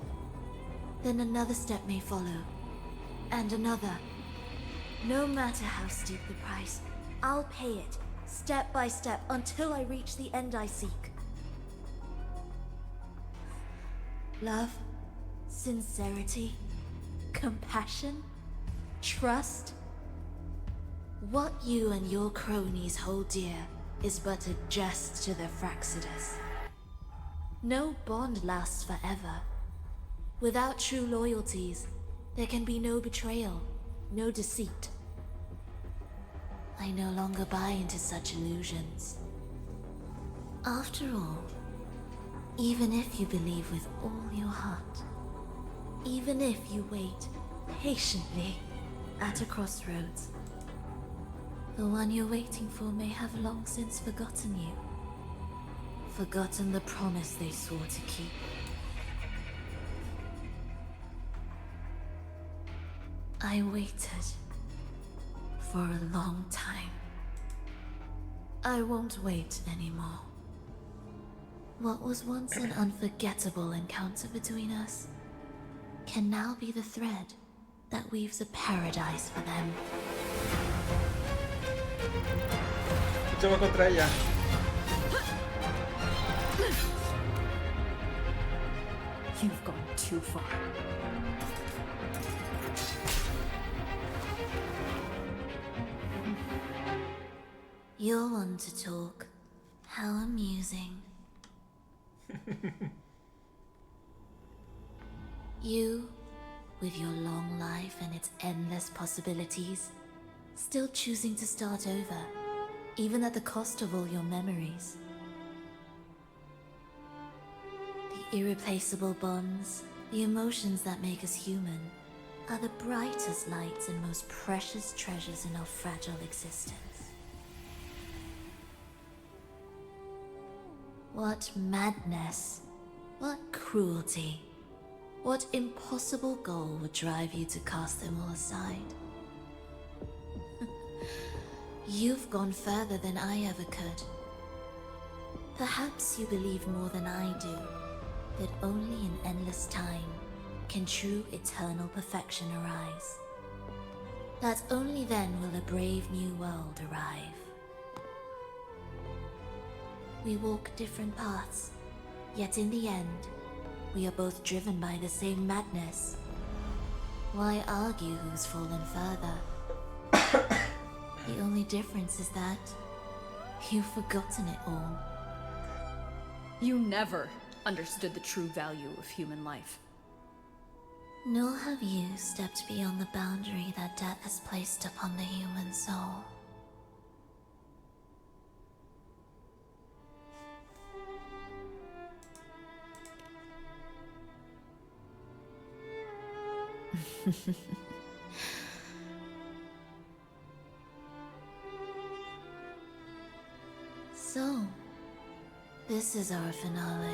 then another step may follow, and another. No matter how steep the price, I'll pay it, step by step, until I reach the end I seek. Love, sincerity, compassion, trust. What you and your cronies hold dear is but a jest to the Phrolova. No bond lasts forever. Without true loyalties, there can be no betrayal, no deceit. I no longer buy into such illusions. After all, even if you believe with all your heart, even if you wait patiently at a crossroads, the one you're waiting for may have long since forgotten you. Forgotten the promise they swore to keep. I waited for a long time. I won't wait anymore. What was once an unforgettable encounter between us can now be the thread that weaves a paradise for them. Luchamos contra ella. You've gone too far. You're one to talk. How amusing. You, with your long life and its endless possibilities, still choosing to start over, even at the cost of all your memories. The irreplaceable bonds, the emotions that make us human, are the brightest lights and most precious treasures in our fragile existence. What madness, what cruelty, what impossible goal would drive you to cast them all aside? You've gone further than I ever could. Perhaps you believe more than I do, that only in endless time can true eternal perfection arise. That only then will a brave new world arrive. We walk different paths, yet in the end, we are both driven by the same madness. Why argue who's fallen further? The only difference is that you've forgotten it all. You never understood the true value of human life. Nor have you stepped beyond the boundary that death has placed upon the human soul. So, this is our finale.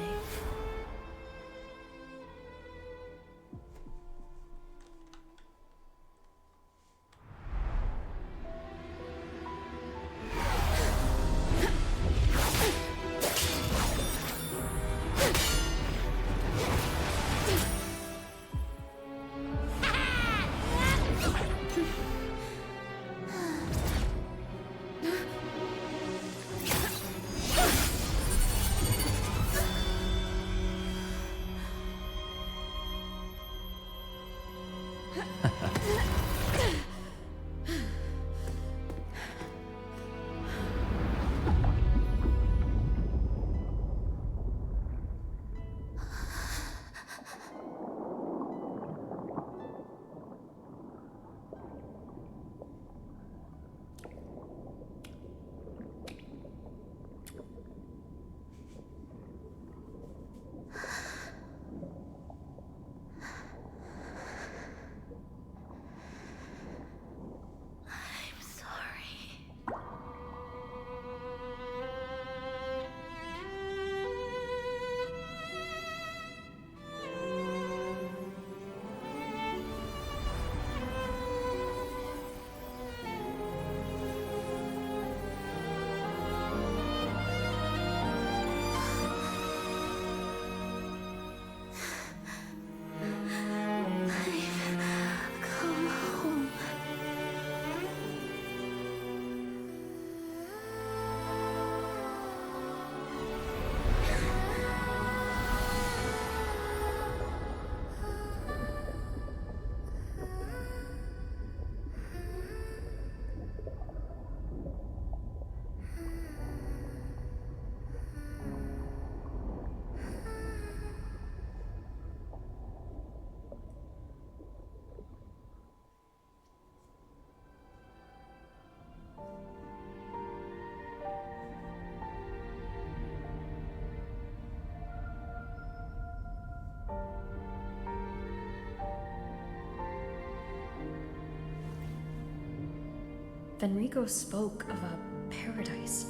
Fenrico spoke of a paradise.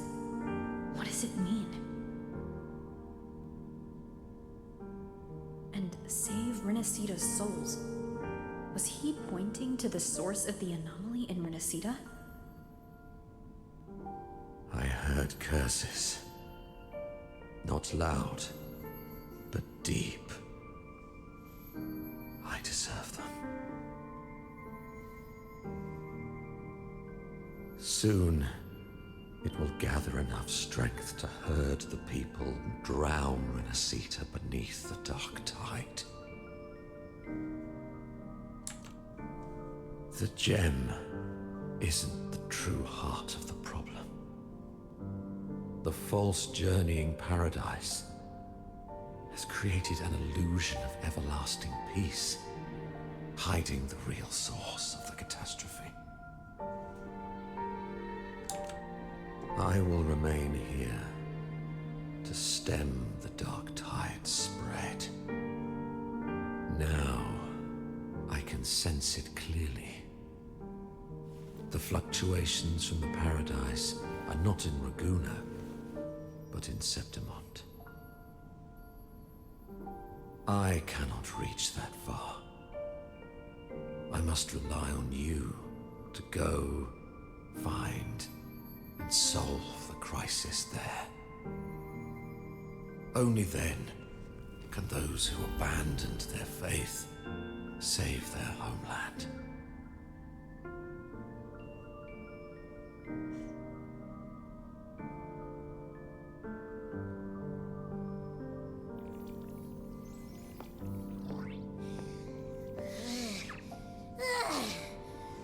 What does it mean? And save Rinascita's souls. Was he pointing to the source of the anomaly in Rinascita? I heard curses. Not loud, but deep. I deserve them. Soon, it will gather enough strength to herd the people and drown Rinascita beneath the dark tide. The gem isn't the true heart of the problem. The false journeying paradise has created an illusion of everlasting peace, hiding the real source of the catastrophe. I will remain here to stem the dark tide's spread. Now, I can sense it clearly. The fluctuations from the paradise are not in Raguna, but in Septimont. I cannot reach that far. I must rely on you to go, find, and solve the crisis there. Only then can those who abandoned their faith save their homeland.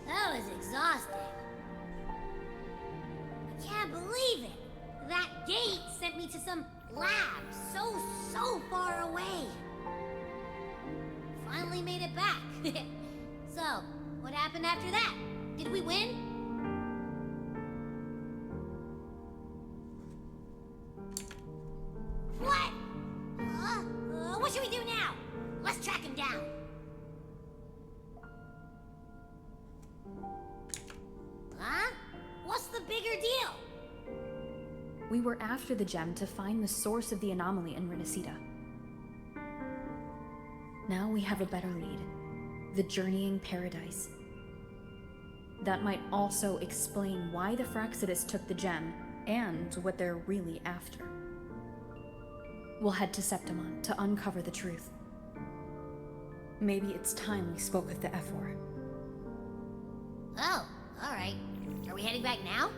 That was exhausting. I can't believe it. That gate sent me to some lab so far away. Finally made it back. So, what happened after that? Did we win? What? What should we do now? Let's track him down. Huh? What's the bigger deal? We were after the gem to find the source of the anomaly in Rinascita. Now we have a better lead. The journeying paradise. That might also explain why the Fraxidus took the gem, and what they're really after. We'll head to Septimont to uncover the truth. Maybe it's time we spoke with the F4. Oh, alright. Are we heading back now?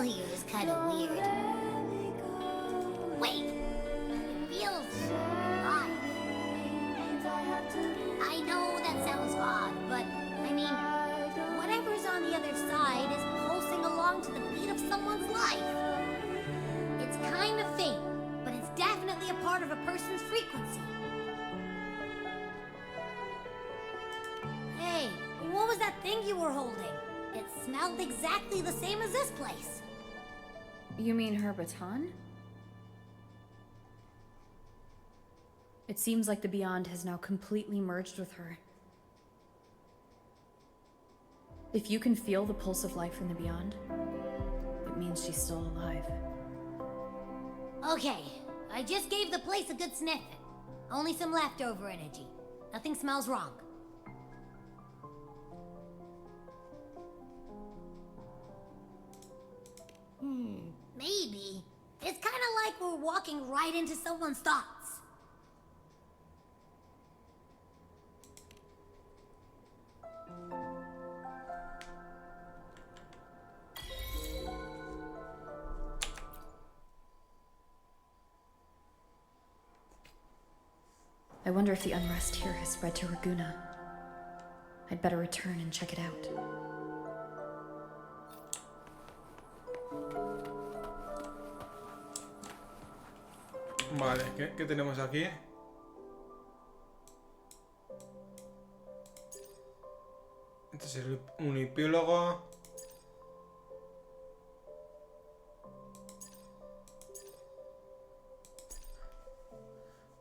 smell here is kind of weird. Wait! It feels alive. I know that sounds odd, but I mean, whatever's on the other side is pulsing along to the beat of someone's life. It's kind of faint, but it's definitely a part of a person's frequency. Hey, what was that thing you were holding? It smelled exactly the same as this place. You mean her baton? It seems like the Beyond has now completely merged with her. If you can feel the pulse of life in the Beyond, it means she's still alive. Okay, I just gave the place a good sniff. Only some leftover energy. Nothing smells wrong. Maybe. It's kind of like we're walking right into someone's thoughts. I wonder if the unrest here has spread to Raguna. I'd better return and check it out. Vale, ¿qué tenemos aquí? Este es un epílogo.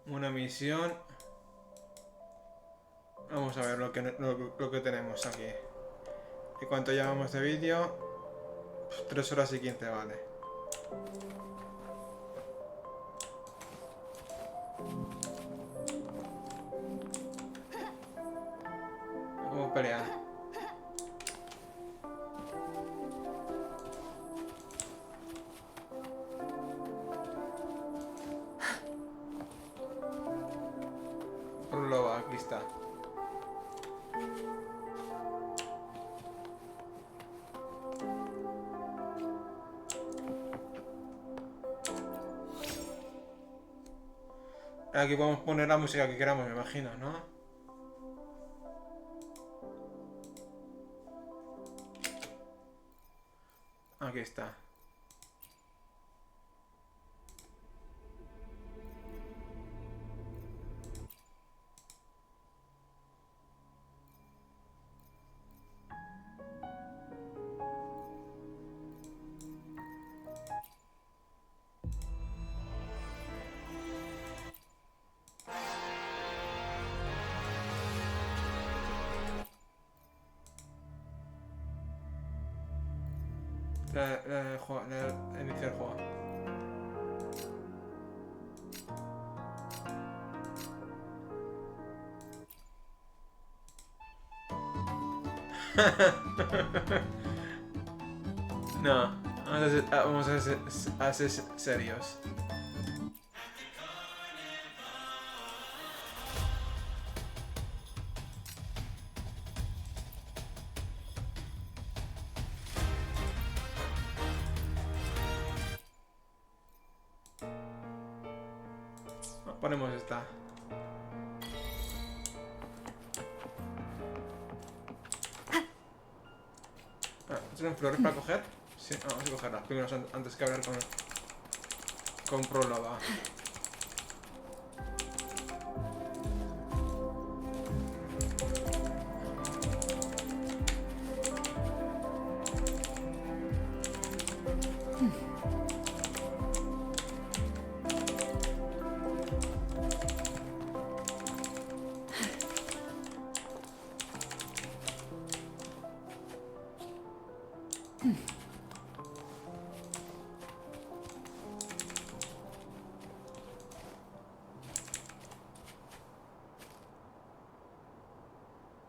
Una misión. Vamos a ver lo que tenemos aquí. ¿Y cuánto llevamos de vídeo? 3 horas y 15, vale. ¿Cómo pelear? Phrolova, aquí está. Aquí podemos poner la música que queramos, me imagino, ¿no? Aquí está. Iniciar juego. No, vamos a ser serios. Ponemos esta. ¿Tienen flores para coger? Sí, vamos a cogerlas primero antes que hablar con Phrolova.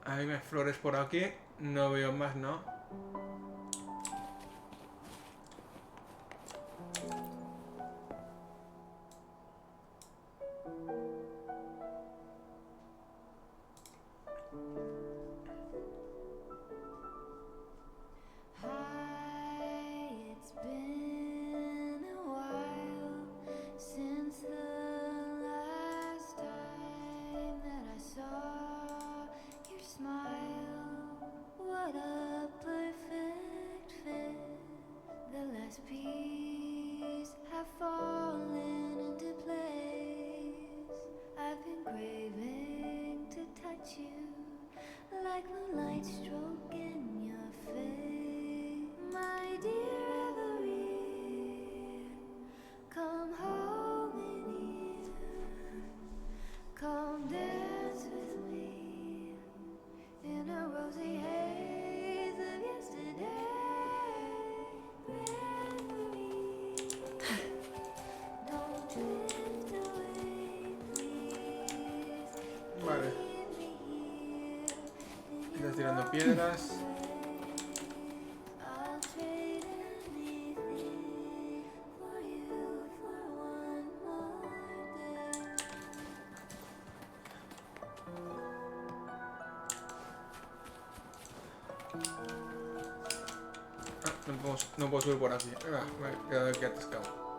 Hay más flores por aquí. No veo más, ¿no? It's been light stroking your face, my dear Everett. Come home in here, come dance with me in a rosy haze of yesterday. Vale. Estás tirando piedras. No puedo subir por aquí. Me he quedado aquí atascado.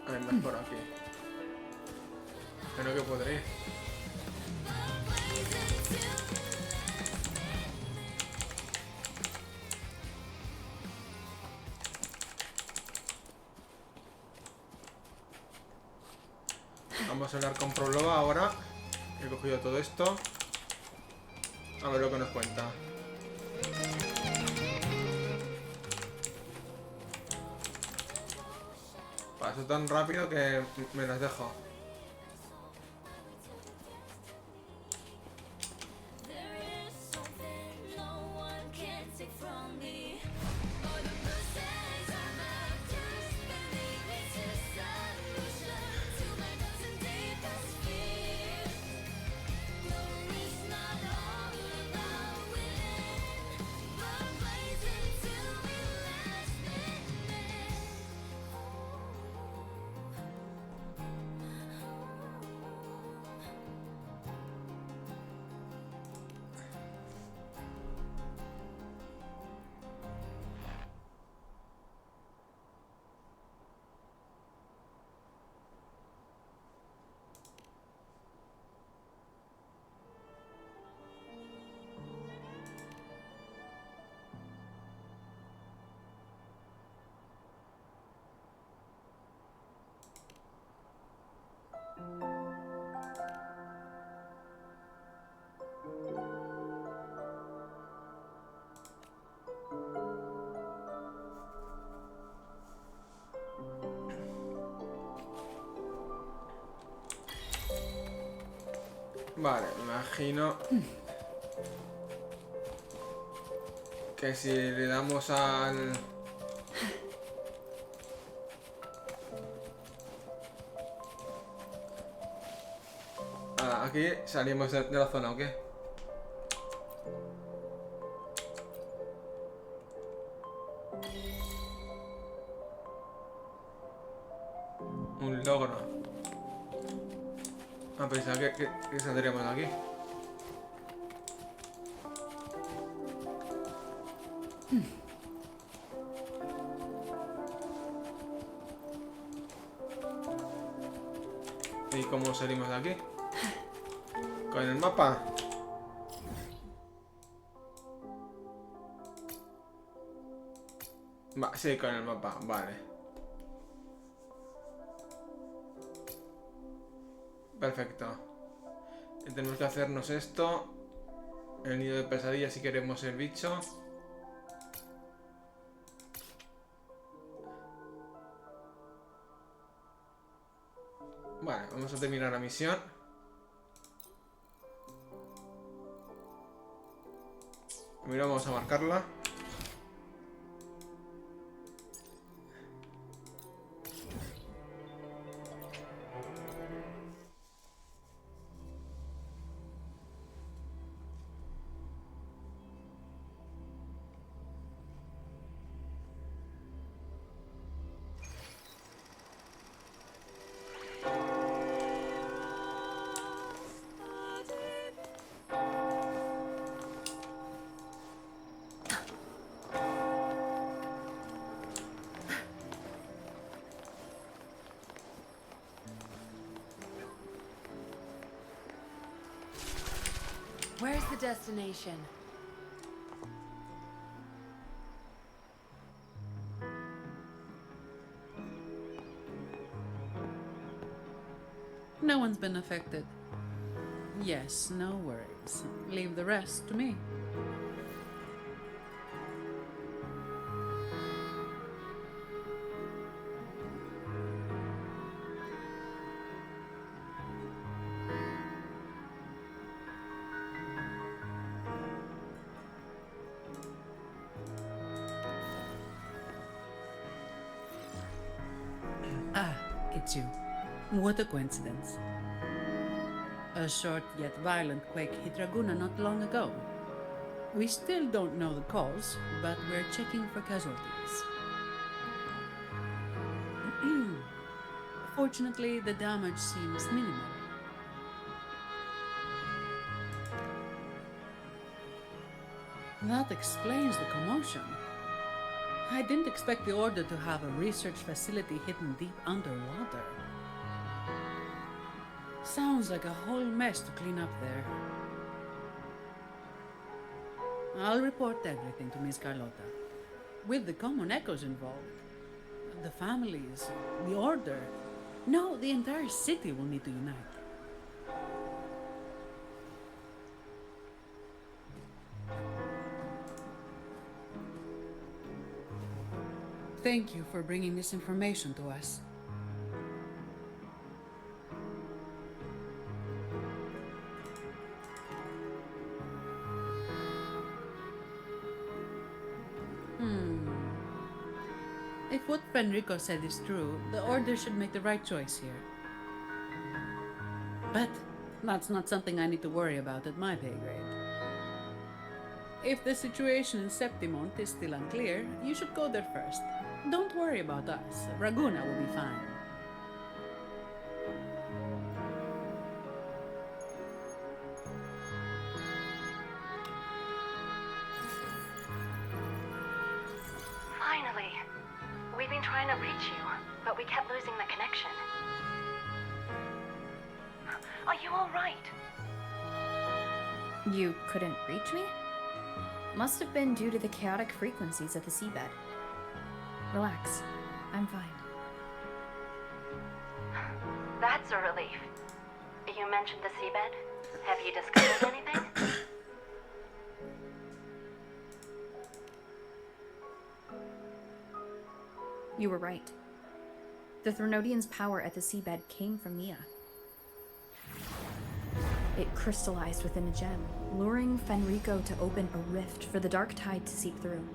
Además por aquí. Creo que podré. Vamos a hablar con Phrolova ahora. He cogido todo esto. A ver lo que nos cuenta. Paso tan rápido que me las dejo. Vale, me imagino que si le damos al... aquí salimos de la zona, ¿o qué? Un logro. Ah, pensaba que saldríamos de aquí. ¿Y cómo salimos de aquí? ¿Con el mapa? Sí, con el mapa, vale. Perfecto. Y tenemos que hacernos esto. El nido de pesadilla si queremos el bicho. Vale, vamos a terminar la misión. Primero vamos a marcarla. Where's the destination? No one's been affected. Yes, no worries. Leave the rest to me. Ah, it's you. What a coincidence. A short yet violent quake hit Raguna not long ago. We still don't know the cause, but we're checking for casualties. Fortunately, the damage seems minimal. That explains the commotion. I didn't expect the Order to have a research facility hidden deep underwater. Sounds like a whole mess to clean up there. I'll report everything to Miss Carlotta. With the common echoes involved, the families, the Order, no, the entire city will need to unite. Thank you for bringing this information to us. If what Fenrico said is true, the Order should make the right choice here. But that's not something I need to worry about at my pay grade. If the situation in Septimont is still unclear, you should go there first. Don't worry about us. Raguna will be fine. Finally. We've been trying to reach you, but we kept losing the connection. Are you all right? You couldn't reach me? Must have been due to the chaotic frequencies of the seabed. Relax. I'm fine. That's a relief. You mentioned the seabed. Have you discovered anything? You were right. The Threnodians' power at the seabed came from Mia. It crystallized within a gem, luring Fenrico to open a rift for the dark tide to seep through.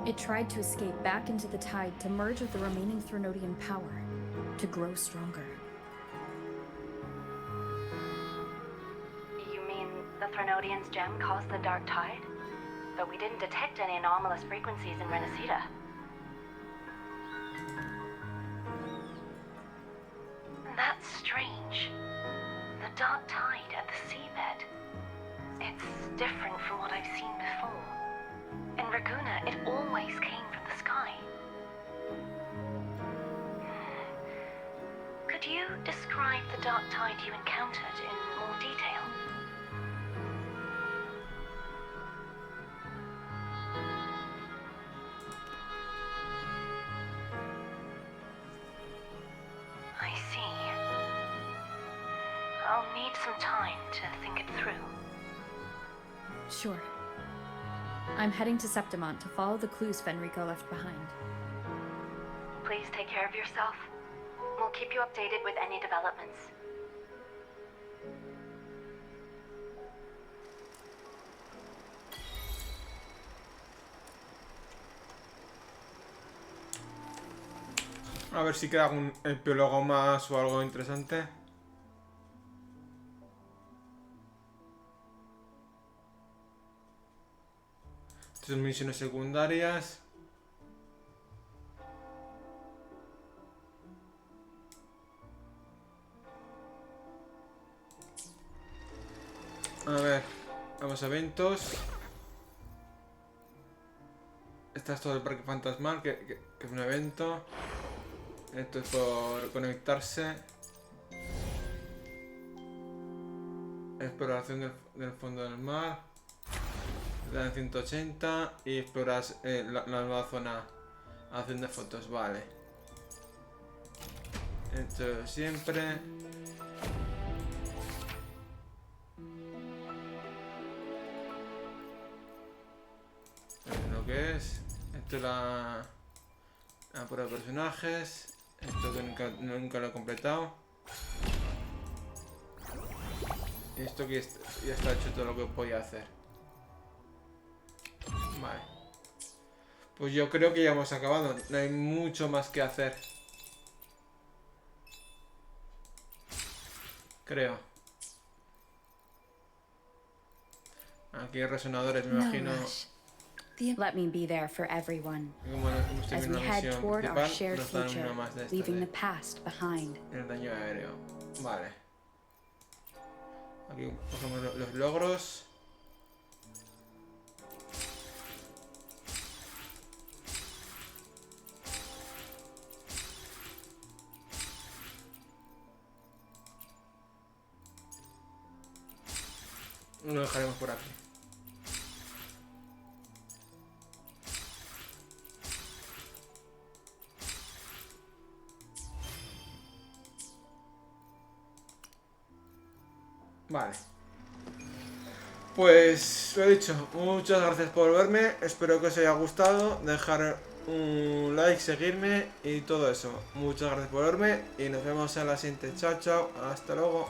It tried to escape back into the tide to merge with the remaining Threnodian power, to grow stronger. You mean the Threnodians' gem caused the dark tide? But we didn't detect any anomalous frequencies in Rinascita. That's strange. The dark tide at the seabed. It's different from what I've seen before. In Raguna, it always came from the sky. Could you describe the dark tide you encountered in more detail? I see. I'll need some time to think it through. Sure. I'm heading to Septimont to follow the clues Fenrico left behind. Please take care of yourself. We'll keep you updated with any developments. A ver si queda algún epílogo más o algo interesante. Estas misiones secundarias. A ver, vamos a eventos. Esta es todo el parque fantasmal, que es un evento. Esto es por conectarse. Exploración del fondo del mar. Dan 180 y exploras la nueva zona. Acción de fotos, vale. Esto siempre. personajes. Esto es la prueba de personajes. Esto que nunca lo he completado. Y esto que ya está hecho todo lo que podía hacer. Vale. Pues yo creo que ya hemos acabado. No hay mucho más que hacer. Creo. Aquí hay resonadores, me imagino. Let me be there for everyone Como hemos as tenido we una head misión toward our principal, shared nos dan future, una más de esta leaving the de past behind. el daño aéreo. Vale. Aquí cogemos los logros. Lo dejaremos por aquí. Vale. Pues lo he dicho, muchas gracias por verme, espero que os haya gustado, dejar un like, seguirme y todo eso. Muchas gracias por verme y nos vemos en la siguiente. Chao, chao, hasta luego.